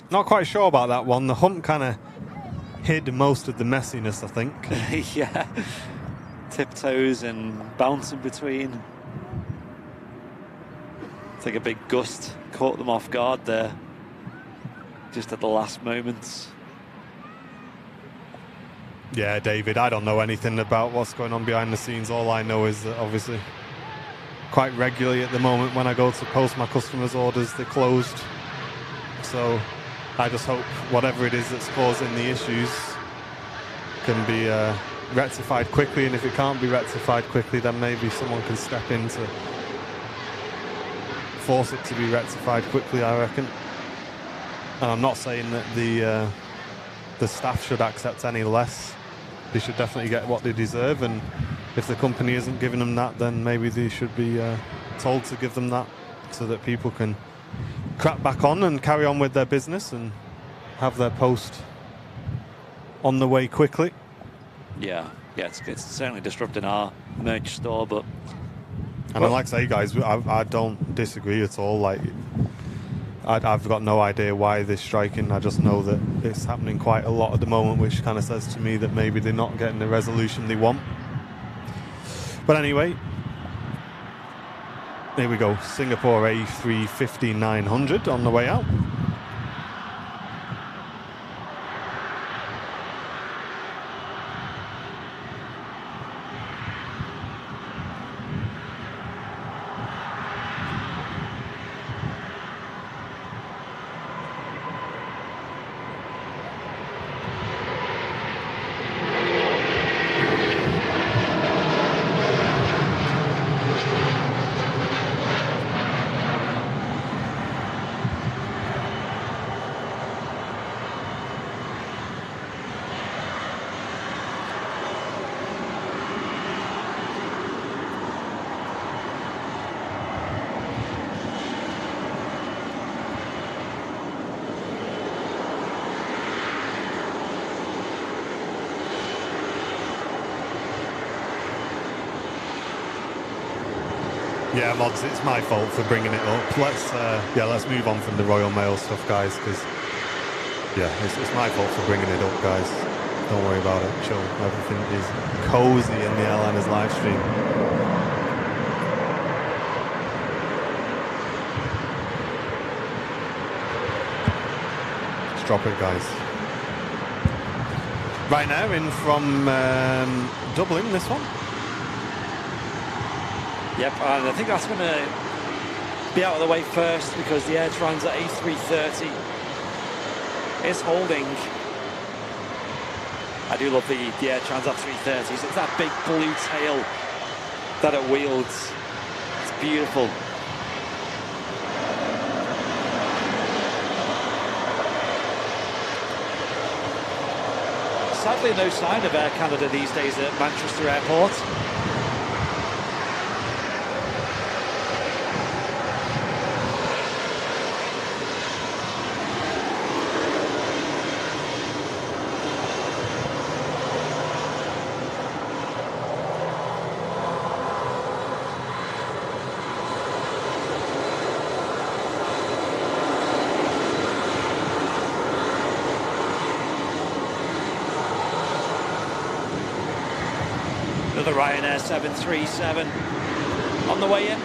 Not quite sure about that one. The hump kind of hid most of the messiness, I think. Yeah. Tiptoes and bouncing between. I think a big gust caught them off guard there. Just at the last moments. Yeah, David, I don't know anything about what's going on behind the scenes. All I know is that obviously quite regularly at the moment when I go to post my customers' orders, they're closed. So I just hope whatever it is that's causing the issues can be rectified quickly, and if it can't be rectified quickly, then maybe someone can step in to force it to be rectified quickly, I reckon. And I'm not saying that the staff should accept any less. They should definitely get what they deserve, and if the company isn't giving them that, then maybe they should be told to give them that so that people can crack back on and carry on with their business and have their post on the way quickly. Yeah, it's certainly disrupting our merch store, but And like I say, guys, I don't disagree at all. Like, I've got no idea why they're striking. I just know that it's happening quite a lot at the moment, which kind of says to me that maybe they're not getting the resolution they want. But anyway, here we go. Singapore A350-900 on the way out. Yeah, mods, it's my fault for bringing it up. Let's move on from the Royal Mail stuff, guys, because it's my fault for bringing it up, guys. Don't worry about it. Chill. Everything is cozy in the airliners live stream. Just drop it, guys. Right now, in from Dublin, this one. Yep, and I think that's going to be out of the way first because the Air Transat A330 is holding. I do love the Air Transat 330s. It's that big blue tail that it wields. It's beautiful. Sadly, no sign of Air Canada these days at Manchester Airport. The Ryanair 737 on the way in.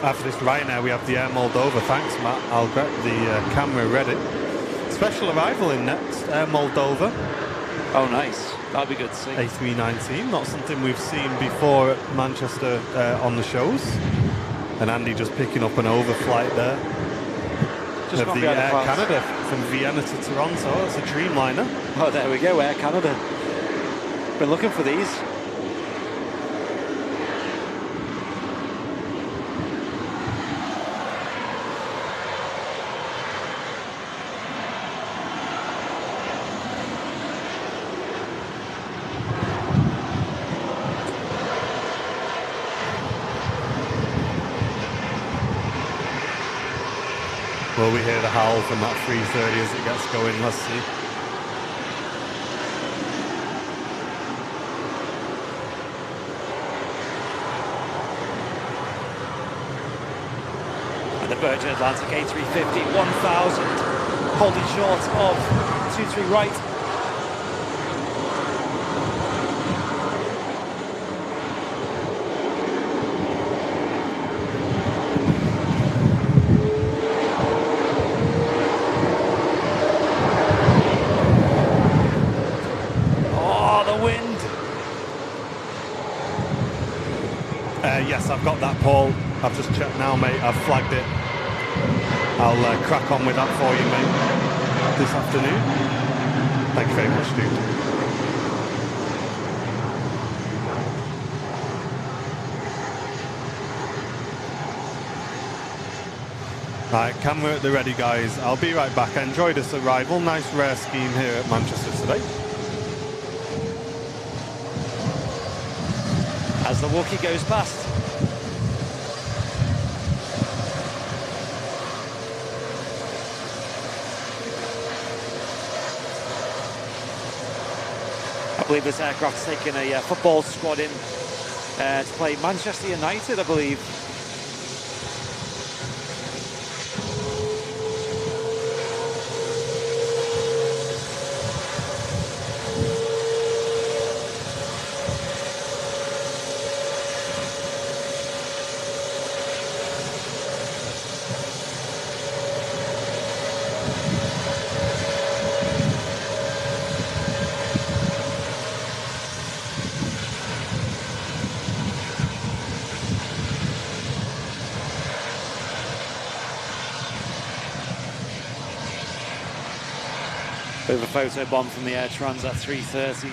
After this Ryanair, we have the Air Moldova. Thanks, Matt. I'll get the camera ready. Special arrival in next, Air Moldova. Oh, nice. That'd be good to see. A319, not something we've seen before at Manchester on the shows. And Andy just picking up an overflight there. Just of the Air Canada from Vienna to Toronto. It's a Dreamliner. Oh, there we go, Air Canada. Been looking for these. Will we hear the howl from that 330 as it gets going? Let's see. And the Virgin Atlantic A350 1000 holding short of 23 right. Yes, I've got that, Paul. I've just checked now, mate. I've flagged it. I'll crack on with that for you, mate, this afternoon. Thank you very much, dude. Right, camera at the ready, guys. I'll be right back. I enjoyed this arrival. Nice rare scheme here at Manchester today. as the Wookiee goes past. I believe this aircraft's taking a football squad in to play Manchester United, I believe. Bit of a photo bomb from the Air Transat 330.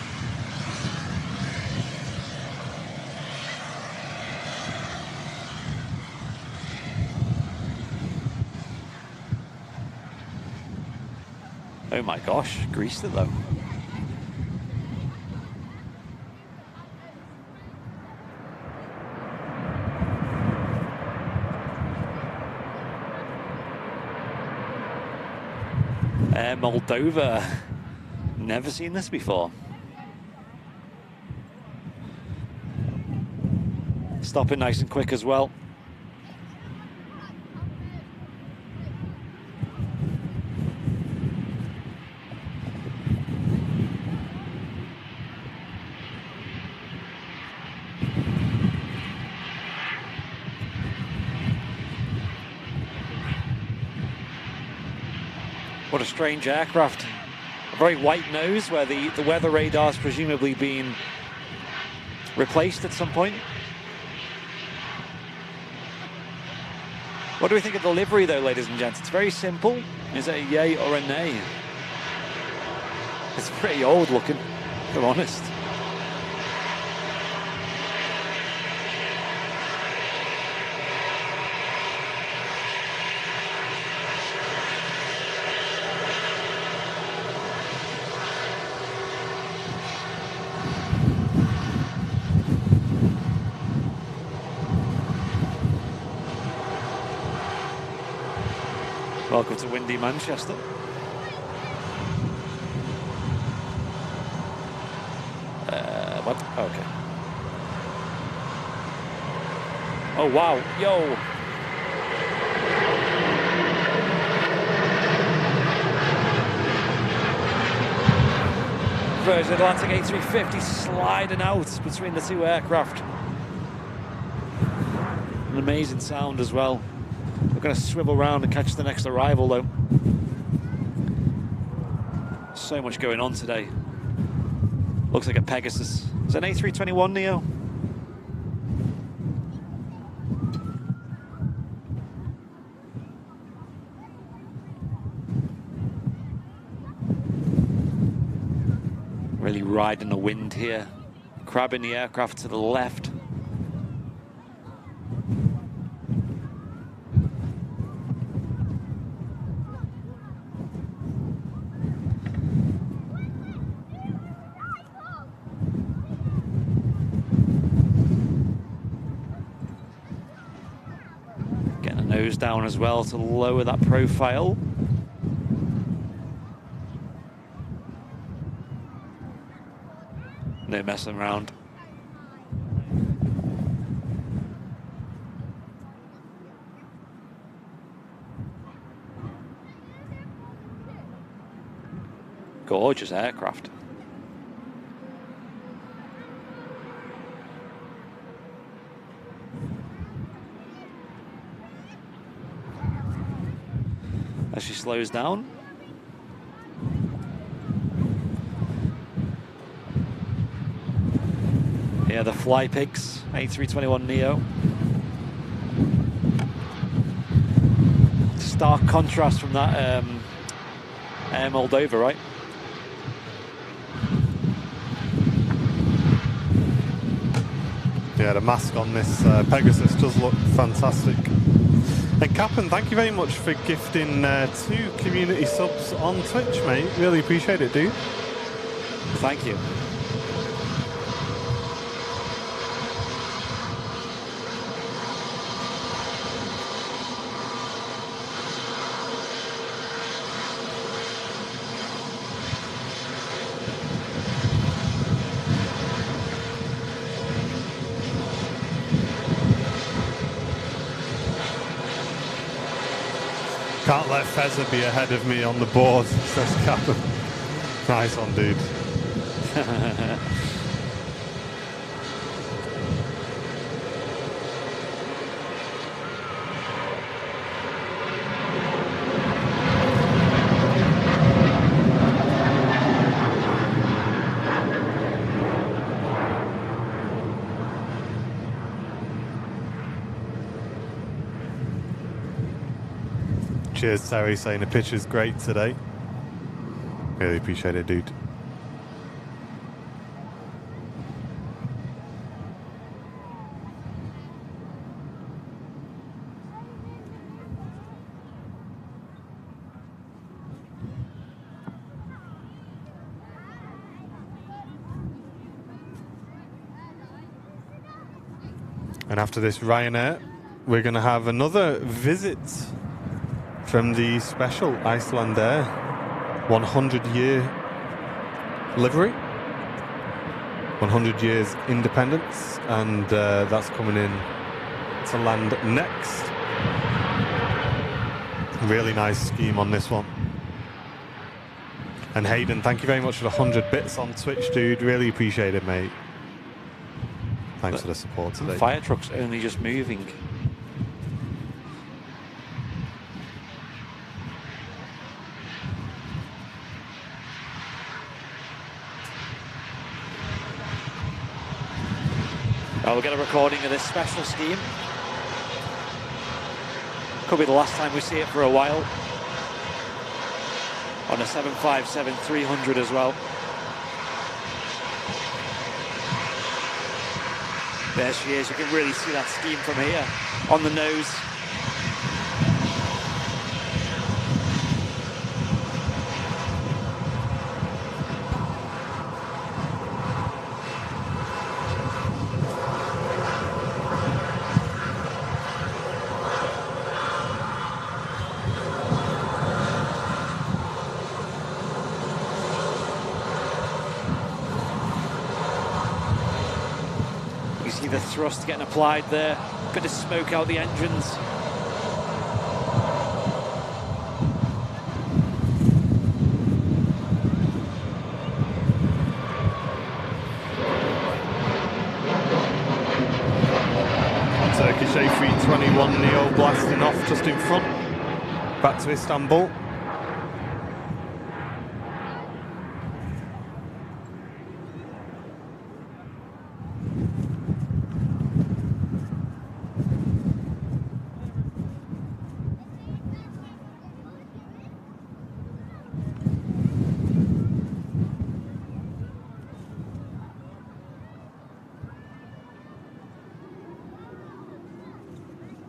Oh my gosh, greased it though. Moldova. Never seen this before. Stopping nice and quick as well. What a strange aircraft. A very white nose where the weather radar's presumably been replaced at some point. What do we think of the livery though, ladies and gents? It's very simple. Is it a yay or a nay? It's pretty old looking, if I'm honest. Welcome to windy Manchester. What? Okay. Oh wow, yo! Virgin Atlantic A350 sliding out between the two aircraft. An amazing sound as well. We're going to swivel around and catch the next arrival though. So much going on today. Looks like a Pegasus. Is that an A321 Neo? Really riding the wind here. Crabbing the aircraft to the left. Nose down as well to lower that profile. No messing around. Gorgeous aircraft. As she slows down. Yeah, the Fly Pigs, A321 Neo. Stark contrast from that Air Moldova, right? Yeah, the mask on this Pegasus does look fantastic. And Captain, thank you very much for gifting 2 community subs on Twitch, mate. Really appreciate it, dude. Thank you. Can't let Fezzer be ahead of me on the board, says Captain. Nice one, dude. Cheers, Terry, saying the pitch is great today. Really appreciate it, dude. And after this Ryanair, we're going to have another visit from the special Icelandair 100-year livery, 100 years independence, and that's coming in to land next. Really nice scheme on this one. And Hayden, thank you very much for the 100 bits on Twitch, dude. Really appreciate it, mate. Thanks for the support today. Fire truck's only just moving. We'll get a recording of this special scheme. Could be the last time we see it for a while. On a 757-300 as well. There she is. You can really see that scheme from here on the nose. The thrust getting applied there, bit of smoke out the engines. Turkish A321 Neo blasting off just in front, back to Istanbul.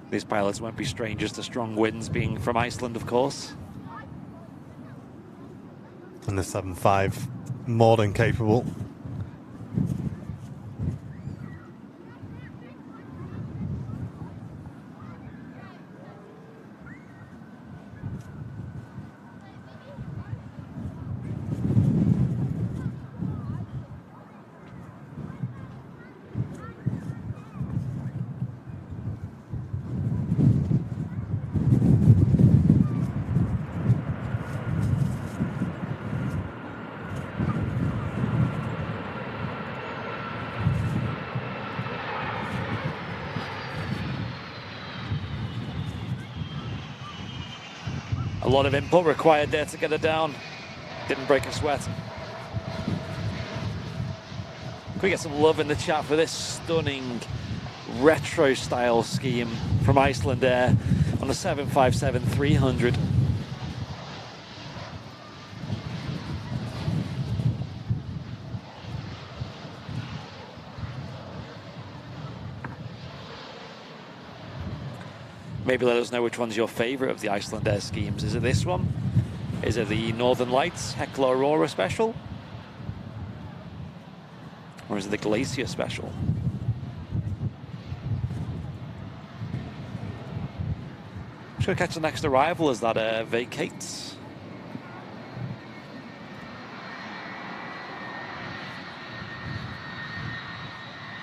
These pilots won't be strangers to strong winds, being from Iceland, of course. And the 7.5 more than capable. A lot of input required there to get her down. Didn't break a sweat. Can we get some love in the chat for this stunning retro style scheme from Icelandair on the 757-300? Maybe let us know which one's your favourite of the Icelandair schemes. Is it this one? Is it the Northern Lights Hekla Aurora Special? Or is it the Glacier Special? Just going to catch the next arrival as that vacates.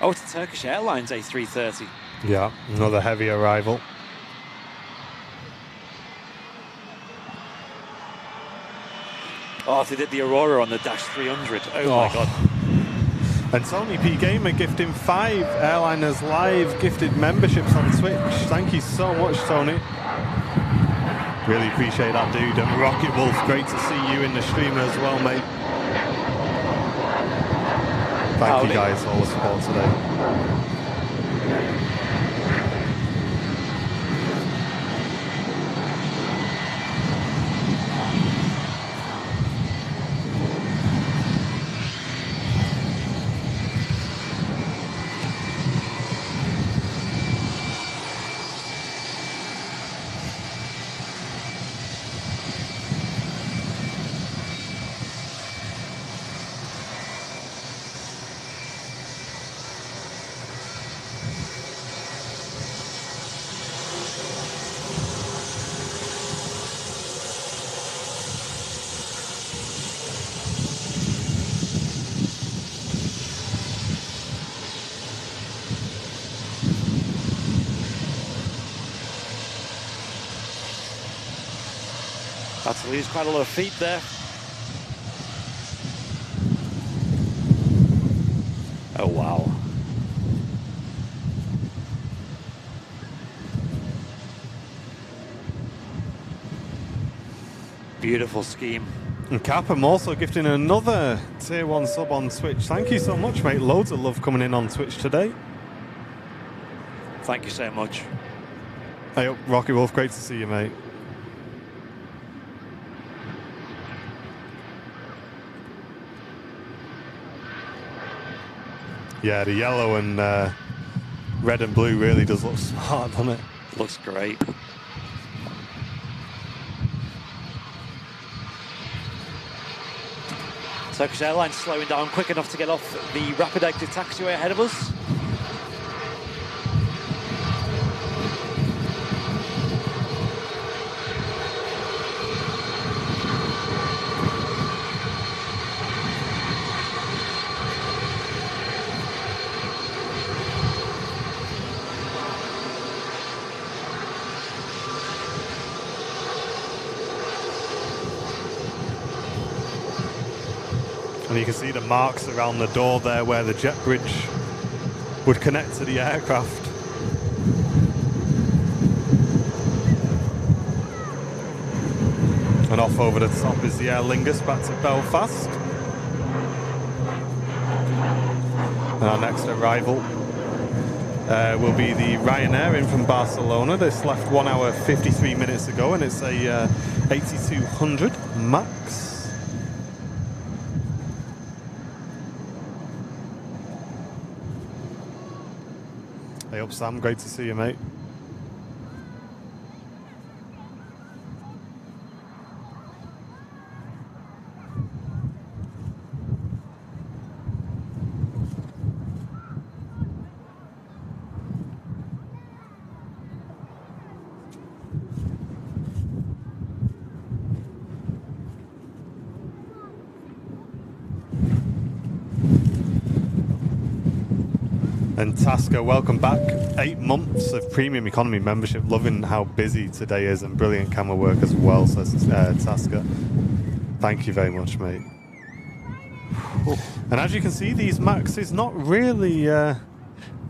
Oh, it's the Turkish Airlines A330. Yeah, another heavy arrival. Oh, if they did the Aurora on the Dash 300. Oh my God. And Tony P Gamer gifting 5 Airliners Live gifted memberships on Twitch. Thank you so much, Tony. Really appreciate that, dude. And Rocket Wolf, great to see you in the stream as well, mate. Thank you guys for all the support today. Had to lose quite a lot of feet there. Oh, wow. Beautiful scheme. And Cap, I'm also gifting another tier 1 sub on Twitch. Thank you so much, mate. Loads of love coming in on Twitch today. Thank you so much. Hey, Rocky Wolf, great to see you, mate. Yeah, the yellow and red and blue really does look smart, doesn't it? Looks great. Turkish Airlines slowing down quick enough to get off the rapid exit taxiway ahead of us. And you can see the marks around the door there where the jet bridge would connect to the aircraft. And off over the top is the Aer Lingus back to Belfast. And our next arrival will be the Ryanair in from Barcelona. This left 1 hour 53 minutes ago, and it's a 8200 max. Hey up, Sam. Great to see you, mate. And Tasker, welcome back. 8 months of premium economy membership. Loving how busy today is and brilliant camera work as well, says Tasker. Thank you very much, mate. And as you can see, these Max is not really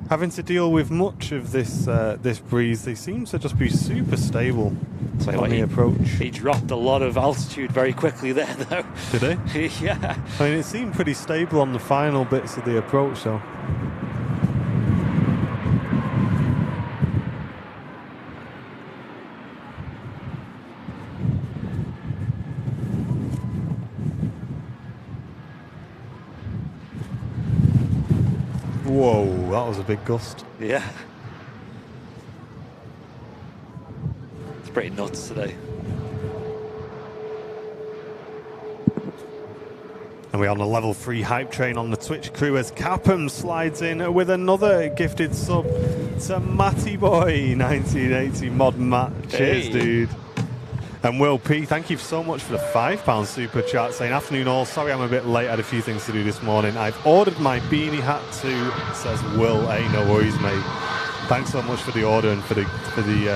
having to deal with much of this this breeze. They seem to just be super stable on the approach. He dropped a lot of altitude very quickly there, though. Did he? Yeah. I mean, it seemed pretty stable on the final bits of the approach, though. Whoa, that was a big gust. Yeah. It's pretty nuts today. And we're on the level 3 hype train on the Twitch crew as Capham slides in with another gifted sub to Matty Boy 1980 Mod Matt. Cheers, dude. And Will P, thank you so much for the £5 super chat saying, afternoon all, sorry I'm a bit late, I had a few things to do this morning. I've ordered my beanie hat too, says Will. Hey, no worries, mate. Thanks so much for the order and for the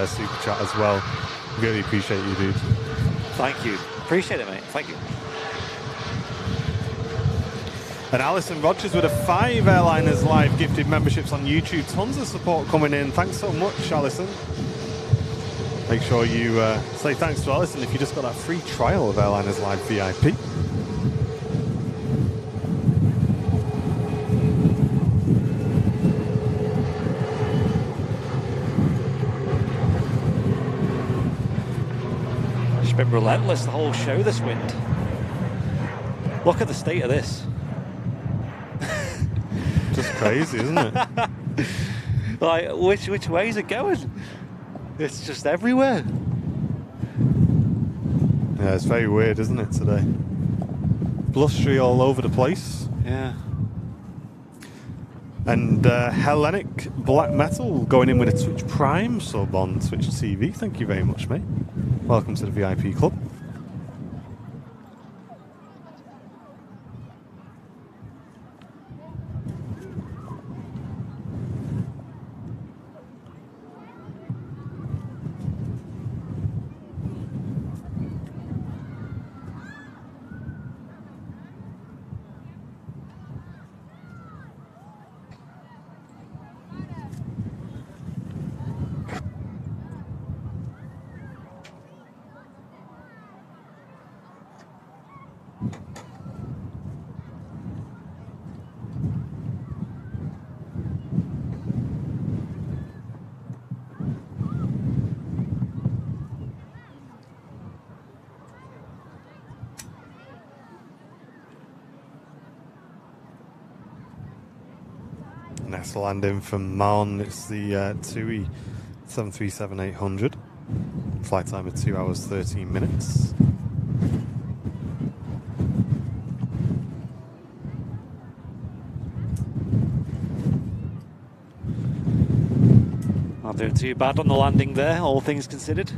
super chat as well. Really appreciate you, dude. Thank you. Appreciate it, mate. Thank you. And Alison Rogers with a 5 Airliners Live gifted memberships on YouTube. Tons of support coming in. Thanks so much, Alison. Make sure you say thanks to Alison if you just got that free trial of Airliners Live VIP. It's been relentless the whole show, this wind. Look at the state of this. Just crazy, isn't it? Like, which way is it going? It's just everywhere. Yeah, it's very weird, isn't it, today? Blustery all over the place. Yeah. And Hellenic Black Metal going in with a Twitch Prime sub on Twitch TV. Thank you very much, mate. Welcome to the VIP club. Next landing from Marne, it's the TUI 737-800. Flight time of 2 hours 13 minutes. Not doing too bad on the landing there, all things considered.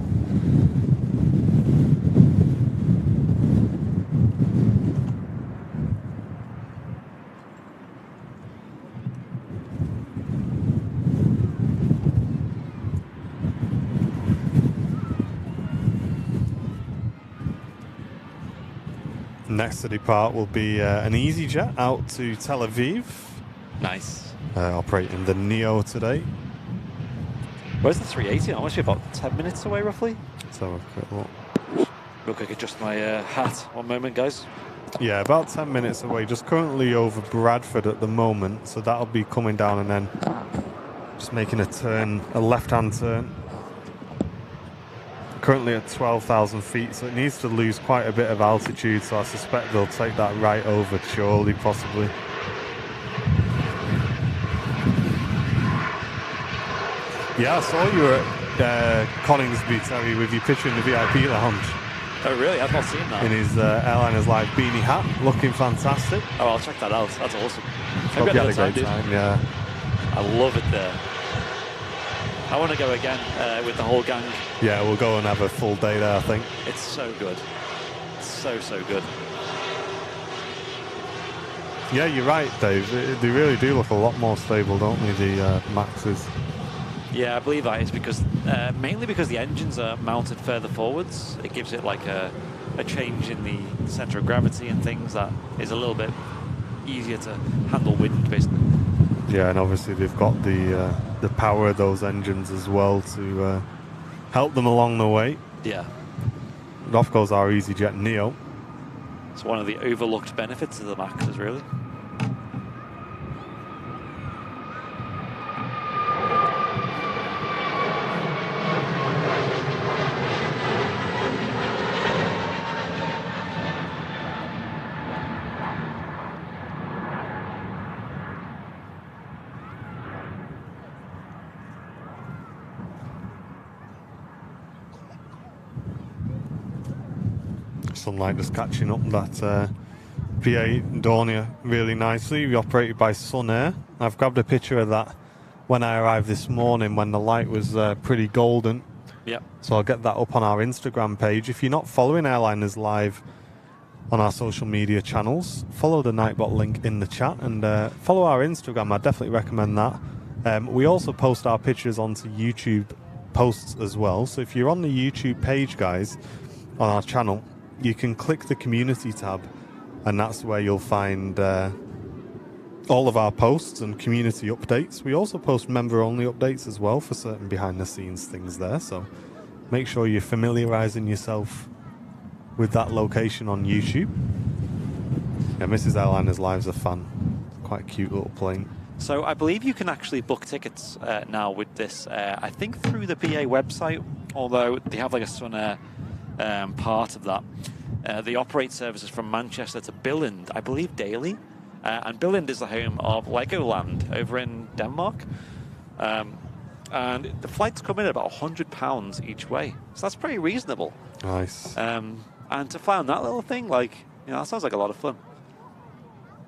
Next to depart will be an EasyJet out to Tel Aviv. Nice. Operating the Neo today. Where's the 380? I must be about 10 minutes away, roughly. So a quick look. Real quick, adjust my hat. One moment, guys. Yeah, about 10 minutes away. Just currently over Bradford at the moment. So that'll be coming down and then just making a turn, a left-hand turn. Currently at 12,000 feet, so it needs to lose quite a bit of altitude. So I suspect they'll take that right over Chorley, possibly. Yeah, I saw you at Coningsby, Terry, with your picture in the VIP lounge. Oh, really? I've not seen that. In his Airliners Live beanie hat, looking fantastic. Oh, I'll check that out. That's awesome. Hope you had a great time, yeah. I love it there. I want to go again with the whole gang. Yeah, we'll go and have a full day there, I think. It's so good. So, so good. Yeah, you're right, Dave. They really do look a lot more stable, don't they, the Maxes? Yeah, I believe that is because mainly because the engines are mounted further forwards. It gives it like a change in the center of gravity and things that is a little bit easier to handle wind, basically. Yeah, and obviously they've got the power of those engines as well to help them along the way. Yeah. And off goes our EasyJet Neo. It's one of the overlooked benefits of the Maxes, really. Sunlight just catching up that P8 Dornier really nicely. We operated by Sun Air. I've grabbed a picture of that when I arrived this morning when the light was pretty golden. Yep. So I'll get that up on our Instagram page. If you're not following Airliners Live on our social media channels, follow the Nightbot link in the chat and follow our Instagram. I definitely recommend that. We also post our pictures onto YouTube posts as well. So if you're on the YouTube page, guys, on our channel, you can click the community tab, and that's where you'll find all of our posts and community updates. We also post member-only updates as well for certain behind-the-scenes things there, so make sure you're familiarising yourself with that location on YouTube. Yeah, Mrs. Airliner's Live's a fan. Quite a cute little plane. So I believe you can actually book tickets now with this, I think through the BA website, although they have like a Sunner part of that. They operate services from Manchester to Billund, I believe daily. And Billund is the home of Legoland over in Denmark. And the flights come in at about £100 each way. So that's pretty reasonable. Nice. And to fly on that little thing, like, you know, that sounds like a lot of fun.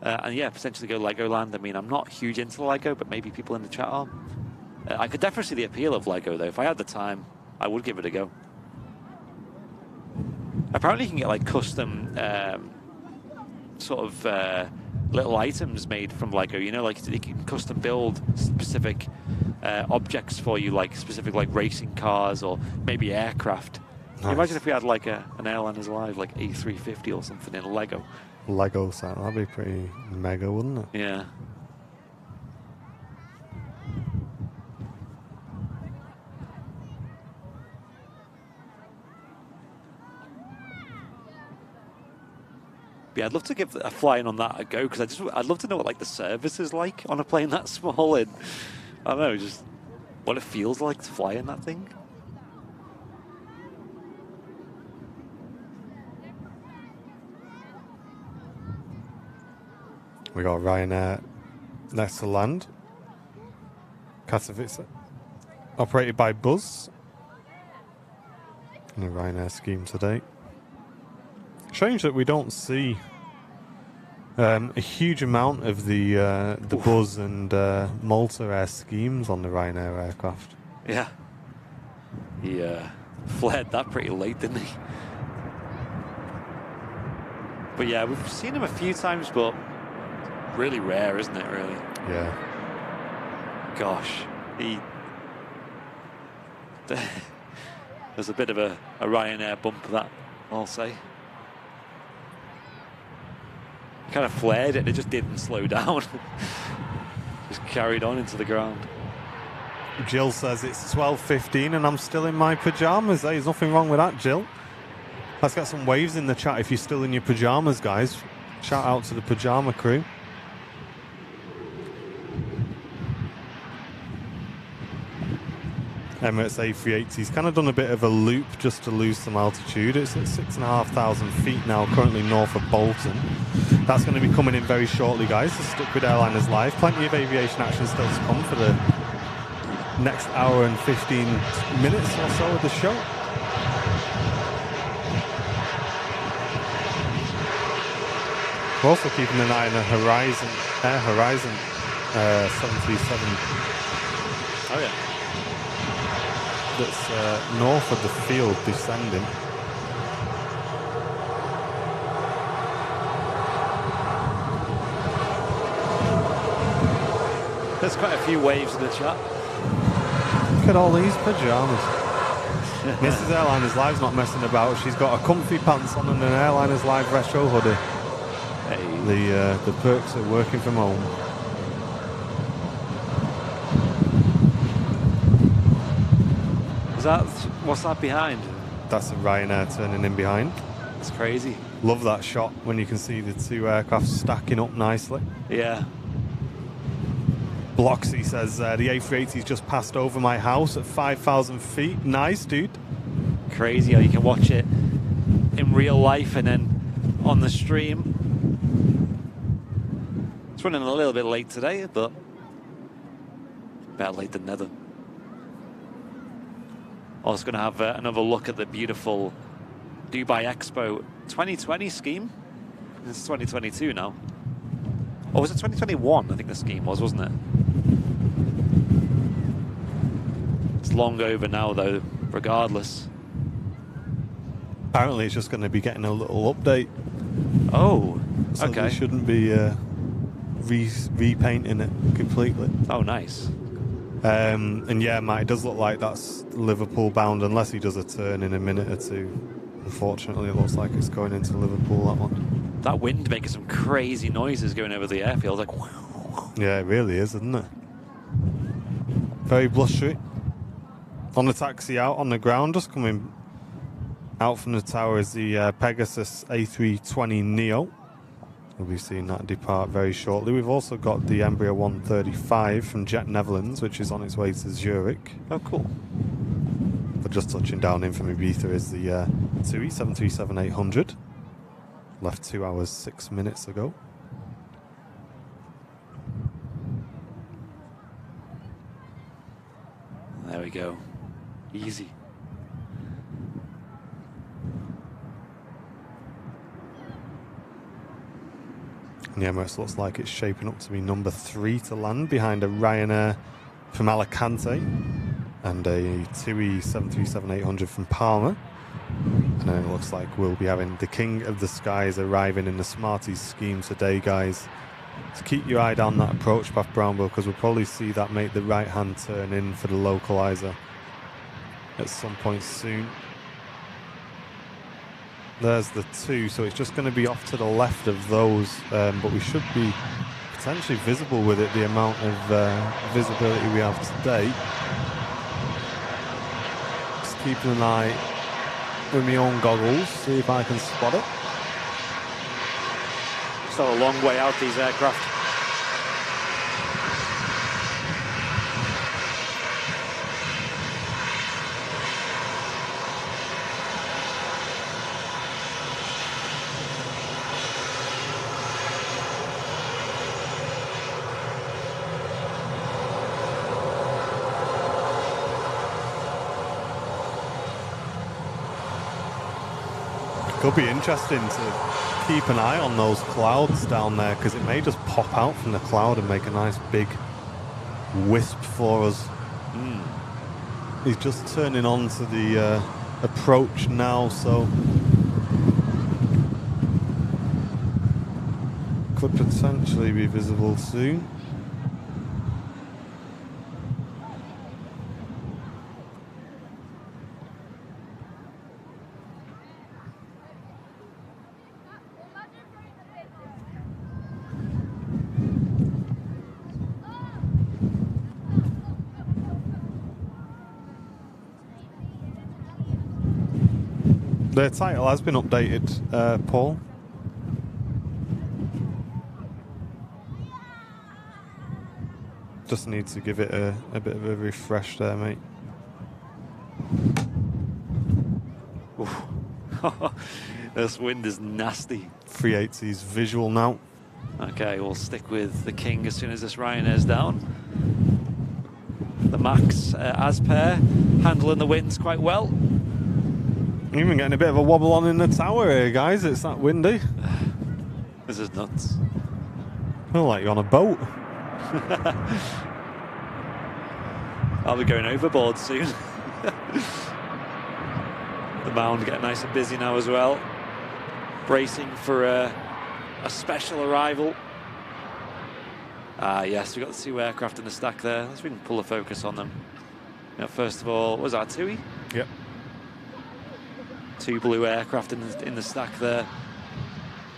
And yeah, potentially go Legoland. I mean, I'm not huge into Lego, but maybe people in the chat are. I could definitely see the appeal of Lego, though. If I had the time, I would give it a go. Apparently, you can get like custom sort of little items made from Lego. You know, like you can custom build specific objects for you, like specific like racing cars or maybe aircraft. Nice. Can you imagine if we had like an Airliners Live, like A350 or something in Lego? Lego set, that'd be pretty mega, wouldn't it? Yeah. But yeah, I'd love to give a flying on that a go because I'd love to know what like the service is like on a plane that small, and I don't know, just what it feels like to fly in that thing. We got Ryanair next to land. Katowice. Operated by Buzz. In the Ryanair scheme today. Strange that we don't see a huge amount of the Buzz and Malta Air schemes on the Ryanair aircraft. Yeah. He flared that pretty late, didn't he? But yeah, we've seen him a few times, but really rare, isn't it, really? Yeah. Gosh. There's a bit of a Ryanair bump, that, I'll say. Kind of flared it, it just didn't slow down. Just carried on into the ground. Jill says it's 12:15 and I'm still in my pyjamas. There's nothing wrong with that, Jill. Let's get some waves in the chat if you're still in your pyjamas, guys. Shout out to the pyjama crew. Emirates A380's kind of done a bit of a loop just to lose some altitude. It's at 6,500 feet now, currently north of Bolton. That's going to be coming in very shortly, guys. So stick with Airliners Live. Plenty of aviation action still to come for the next hour and 15 minutes or so of the show. We're also keeping an eye on the Horizon, Air Horizon 737. Oh yeah. That's north of the field descending. There's quite a few waves in the chat. Look at all these pyjamas. Mrs. Airliners Live's not messing about. She's got a comfy pants on and an Airliners Live retro hoodie. Hey. The perks of working from home. What's that behind? That's a Ryanair turning in behind. It's crazy. Love that shot when you can see the two aircraft stacking up nicely. Yeah. Bloxy says the A380's just passed over my house at 5,000 feet. Nice, dude. Crazy how you can watch it in real life and then on the stream. It's running a little bit late today, but better late than never. Also going to have another look at the beautiful Dubai Expo 2020 scheme. This is 2022 now. Or was it 2021? I think the scheme was, wasn't it? It's long over now, though, regardless. Apparently it's just going to be getting a little update. Oh, So okay. they shouldn't be repainting it completely. Oh, nice. And yeah, Matt, it does look like that's Liverpool bound unless he does a turn in a minute or two. Unfortunately, it looks like it's going into Liverpool, that one. That wind making some crazy noises going over the airfield. Like, wow. Yeah, it really is, isn't it? Very blustery. On the taxi out on the ground, just coming out from the tower is the Pegasus A320 Neo. We'll be seeing that depart very shortly. We've also got the Embraer 135 from Jet Netherlands, which is on its way to Zurich. Oh, cool. But just touching down in from Ibiza is the TUI 737-800. Left 2 hours 6 minutes ago. There we go. Easy. And the Emirates looks like it's shaping up to be number 3 to land behind a Ryanair from Alicante and a TUI 737-800 from Palma. And then it looks like we'll be having the King of the Skies arriving in the Smarties scheme today, guys. So keep your eye down that approach path, Brownville, because we'll probably see that make the right-hand turn in for the localizer at some point soon. There's the 2, so it's just going to be off to the left of those, but we should be potentially visible with it, the amount of visibility we have today. Just keeping an eye with my own goggles, see if I can spot it. Still a long way out, these aircraft. Could be interesting to keep an eye on those clouds down there, because it may just pop out from the cloud and make a nice big wisp for us. He's just turning on to the approach now, so could potentially be visible soon. The title has been updated, Paul. Just need to give it a bit of a refresh there, mate. This wind is nasty. 380's visual now. Okay, we'll stick with the King as soon as this Ryanairs down. The Max, as pair, handling the winds quite well. Even getting a bit of a wobble on in the tower here, guys. It's that windy. This is nuts. Feel like you're on a boat. I'll be going overboard soon. The mound getting nice and busy now as well. Bracing for a special arrival. Yes, we've got the 2 aircraft in the stack there. Let's see if we can pull a focus on them. Now, first of all, was that TUI? Yep. 2 blue aircraft in the stack there.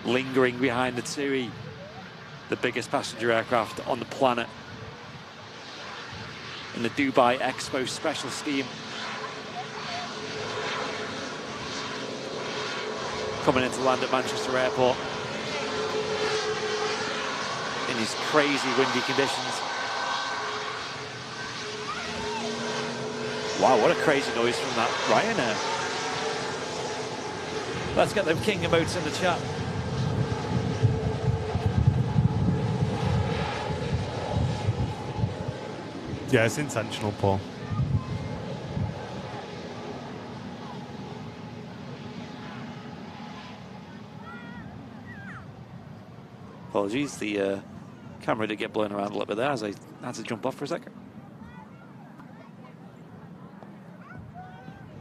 Lingering behind the TUI, the biggest passenger aircraft on the planet. In the Dubai Expo special scheme. Coming into land at Manchester Airport in these crazy windy conditions. Wow, what a crazy noise from that Ryanair. Let's get them King emotes in the chat. Yeah, it's intentional, Paul. Apologies, the camera did get blown around a little bit there as I had to jump off for a second.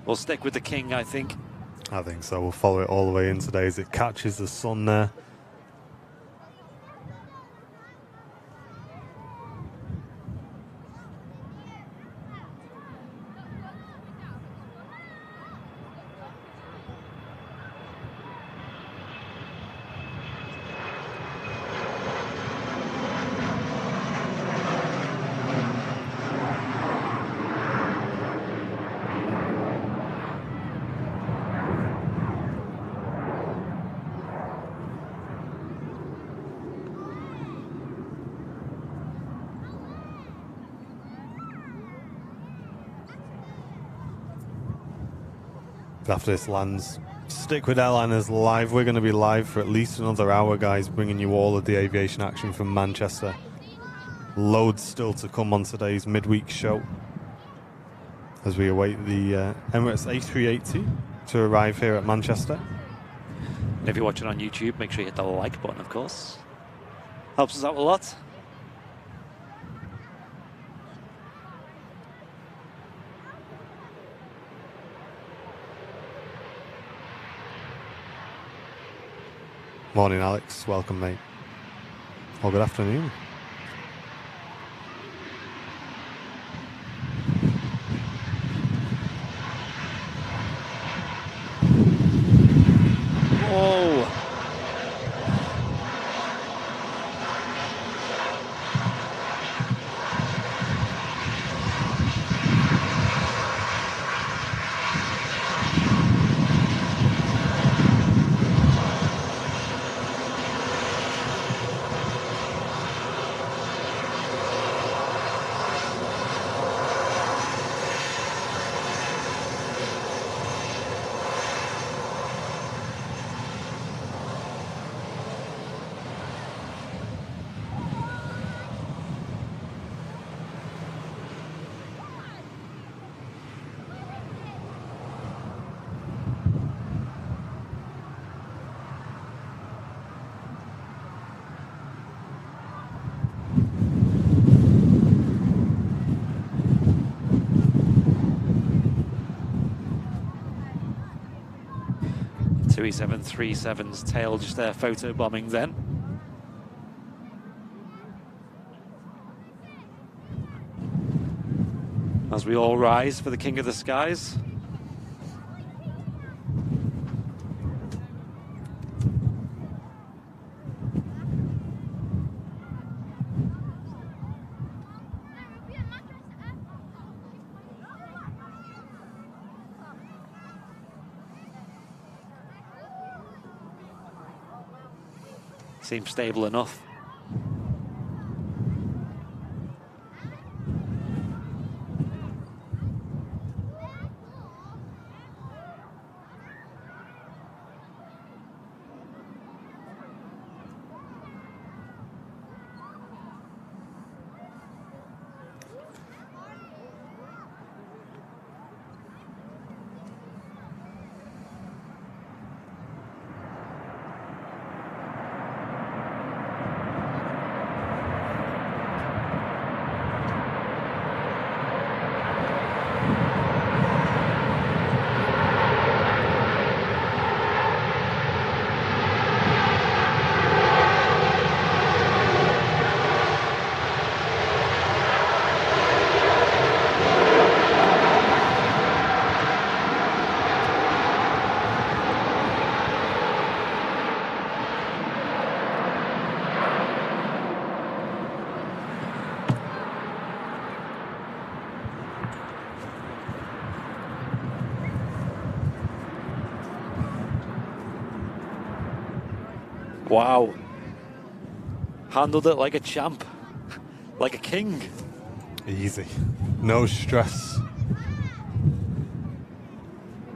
We'll stick with the King, I think. I think so. We'll follow it all the way in today as it catches the sun there. After this lands, stick with Airliners Live. We're going to be live for at least another hour, guys, bringing you all of the aviation action from Manchester. Loads still to come on today's midweek show as we await the Emirates A380 to arrive here at Manchester. And if you're watching on YouTube, make sure you hit the like button, of course. Helps us out a lot. Morning, Alex. Welcome, mate. Or good afternoon. Whoa! Two E737's tail just there photo bombing then. As we all rise for the King of the Skies. Seems stable enough. Wow. Handled it like a champ. Like a king. Easy. No stress.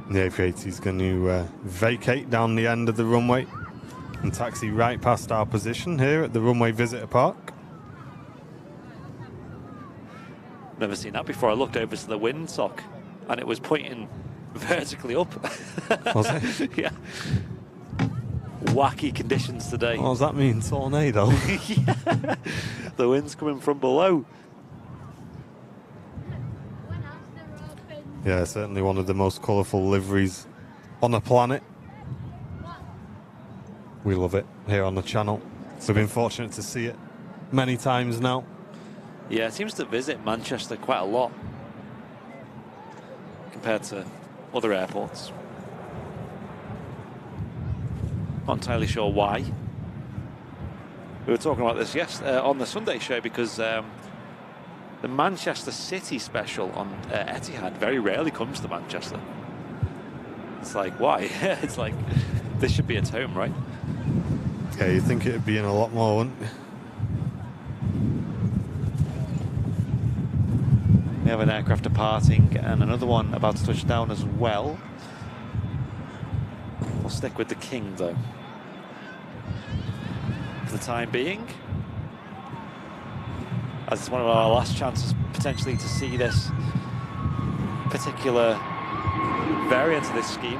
The A380 is going to vacate down the end of the runway and taxi right past our position here at the Runway Visitor Park. Never seen that before. I looked over to the windsock and it was pointing vertically up. Was it? Yeah. Wacky conditions today. What does that mean? Tornado? Yeah. The wind's coming from below. Yeah, certainly one of the most colourful liveries on the planet. We love it here on the channel. We've been fortunate to see it many times now. Yeah, it seems to visit Manchester quite a lot compared to other airports. Not entirely sure why. We were talking about this on the Sunday show because the Manchester City special on Etihad very rarely comes to Manchester. It's like, why? It's like, this should be its home, right? Yeah, you'd think it'd be in a lot more, wouldn't you? We have an aircraft departing and another one about to touch down as well. We'll stick with the King, though, for the time being, as it's one of our last chances potentially to see this particular variant of this scheme.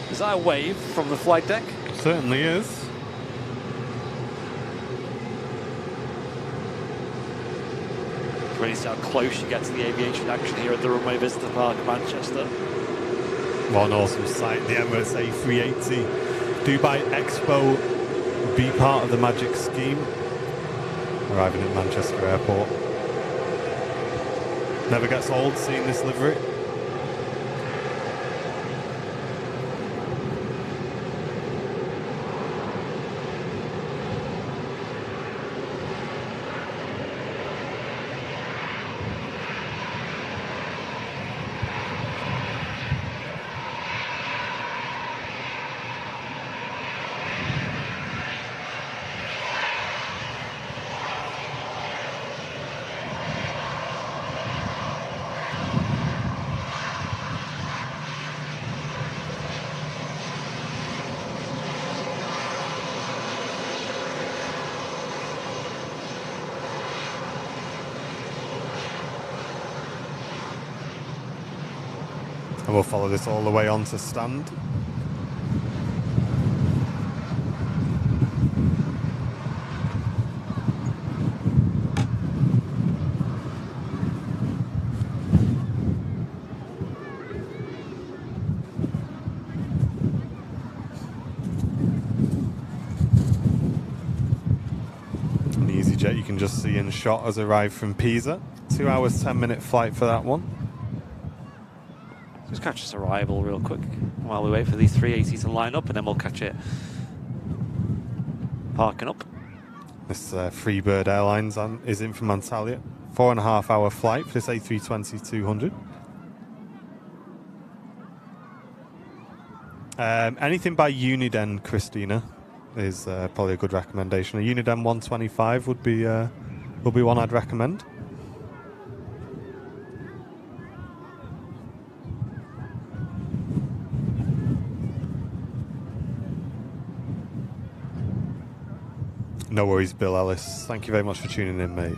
Is that a wave from the flight deck? Certainly is. Really see how close you get to the aviation action here at the Runway Visitor Park, Manchester. What an awesome sight. The Emirates A380. Dubai Expo, be part of the magic scheme. Arriving at Manchester Airport. Never gets old seeing this livery. And we'll follow this all the way on to stand. An EasyJet you can just see in shot has arrived from Pisa. 2 hours, 10-minute flight for that one. Just catch this arrival real quick while we wait for these 380 to line up, and then we'll catch it parking up. This Freebird Airlines is in from Antalya. 4.5 hour flight for this A320-200. Anything by Uniden, Christina, is probably a good recommendation. A Uniden 125 would be one I'd recommend. No worries, Bill Ellis. Thank you very much for tuning in, mate.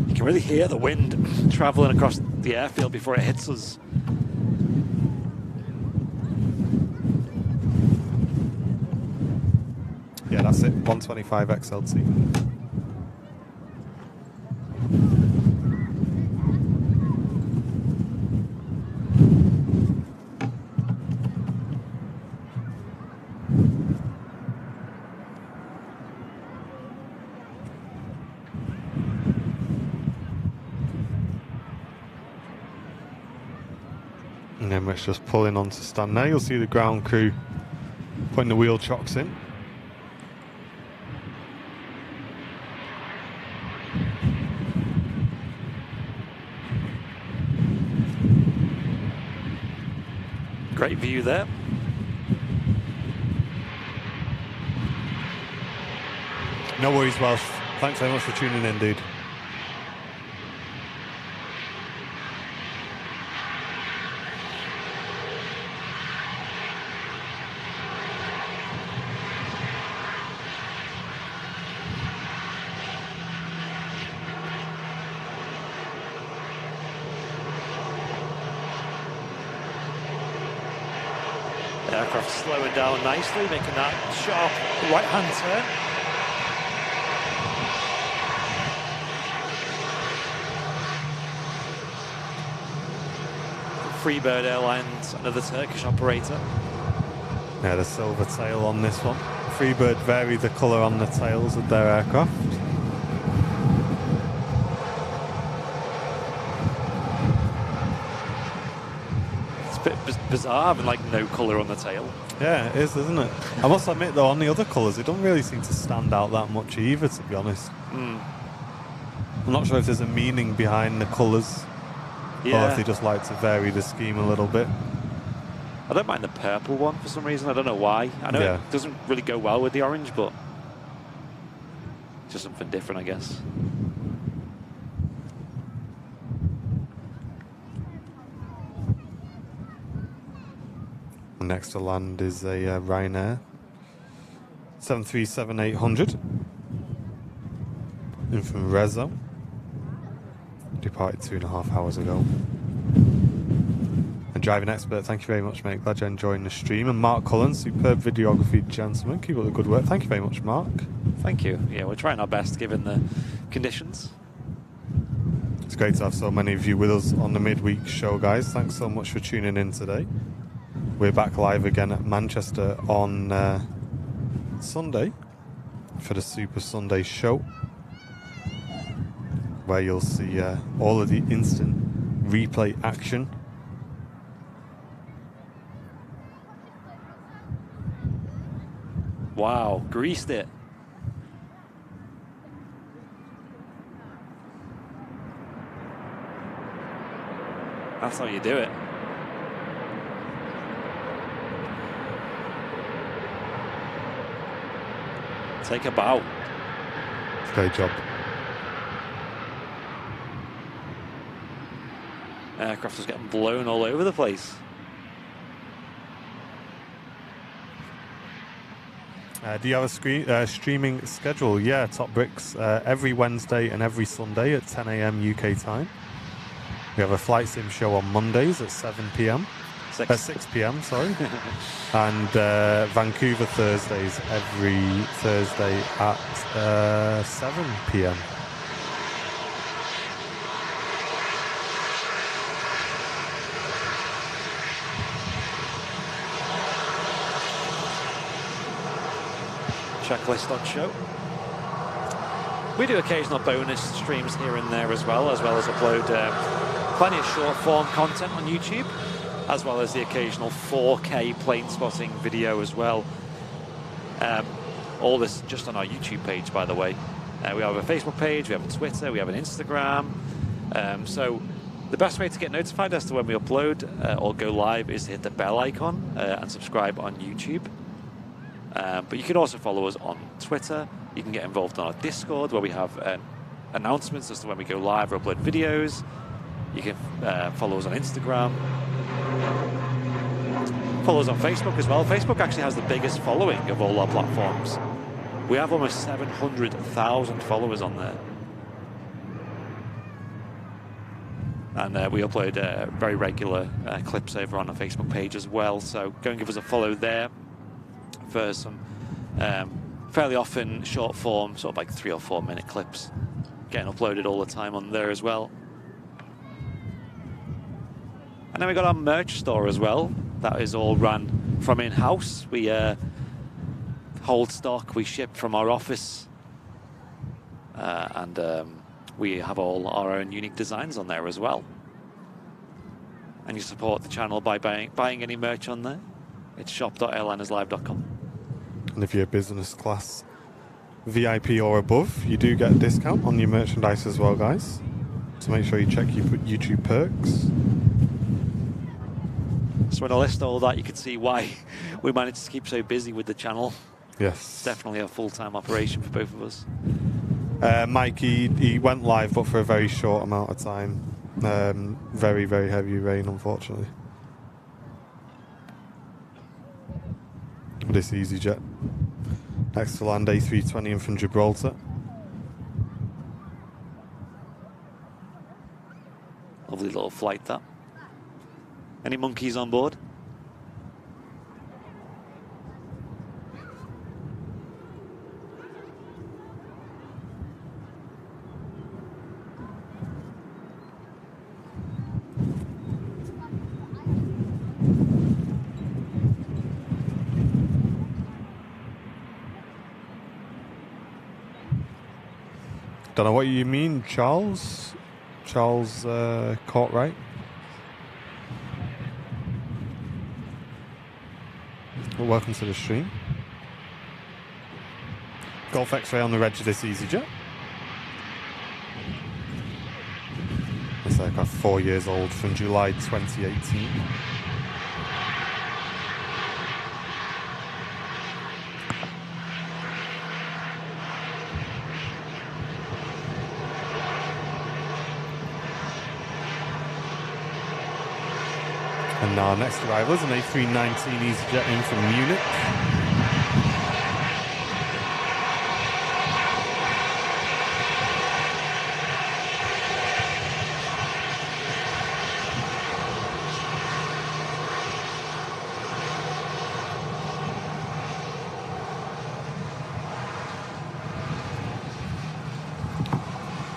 You can really hear the wind traveling across the airfield before it hits us. Yeah, that's it. 125 XLT. And then Emirates just pulling onto stand now. You'll see the ground crew putting the wheel chocks in. Great view there. No worries, Welsh. Thanks very much for tuning in, dude. The aircraft slowing down nicely, making that sharp right-hand turn. Freebird Airlines, another Turkish operator. Yeah, the silver tail on this one. Freebird vary the colour on the tails of their aircraft. It's a bit bizarre having like no colour on the tail. Yeah, it is, isn't it? I must admit though, on the other colours, they don't really seem to stand out that much either, to be honest. I'm not sure if there's a meaning behind the colours, or if they just like to vary the scheme a little bit. I don't mind the purple one for some reason. I don't know why. I know it doesn't really go well with the orange, but it's just something different, I guess. Next to land is a Ryanair 737-800 in from Rezo. Departed 2.5 hours ago. And driving expert, thank you very much, mate. Glad you're enjoying the stream. And Mark Cullen, superb videography, gentlemen. Keep up the good work. Thank you very much, Mark. Thank you. Yeah, we're trying our best given the conditions. It's great to have so many of you with us on the midweek show, guys. Thanks so much for tuning in today. We're back live again at Manchester on Sunday for the Super Sunday show, where you'll see all of the instant replay action. Wow, greased it. That's how you do it. Take a bow. Great job. Aircraft was getting blown all over the place. Do you have a streaming schedule? Yeah, Top Bricks every Wednesday and every Sunday at 10 a.m. UK time. We have a flight sim show on Mondays at 7 p.m. 6 p.m. Sorry, and Vancouver Thursdays every Thursday at 7 p.m. Checklist on show. We do occasional bonus streams here and there as well as upload plenty of short form content on YouTube, as well as the occasional 4K plane spotting video as well. All this just on our YouTube page, by the way. We have a Facebook page, we have a Twitter, we have an Instagram. So the best way to get notified as to when we upload or go live is to hit the bell icon and subscribe on YouTube. But you can also follow us on Twitter. You can get involved on our Discord, where we have announcements as to when we go live or upload videos. You can follow us on Instagram. Follow us on Facebook as well. Facebook actually has the biggest following of all our platforms. We have almost 700,000 followers on there. And we upload very regular clips over on our Facebook page as well. So go and give us a follow there for some fairly often short form, sort of like 3 or 4 minute clips getting uploaded all the time on there as well. And then we got our merch store as well. That is all run from in-house. We hold stock, we ship from our office, and we have all our own unique designs on there as well. And you support the channel by buying any merch on there. It's shop.airlinerslive.com. And if you're business class VIP or above, you do get a discount on your merchandise as well, guys. So make sure you check your YouTube perks. So when I list all that, you can see why we managed to keep so busy with the channel. Yes. It's definitely a full-time operation for both of us. Mike, he went live, but for a very short amount of time. Very, very heavy rain, unfortunately. This EasyJet. Next to land A320 in from Gibraltar. Lovely little flight, that. Any monkeys on board? Don't know what you mean, Charles. Charles Cartwright. Well, welcome to the stream. Golf X-ray on the reg of this EasyJet. This aircraft 4 years old from July 2018. And our next arrival is an A319 EasyJet in from Munich.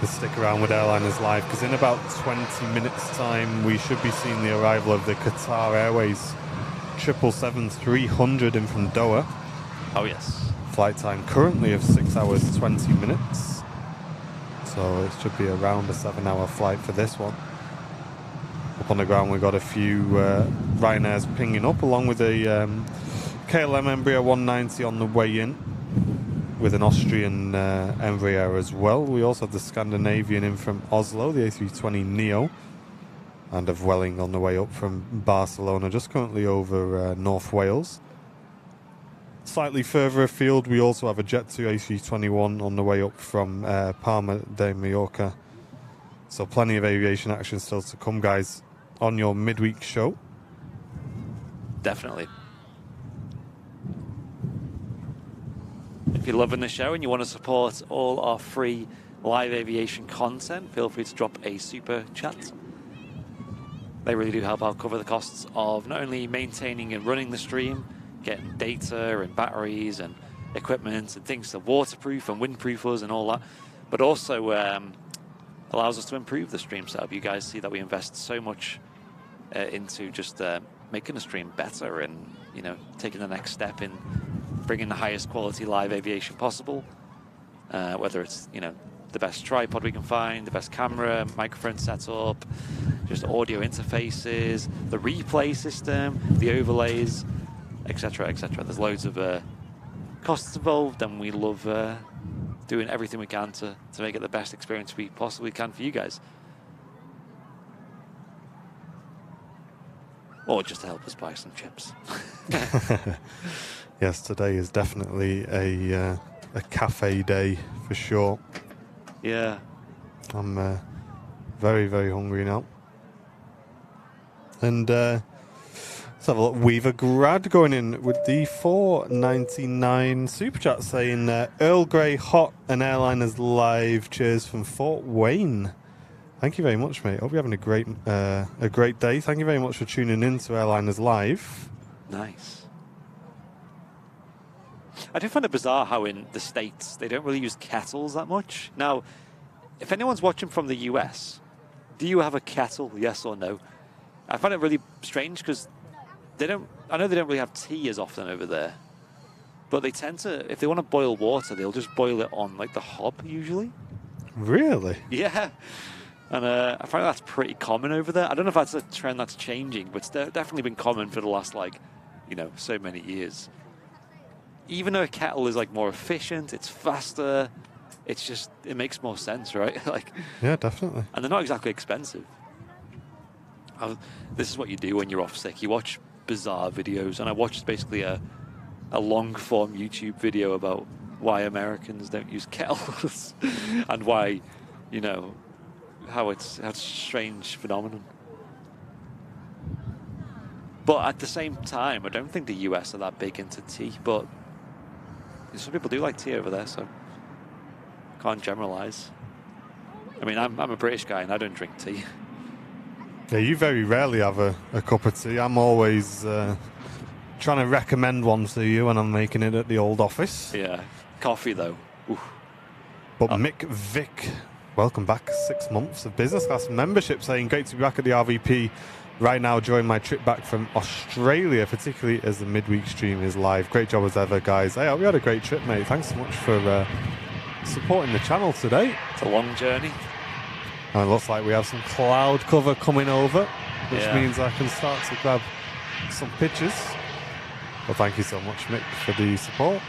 Stick around with Airliners Live, because in about 20 minutes time we should be seeing the arrival of the Qatar Airways 777-300 in from Doha. Oh yes. Flight time currently of 6 hours 20 minutes, so it should be around a 7-hour flight for this one. Up on the ground we've got a few Ryanairs pinging up, along with a KLM Embraer 190 on the way in, with an Austrian Embraer as well. We also have the Scandinavian in from Oslo, the A320 Neo, and a Vueling on the way up from Barcelona, just currently over North Wales. Slightly further afield, we also have a Jet2 A330 on the way up from Palma de Mallorca. So plenty of aviation action still to come, guys, on your midweek show. Definitely. If you're loving the show and you want to support all our free live aviation content, feel free to drop a super chat. They really do help out cover the costs of not only maintaining and running the stream, getting data and batteries and equipment and things to waterproof and windproof us and all that, but also allows us to improve the stream setup. You guys see that we invest so much into just making the stream better and, you know, taking the next step in bringing the highest quality live aviation possible, whether it's, you know, the best tripod we can find, the best camera, microphone setup, just audio interfaces, the replay system, the overlays, etc., etc. There's loads of costs involved, and we love doing everything we can to make it the best experience we possibly can for you guys. Or just to help us buy some chips. Yes, today is definitely a cafe day for sure. Yeah. I'm very, very hungry now. And let's have a look. Weaver Grad going in with the $4.99 super chat, saying Earl Grey hot and Airliners Live. Cheers from Fort Wayne. Thank you very much, mate. Hope you're having a great day. Thank you very much for tuning in to Airliners Live. Nice. I do find it bizarre how in the States they don't really use kettles that much. Now, if anyone's watching from the US, do you have a kettle, yes or no? I find it really strange because I know they don't really have tea as often over there, but they tend to, if they want to boil water, they'll just boil it on like the hob usually. Really? Yeah. And I find that's pretty common over there. I don't know if that's a trend that's changing, but it's definitely been common for the last, like, you know, so many years. Even though a kettle is like more efficient, it's faster, it's just, it makes more sense, right? Like, yeah, definitely. and they're not exactly expensive. this is what you do when you're off sick. You watch bizarre videos, and I watched basically a long-form YouTube video about why Americans don't use kettles and why, you know, how it's a strange phenomenon. But at the same time, I don't think the US are that big into tea, but some people do like tea over there, so can't generalize. I mean, I'm a British guy and I don't drink tea. Yeah, you very rarely have a cup of tea. I'm always trying to recommend one to you when I'm making it at the old office. Yeah, coffee though. Oof. But Mick Vick, welcome back. 6 months of business class membership, saying great to be back at the RVP right now during my trip back from Australia, particularly as the midweek stream is live. Great job as ever, guys. Hey, we had a great trip, mate. Thanks so much for supporting the channel today. It's a long journey. And it looks like we have some cloud cover coming over, which means I can start to grab some pictures. Well, thank you so much, Mick, for the support.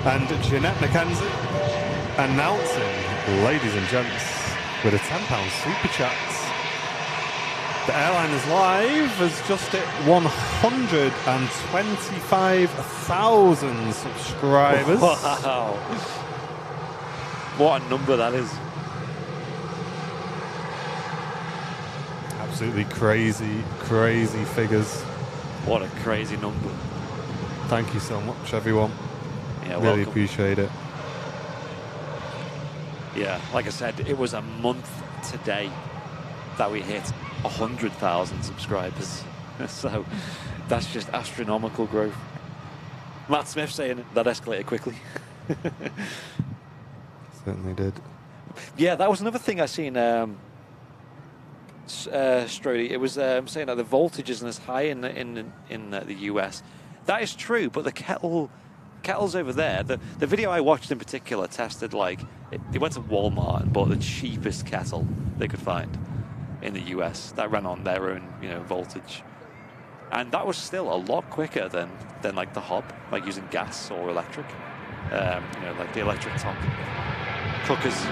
And Jeanette McKenzie announcing, ladies and gents, with a £10 super chat. The Airliners Live has just hit 125,000 subscribers. Wow. What a number that is. Absolutely crazy, crazy figures. What a crazy number. Thank you so much, everyone. Yeah, really welcome. appreciate it. Yeah, like I said, it was a month today that we hit 100,000 subscribers. So that's just astronomical growth. Matt Smith saying that escalated quickly. Certainly did. Yeah, that was another thing I seen, Strody. It was saying that the voltage isn't as high in the US. That is true, but the kettles over there, the video I watched in particular tested they went to Walmart and bought the cheapest kettle they could find in the US that ran on their own, voltage, and that was still a lot quicker than like the hob, like using gas or electric, like the electric top cookers.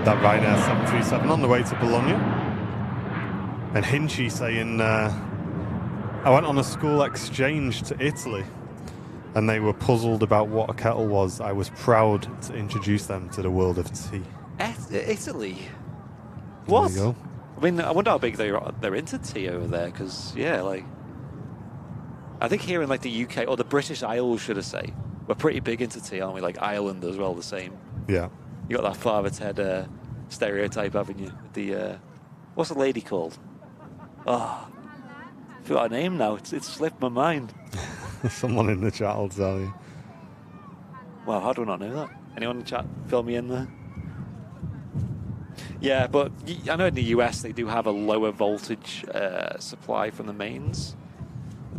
That Ryanair 737 on the way to Bologna. And Hinchy saying, I went on a school exchange to Italy and they were puzzled about what a kettle was. I was proud to introduce them to the world of tea. Italy? What? There you go. I mean, I wonder how big they're into tea over there, because, I think here in the UK, or the British Isles, should I say, we're pretty big into tea, aren't we? Like Ireland as well, the same. Yeah. You got that Father Ted stereotype, haven't you? The what's the lady called? Oh, I forgot her name now. It's slipped my mind. Someone in the chat will tell you. Wow, how do I not know that? Anyone in the chat fill me in there? Yeah, but I know in the US they do have a lower voltage supply from the mains,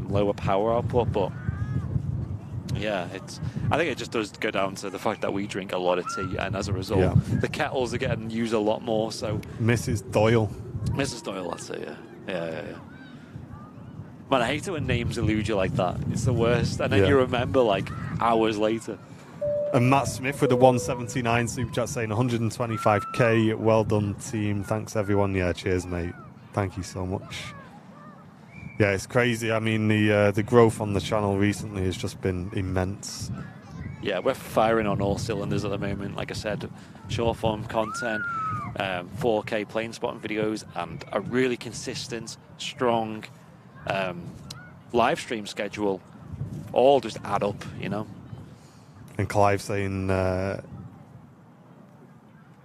lower power output, but yeah, I think it just does go down to the fact that we drink a lot of tea, and as a result, the kettles are getting used a lot more. So Mrs. Doyle. Mrs. Doyle, that's it. Yeah. Man, I hate it when names elude you like that. It's the worst, and then you remember hours later. And Matt Smith with the 179 super chat saying 125k. Well done, team. Thanks, everyone. Yeah, cheers, mate. Thank you so much. Yeah, it's crazy. I mean, the growth on the channel recently has just been immense. Yeah, we're firing on all cylinders at the moment. Like I said, short form content, 4K plane spotting videos, and a really consistent, strong live stream schedule. All just add up, And Clive saying,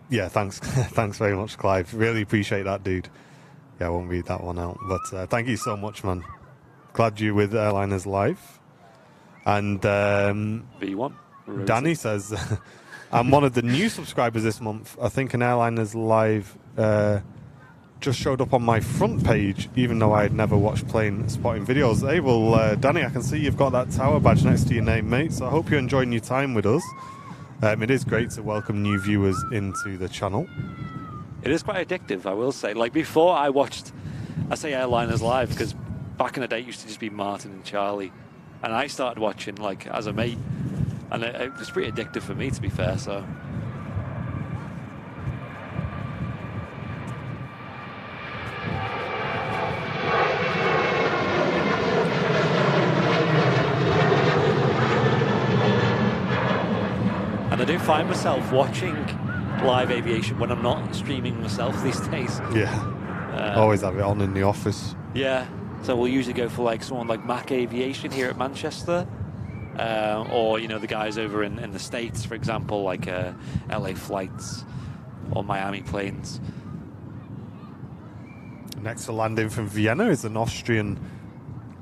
thanks. Thanks very much, Clive. Really appreciate that, dude. Yeah, I won't read that one out. But thank you so much, man. Glad you're with Airliners Live. And V1. Danny says, I'm one of the new subscribers this month. I think an Airliners Live just showed up on my front page, even though I had never watched plane spotting videos. Hey, well, Danny, I can see you've got that tower badge next to your name, mate. So I hope you're enjoying your time with us. It is great to welcome new viewers into the channel. It is quite addictive, I will say. Before I watched, I say Airliners Live because back in the day, it used to just be Martin and Charlie. And I started watching, like, as a mate. And it was pretty addictive for me, to be fair, so... And I do find myself watching live aviation when I'm not streaming myself these days. Yeah. Always have it on in the office. Yeah. So we'll usually go for like someone like Mac Aviation here at Manchester. Or, you know, the guys over in the States, for example, like LA Flights or Miami Planes. Next to landing from Vienna is an Austrian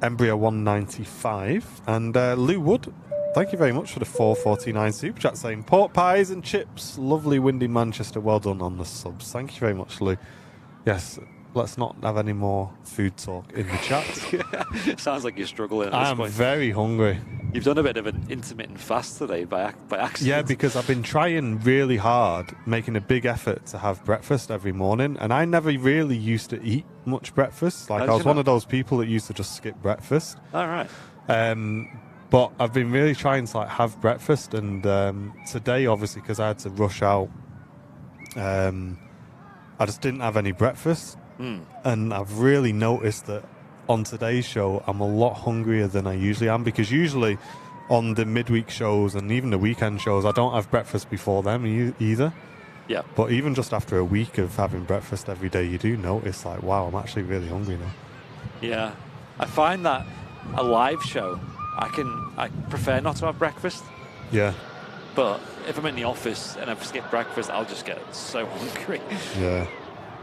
Embraer 195. And Lou Wood, thank you very much for the 449 super chat saying pork pies and chips, lovely windy Manchester, well done on the subs. Thank you very much, Lou. Yes, let's not have any more food talk in the chat. Sounds like you're struggling at this I'm point. very hungry. You've done a bit of an intermittent fast today by accident. Yeah, because I've been trying really hard, making a big effort to have breakfast every morning, and I never really used to eat much breakfast. Like, I was one of those people that used to just skip breakfast. All right. But I've been really trying to, like, have breakfast, and today, obviously, because I had to rush out, I just didn't have any breakfast. And I've really noticed that on today's show, I'm a lot hungrier than I usually am, because usually on the midweek shows and even the weekend shows, I don't have breakfast before them either. Yeah. But even just after a week of having breakfast every day, you do notice, like, wow, I'm actually really hungry now. Yeah. I find that a live show, I prefer not to have breakfast. Yeah. But if I'm in the office and I've skipped breakfast, I'll just get so hungry. Yeah.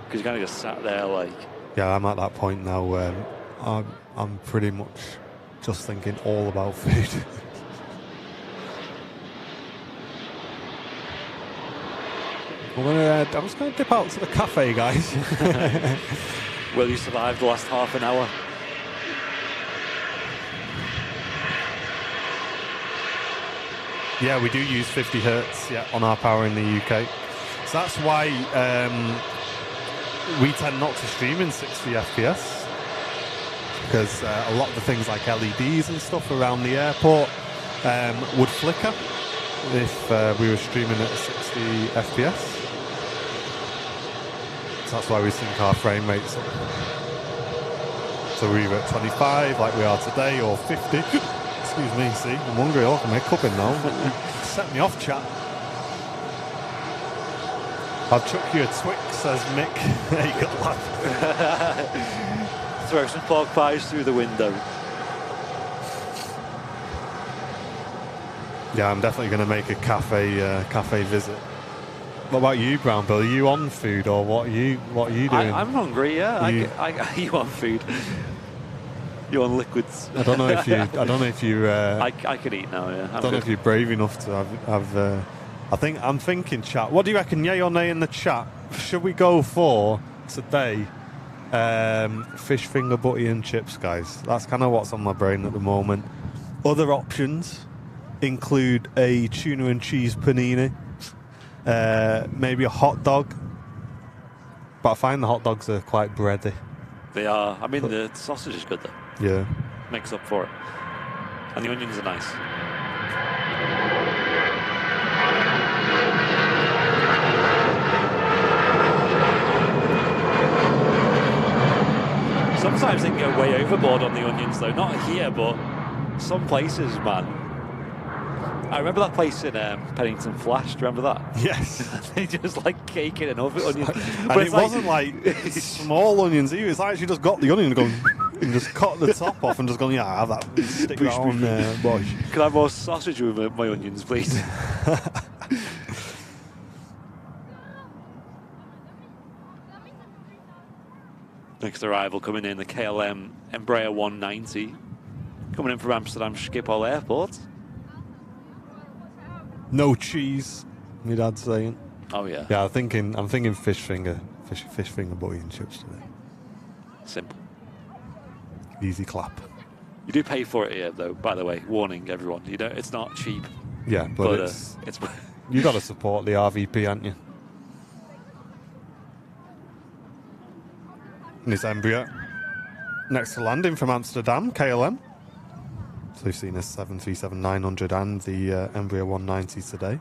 Because you kind of just sat there like... Yeah, I'm at that point now where I'm pretty much just thinking all about food. I'm just going to dip out to the cafe, guys. Will you survive the last half an hour? Yeah, we do use 50 hertz on our power in the UK. So that's why we tend not to stream in 60 FPS. Because a lot of the things like LEDs and stuff around the airport would flicker if we were streaming at 60 FPS. So that's why we sync our frame rates up. So we're either at 25 like we are today, or 50. Excuse me, see, I'm hungry. I'll make up in now. Set me off, chat. I'll chuck you a Twix, says Mick. There you go, lad. Throw some pork pies through the window. Yeah, I'm definitely going to make a cafe visit. What about you, Brown Bill? Are you on food, or what are you doing? I'm hungry. Yeah, you on food? You on liquids? I don't know if you. I could eat now. Yeah. I don't know if you're brave enough to have. I'm thinking, chat. What do you reckon? Yay or nay in the chat? Should we go for today? Fish finger butty and chips, guys. That's kind of what's on my brain at the moment. Other options include a tuna and cheese panini, maybe a hot dog. But I find the hot dogs are quite bready. They are. I mean, the sausage is good though. Yeah. Makes up for it. And the onions are nice. Sometimes they can go way overboard on the onions though. Not here, but some places, man. I remember that place in Pennington Flash. Do you remember that? Yes. They just like cake it and onions. And it wasn't like small onions either. It's actually just got the onion and gone and just cut the top off and just gone, yeah, I have that. Stick that on there, boy. Can I have more sausage with my onions, please? Next arrival coming in, the KLM Embraer 190. Coming in from Amsterdam Schiphol Airport. No cheese, my dad's saying. Oh yeah. Yeah, I'm thinking fish finger butty and chips today. Simple. Easy clap. You do pay for it here, though. By the way, warning everyone. You don't. It's not cheap. Yeah, but it's you got to support the RVP, haven't you? And it's Embraer. Next to landing from Amsterdam, KLM. So we've seen a 737-900 and the Embraer 190 today.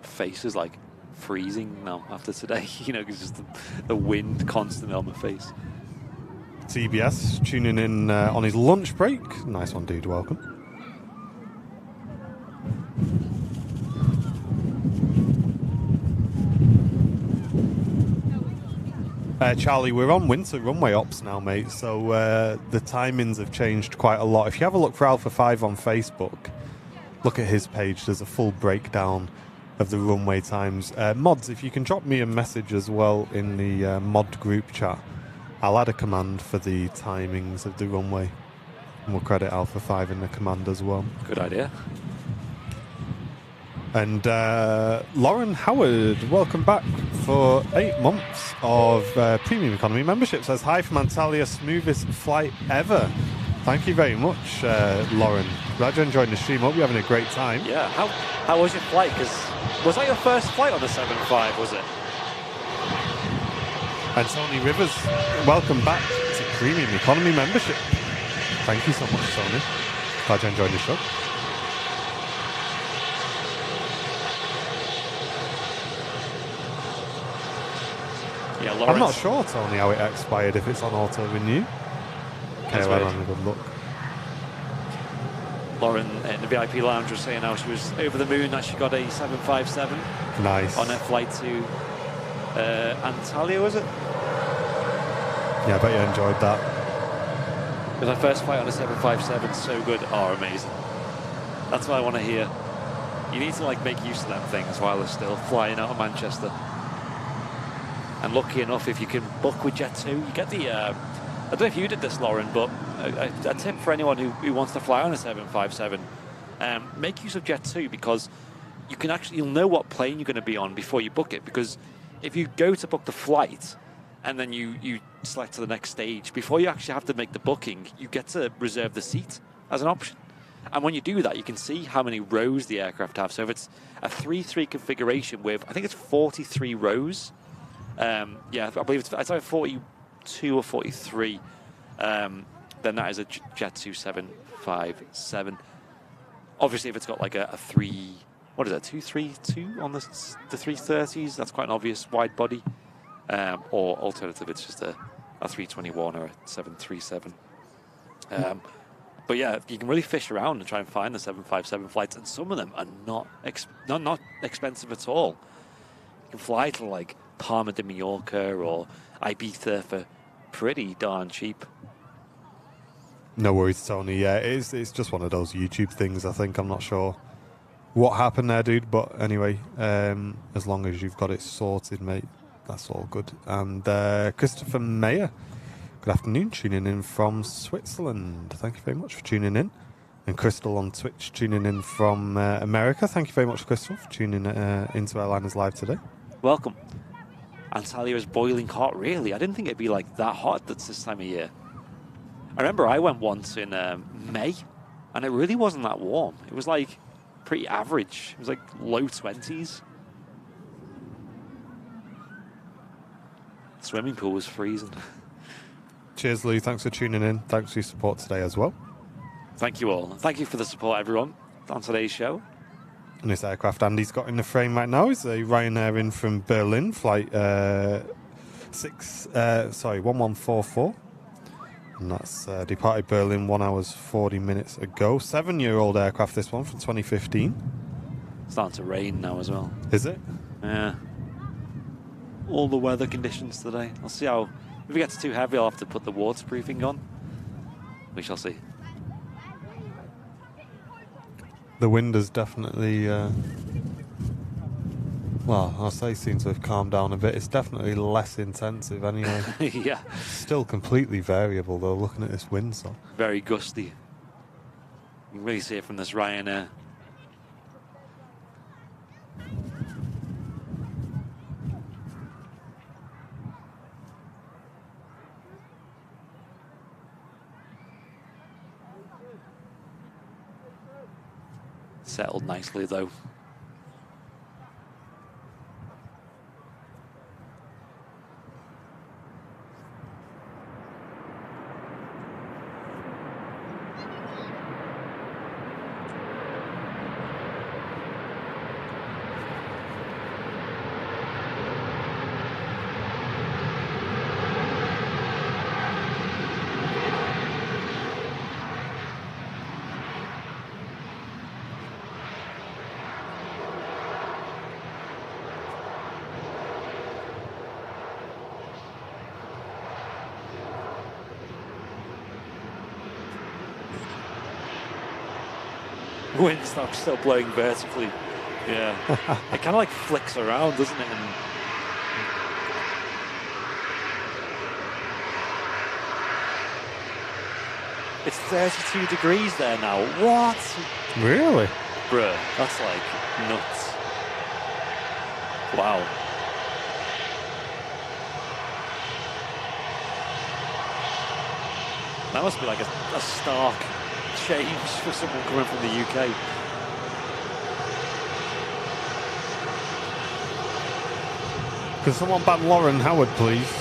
Face is like freezing now after today, you know, because just the wind constantly on my face. TBS tuning in on his lunch break. Nice one, dude. Welcome. Charlie, we're on winter runway ops now, mate, so the timings have changed quite a lot. If you have a look for Alpha 5 on Facebook, look at his page. There's a full breakdown of the runway times. Mods, if you can drop me a message as well in the mod group chat, I'll add a command for the timings of the runway. And we'll credit Alpha 5 in the command as well. Good idea. And Lauren Howard, welcome back for 8 months of Premium Economy membership. Says, hi from Antalya, smoothest flight ever. Thank you very much, Lauren. Glad you're enjoying the stream. Hope you're having a great time. Yeah, how was your flight? Because was that your first flight on the 7.5, was it? And Tony Rivers, welcome back to Premium Economy membership. Thank you so much, Tony. Glad you're enjoying the show. Yeah, I'm not sure, Tony, how it expired, if it's on auto renew. Okay, well, I'm a good look. Lauren in the VIP lounge was saying how she was over the moon that she got a 757 Nice. on her flight to Antalya, was it? Yeah, I bet you enjoyed that. It was my first flight on a 757, so good. Oh, amazing. That's what I want to hear. You need to like make use of them things while they're still flying out of Manchester. And lucky enough, if you can book with Jet2, you get the... I don't know if you did this, Lauren, but a tip for anyone who wants to fly on a 757, make use of Jet2 because you can you'll know what plane you're going to be on before you book it. Because if you go to book the flight and then you select to the next stage, before you actually have to make the booking, you get to reserve the seat as an option. And when you do that, you can see how many rows the aircraft have. So if it's a 3-3 configuration with, I think it's 43 rows. Yeah, I believe it's either 42 or 43. Then that is a Jet2 757. Obviously, if it's got like a 232 on the 330s, that's quite an obvious wide body. Or alternative, it's just a 321 or a 737. But yeah, you can really fish around and try and find the 757 flights, and some of them are not expensive at all. You can fly to like Palma de Mallorca or Ibiza for pretty darn cheap. No worries, Tony. Yeah, it's just one of those YouTube things, I think. I'm not sure what happened there, dude. But anyway, as long as you've got it sorted, mate, that's all good. And Christopher Mayer, good afternoon, tuning in from Switzerland. Thank you very much for tuning in. And Crystal on Twitch, tuning in from America. Thank you very much, Crystal, for tuning into Airliners Live today. Welcome. Antalya is boiling hot, really. I didn't think it'd be like that hot this time of year. I remember I went once in May, and it really wasn't that warm. It was like pretty average. It was like low 20s. Swimming pool was freezing. Cheers, Lou. Thanks for tuning in. Thanks for your support today as well. Thank you all. Thank you for the support, everyone, on today's show. And this aircraft Andy's got in the frame right now is a Ryanair in from Berlin, flight 1144. And that's departed Berlin 1 hour 40 minutes ago. 7-year-old aircraft, this one, from 2015. It's starting to rain now as well. Is it? Yeah. All the weather conditions today. I'll see how... If it gets too heavy, I'll have to put the waterproofing on. We shall see. The wind is definitely... well, I'll say seems to have calmed down a bit. It's definitely less intensive anyway. Yeah. Still completely variable, though, looking at this wind. So. Very gusty. You can really see it from this Ryanair. Settled nicely, though. wind stops still blowing vertically. Yeah. It kind of like flicks around, doesn't it? And it's 32 degrees there now. What? Really? Bruh, that's like nuts. Wow. That must be like a stark change for someone coming from the UK. Can someone ban Lauren Howard, please?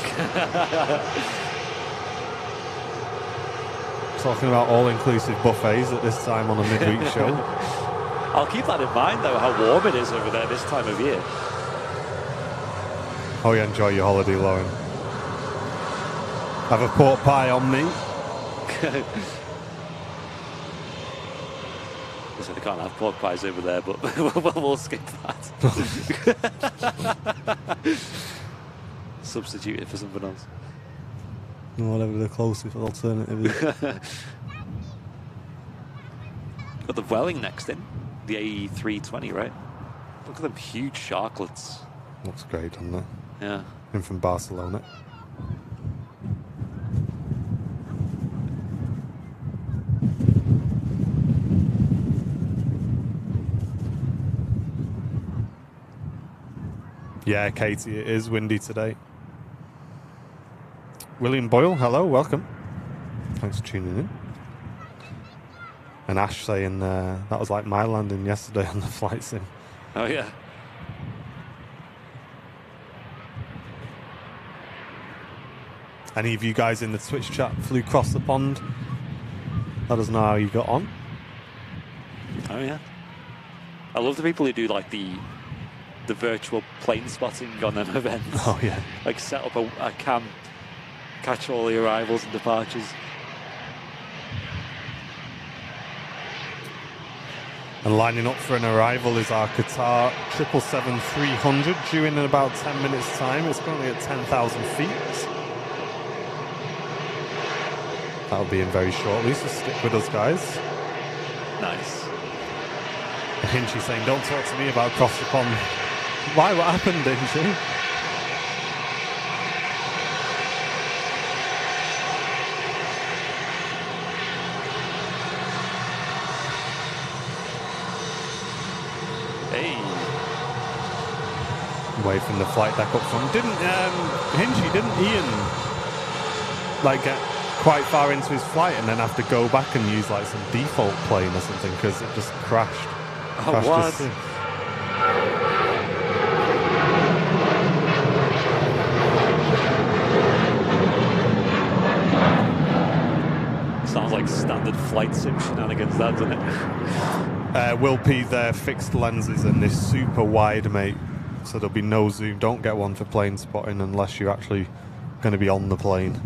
Talking about all-inclusive buffets at this time on a midweek show. I'll keep that in mind, though, how warm it is over there this time of year. Oh, you enjoy your holiday, Lauren. Have a pork pie on me. So they can't have pork pies over there, but we'll skip that. Substitute it for something else. Whatever the closest alternative is. Got the Welling next in, the A320, right? Look at them huge sharklets. Looks great, doesn't it? Yeah. In from Barcelona. Yeah, Katie, it is windy today. William Boyle, hello, welcome. Thanks for tuning in. And Ash saying that was like my landing yesterday on the flight sim. Oh, yeah. Any of you guys in the Twitch chat flew across the pond? Let us know how you got on. Oh, yeah. I love the people who do like the virtual plane spotting on them events. Oh, yeah. Like set up a cam, catch all the arrivals and departures. And lining up for an arrival is our Qatar 777-300 due in about 10 minutes time. It's currently at 10,000 feet. That'll be in very shortly, so stick with us, guys. Nice. Hinchy saying, don't talk to me about across the pond. Why? What happened, Hinchy? Hey. Away from the flight deck up front. Didn't Ian like get quite far into his flight and then have to go back and use like some default plane or something because it just crashed? Oh, what? Sounds like standard flight sim shenanigans, that, doesn't it? Will P there, fixed lenses and this super wide, mate. So there'll be no zoom. Don't get one for plane spotting unless you're actually going to be on the plane.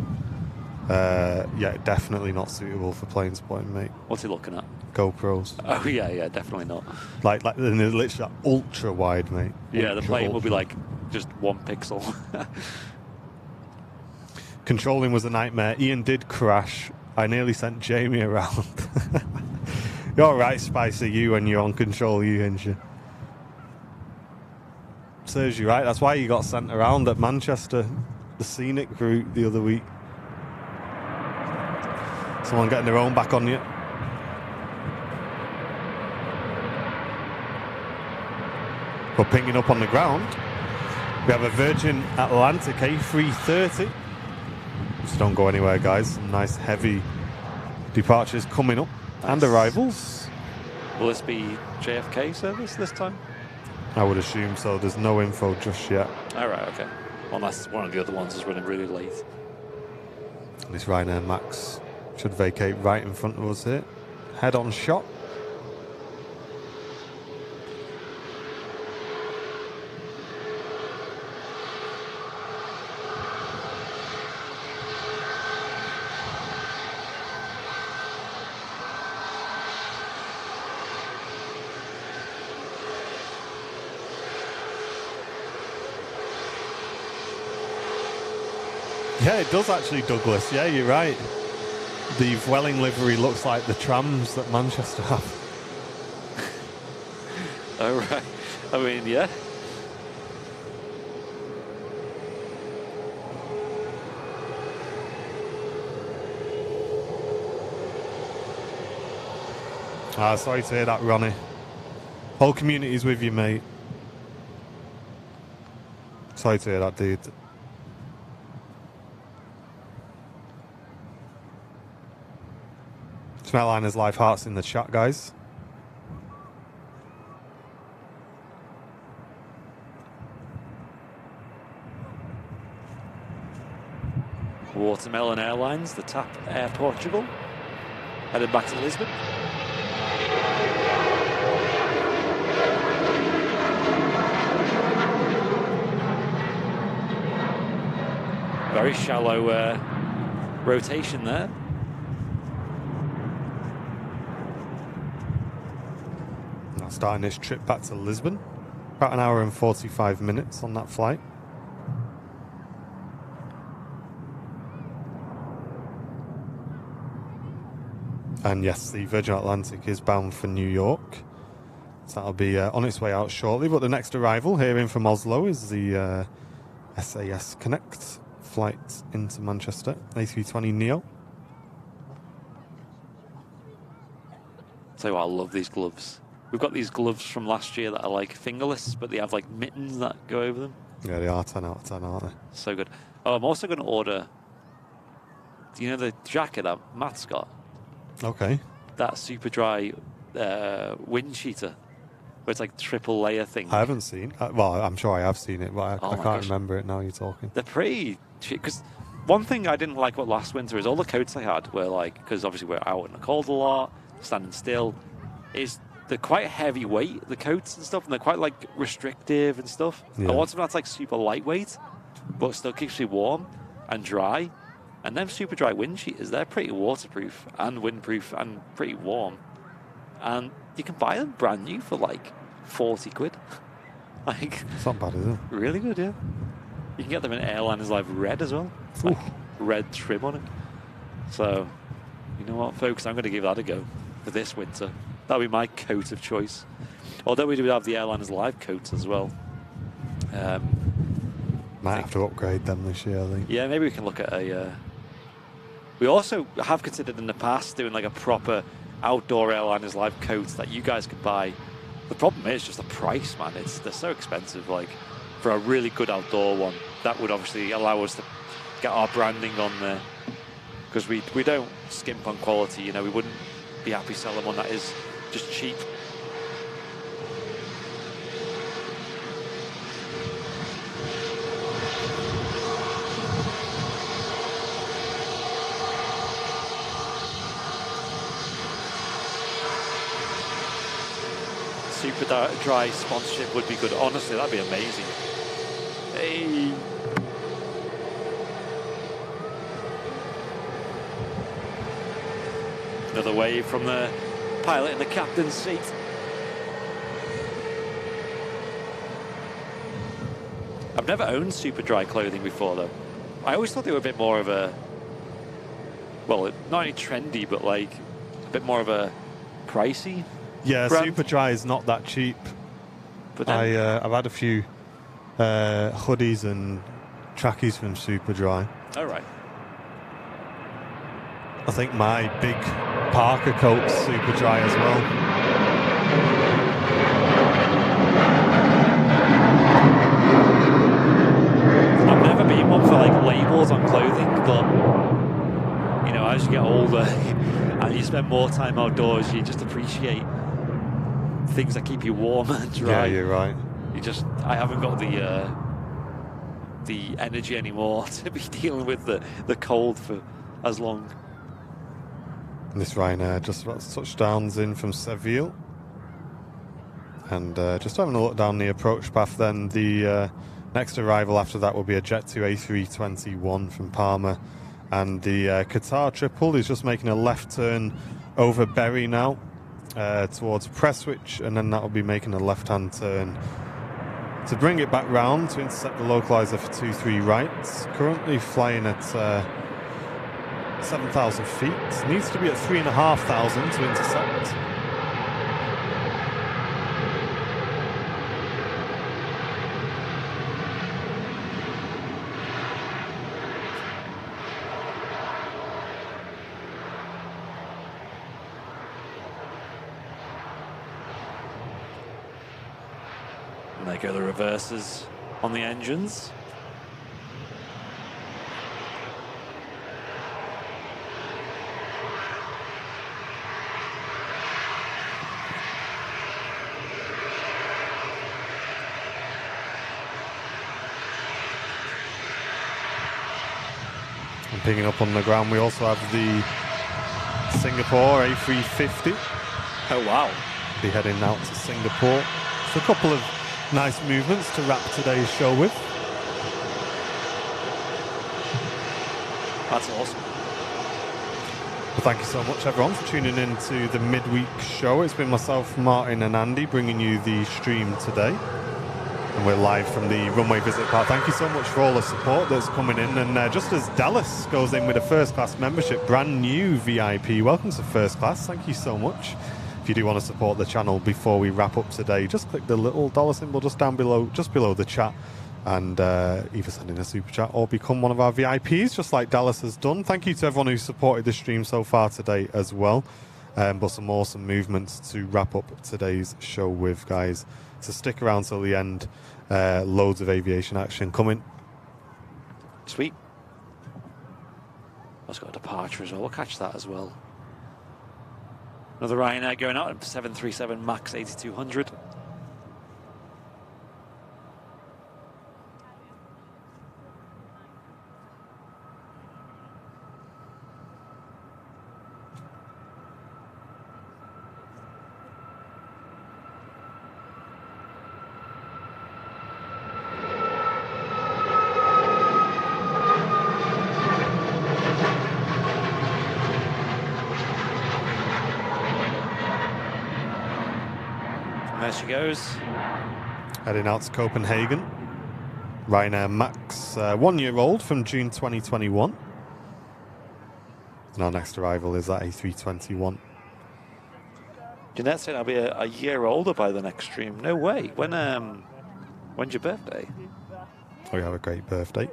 Yeah, definitely not suitable for plane spotting, mate. What's he looking at? GoPros. Oh, yeah, definitely not. Like and they're literally ultra wide, mate. Yeah, the plane will be ultra. like just 1 pixel. Controlling was a nightmare. Ian did crash. I nearly sent Jamie around. You're right, Spicy, you when you're on control, you Hinsha. Serves you right. That's why you got sent around at Manchester, the scenic route the other week. Someone getting their own back on you. We're pinging up on the ground. We have a Virgin Atlantic A330. So don't go anywhere, guys. Some nice heavy departures coming up. Nice. And arrivals. Will this be JFK service this time? I would assume so. There's no info just yet. All right, okay. Unless one of the other ones is running really late. This Ryanair Max should vacate right in front of us here. Head-on shot. Yeah, it does actually, Douglas. Yeah, you're right. The Welling livery looks like the trams that Manchester have. Oh, right. I mean, yeah. Sorry to hear that, Ronnie. Whole community's with you, mate. Sorry to hear that, dude. Smelliners live hearts in the chat, guys. Watermelon Airlines, the TAP Air Portugal, headed back to Lisbon. Very shallow rotation there. Now starting this trip back to Lisbon. About an hour and 45 minutes on that flight. And yes, the Virgin Atlantic is bound for New York. So that'll be on its way out shortly. But the next arrival here in from Oslo is the SAS Connect flight into Manchester, A320 Neo. Tell you what, I love these gloves. We've got these gloves from last year that are like fingerless, but they have like mittens that go over them. Yeah, they are 10 out of 10, aren't they? So good. Oh, I'm also going to order, do you know the jacket that Matt's got? Okay. That super dry wind cheater, where it's like triple layer thing. I haven't seen. Well, I'm sure I have seen it, but Oh I my can't gosh. remember it now you're talking. They're pretty cheap. Because one thing I didn't like about last winter is all the coats they had were like, because obviously we're out in the cold a lot, standing still, is they're quite heavy weight, the coats and stuff, and they're quite like restrictive and stuff. Yeah. I want something that's like super lightweight, but still keeps me warm and dry. And them super dry wind cheaters, they're pretty waterproof and windproof and pretty warm. And you can buy them brand new for like 40 quid. Like, It's not bad, is it? really good, yeah. You can get them in Airliners Live red as well. Like red trim on it. So, you know what, folks, I'm going to give that a go for this winter. That'll be my coat of choice. Although we do have the Airliners Live coats as well. Might have to upgrade them this year, I think. Yeah, maybe we can look at a... We also have considered in the past doing like a proper outdoor Airliners Live coat that you guys could buy. The problem is just the price, man. They're so expensive. Like, for a really good outdoor one, that would obviously allow us to get our branding on there. Because we don't skimp on quality, you know. We wouldn't be happy selling one that is just cheap. Super dry sponsorship would be good. Honestly, that'd be amazing. Hey. Another wave from the pilot in the captain's seat. I've never owned super dry clothing before, though. I always thought they were a bit more of a, well, not only trendy, but like a bit more of a pricey. Yeah, brand. Super Dry is not that cheap. But then, I've had a few hoodies and trackies from Super Dry. all right. I think my big Parker coat's Super Dry as well. I've never been one for like labels on clothing, but you know, as you get older and you spend more time outdoors, you just appreciate things that keep you warm and dry. Yeah, you're right. I haven't got the energy anymore to be dealing with the cold for as long. This Ryanair just about touchdowns in from Seville. And just having a look down the approach path, then the next arrival after that will be a Jet2 A330 from Palma. And the Qatar triple is just making a left turn over Bury now towards Prestwich, and then that will be making a left-hand turn to bring it back round to intercept the localizer for 2-3 right. Currently flying at 7,000 feet. Needs to be at 3,500 to intercept. And there go the reversers on the engines. And picking up on the ground, we also have the Singapore A350. Oh, wow. Be heading out to Singapore. So a couple of nice movements to wrap today's show with. That's awesome. Well, thank you so much, everyone, for tuning in to the midweek show. It's been myself, Martin, and Andy bringing you the stream today. And we're live from the Runway Visitor Park. Thank you so much for all the support that's coming in. And just as Dallas goes in with a first class membership, brand new VIP, welcome to first class. Thank you so much. If you do want to support the channel before we wrap up today, just click the little dollar symbol just down below, just below the chat, and either send in a super chat or become one of our VIPs, just like Dallas has done. Thank you to everyone who supported the stream so far today as well. But some awesome movements to wrap up today's show with, guys. So stick around till the end. Loads of aviation action coming. Sweet. I've got a departure as well. We'll catch that as well. Another Ryanair going out, 737 MAX 8200. There she goes. Heading out to Copenhagen. Ryanair Max, 1 year old from June 2021. And our next arrival is that A321. Jeanette said I'll be a year older by the next stream. No way. When's your birthday? Oh, you have a great birthday.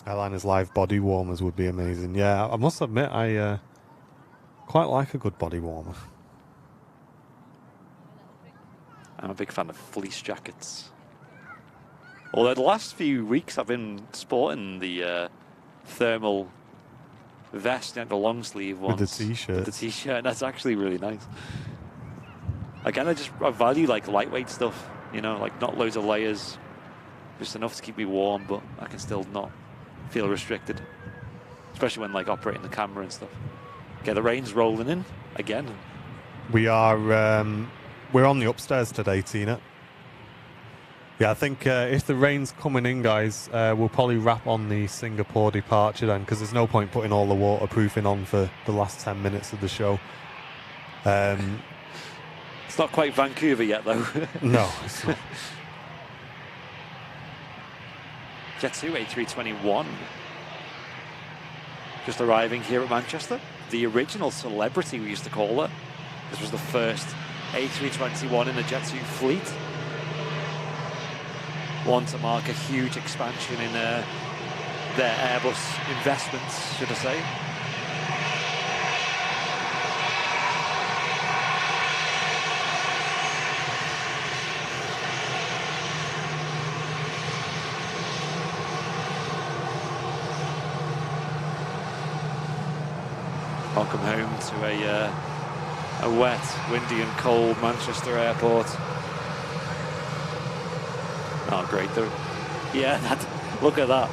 Airliners live body warmers would be amazing. Yeah, I must admit, I quite like a good body warmer. I'm a big fan of fleece jackets. Although the last few weeks I've been sporting the thermal vest, the long sleeve ones. With the t-shirt. With the t-shirt, and that's actually really nice. Again, I value like lightweight stuff, you know, like not loads of layers, just enough to keep me warm, but I can still not feel restricted, especially when like operating the camera and stuff. Okay, the rain's rolling in again. We are we're on the upstairs today, Tina. Yeah, I think if the rain's coming in, guys, we'll probably wrap on the Singapore departure then, because there's no point putting all the waterproofing on for the last 10 minutes of the show. It's not quite Vancouver yet, though. No, it's not. Jet2 A321 just arriving here at Manchester. The original celebrity, we used to call her. This was the first A321 in the Jet2 fleet. One to mark a huge expansion in their Airbus investments, should I say. Welcome home to a wet, windy and cold Manchester airport. Oh, great. Yeah, look at that.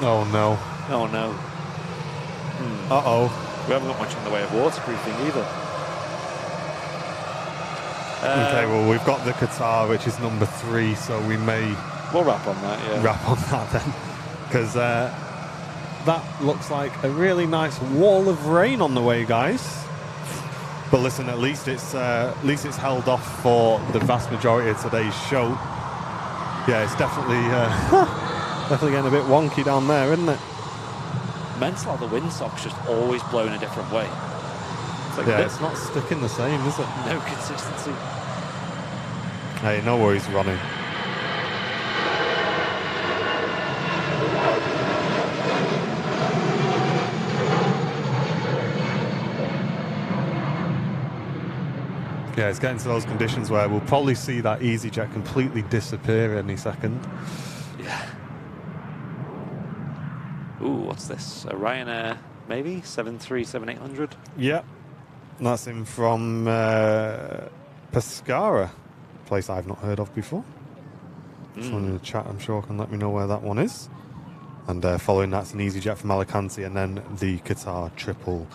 Oh, no. Oh, no. Uh-oh. We haven't got much in the way of waterproofing either. Okay, well, we've got the Qatar, which is number 3, so we may... We'll wrap on that, yeah. Wrap on that then. Because that looks like a really nice wall of rain on the way, guys. But listen, at least it's held off for the vast majority of today's show. Yeah, it's definitely definitely getting a bit wonky down there, isn't it? Mental how the windsock's just always blowing a different way. It's like yeah, it's not sticking the same, is it? No consistency. Hey, no worries, Ronnie. Yeah, it's getting to those conditions where we'll probably see that EasyJet completely disappear any second. Yeah. Ooh, what's this? A Ryanair, maybe? 737-800? Yeah, that's in from Pescara, a place I've not heard of before. Someone in the chat, I'm sure, can let me know where that one is. And following that's an EasyJet from Alicante, and then the Qatar triple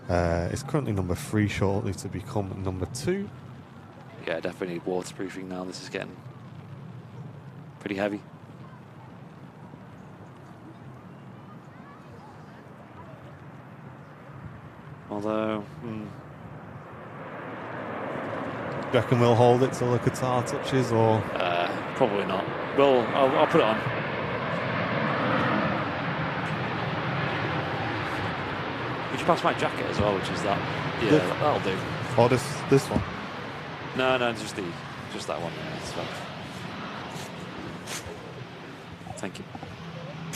is currently number 3, shortly to become number 2. Yeah, definitely need waterproofing now. This is getting pretty heavy. Although, Do you reckon we'll hold it till the Qatar touches, or? probably not. Well, I'll put it on. Would you pass my jacket as well, which is that? Yeah, that'll do. Or this one? No, just that one. Yeah, it's fine. Thank you.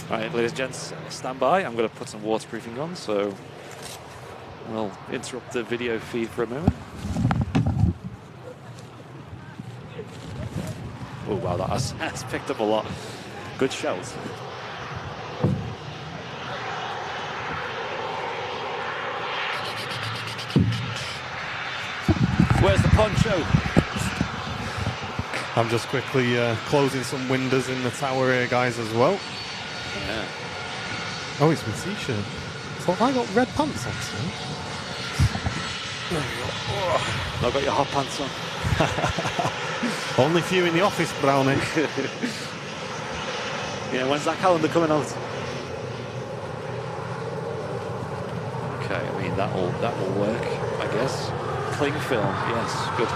All right, ladies and gents, stand by. I'm going to put some waterproofing on, so we'll interrupt the video feed for a moment. Oh wow, that's picked up a lot. Good shells. Where's the poncho? I'm just quickly closing some windows in the tower here, guys, as well. Yeah. Oh, it's my t-shirt. So have I got red pants on today? I've got your hot pants on. Only few in the office, Brownie. Yeah, when's that calendar coming out? Okay, I mean that will work, I guess. Cling film, yes, good.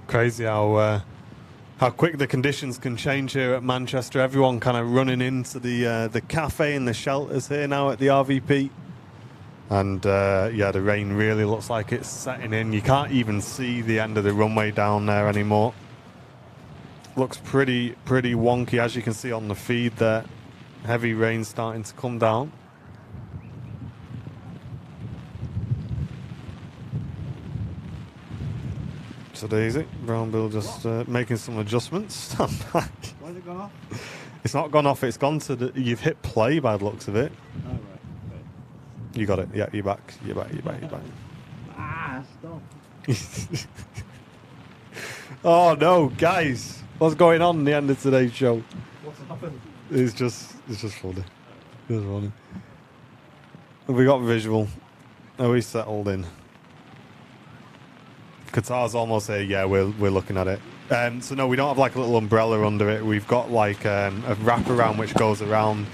Crazy how quick the conditions can change here at Manchester. Everyone kind of running into the cafe and the shelters here now at the RVP. And yeah, the rain really looks like it's setting in. You can't even see the end of the runway down there anymore. Looks pretty wonky, as you can see on the feed there. Heavy rain starting to come down. So Daisy, Brown Bill just making some adjustments. Stand back. Why's it gone off? It's not gone off, it's gone to the... You've hit play by the looks of it. Oh, right. Okay. You got it. Yeah, you're back. You're back. Ah, stop. Oh no, guys. What's going on in the end of today's show? What's happened? It's just funny. It's funny. Have we got visual? Are we settled in? Qatar's almost here. Yeah, we're looking at it. So no, we don't have like a little umbrella under it. We've got like a wraparound which goes around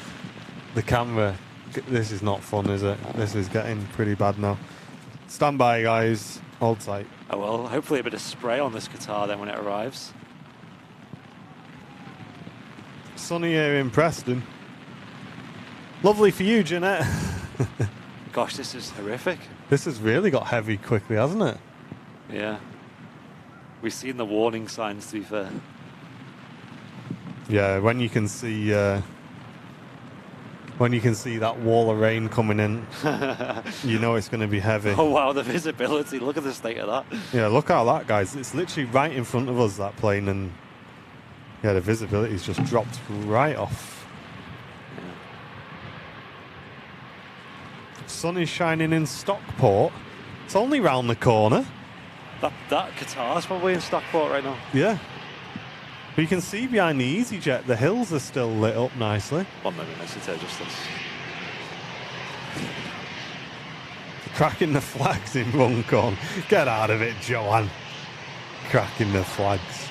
the camera. This is not fun, is it? This is getting pretty bad now. Stand by, guys. Hold tight. Oh well, hopefully a bit of spray on this Qatar then when it arrives. Sunny here in Preston. Lovely for you, Jeanette. Gosh, this is horrific. This has really got heavy quickly, hasn't it? Yeah. We've seen the warning signs, to be fair. Yeah, when you can see that wall of rain coming in, you know it's going to be heavy. Oh wow, the visibility. Look at the state of that. Yeah, look at that, guys. It's literally right in front of us, that plane, and yeah, the visibility's just dropped right off. Yeah. Sun is shining in Stockport. It's only round the corner. That Qatar's probably in Stockport right now. Yeah. But you can see behind the EasyJet, the hills are still lit up nicely. 1 minute, I should say just this. Cracking the flags in Runcorn. Get out of it, Joanne. Cracking the flags.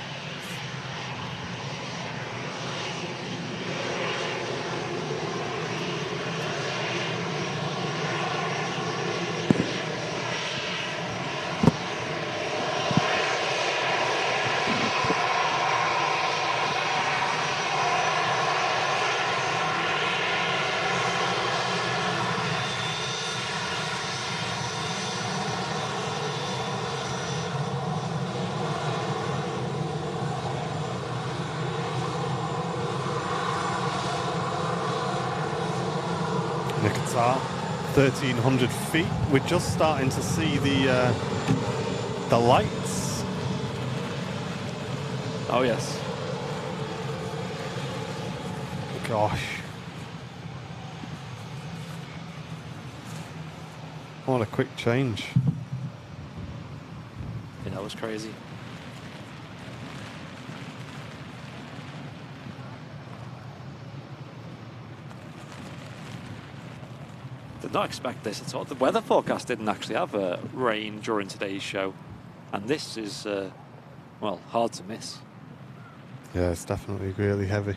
Qatar, 1,300 feet. We're just starting to see the lights. Oh yes. Gosh. What a quick change. Yeah, that was crazy. Did not expect this at all. The weather forecast didn't actually have rain during today's show, and this is, well, hard to miss. Yeah, it's definitely really heavy.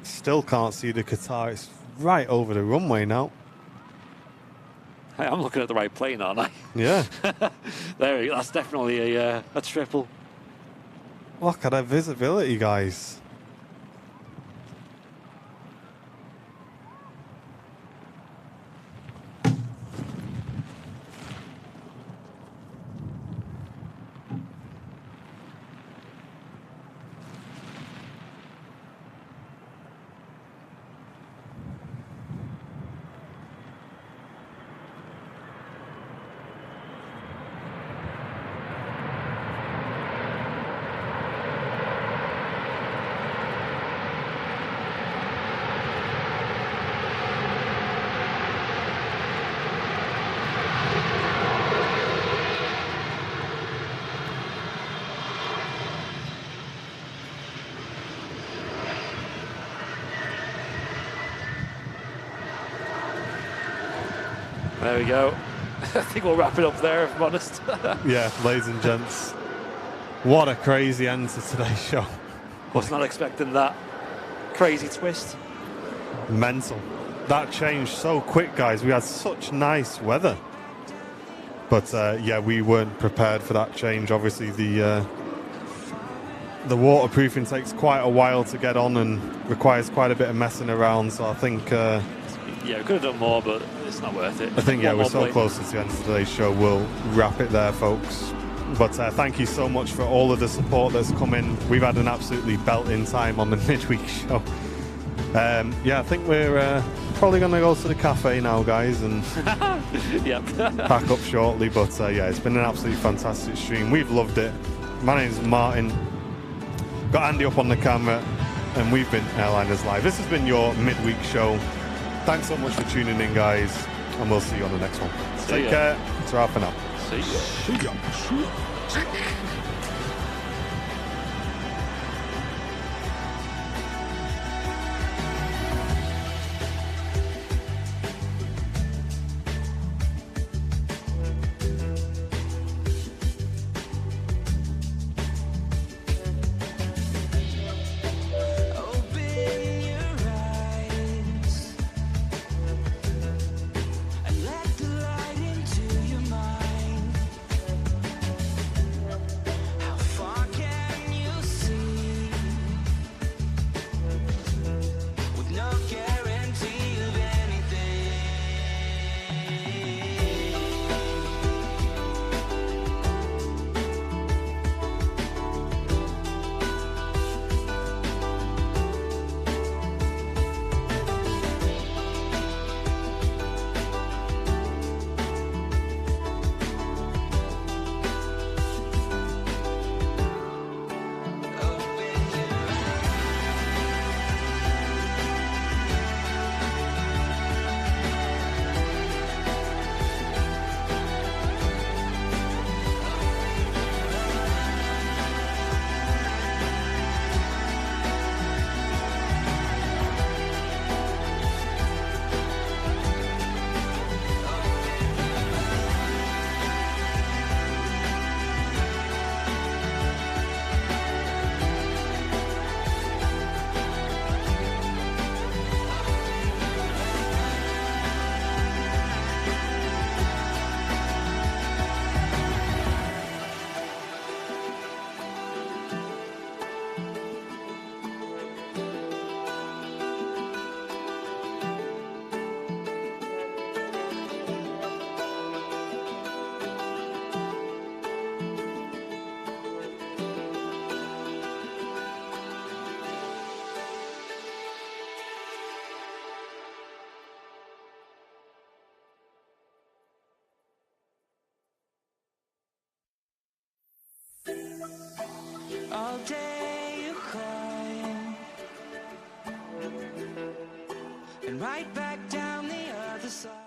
Still can't see the Qatar. It's right over the runway now. Hey, I'm looking at the right plane, aren't I? Yeah. There we go. That's definitely a triple. Look at that visibility, guys. There we go. I think we'll wrap it up there, if I'm honest. Yeah, ladies and gents. What a crazy end to today's show. Was not expecting that crazy twist. Mental. That changed so quick, guys. We had such nice weather. But yeah, we weren't prepared for that change. Obviously, the waterproofing takes quite a while to get on and requires quite a bit of messing around. So I think... yeah, we could have done more, but it's not worth it. I think, yeah, One we're more so plane. close to the end of today's show. We'll wrap it there, folks. But thank you so much for all of the support that's come in. We've had an absolutely belting time on the midweek show. Yeah, I think we're probably going to go to the cafe now, guys, and Yep. pack up shortly. But yeah, it's been an absolutely fantastic stream. We've loved it. My name's Martin. Got Andy up on the camera, and we've been Airliners Live. This has been your midweek show. Thanks so much for tuning in, guys, and we'll see you on the next one. Take ya. care. Ta-ra for now. See ya. Open your eyes and let the light into your mind. All day you climb, and right back down the other side.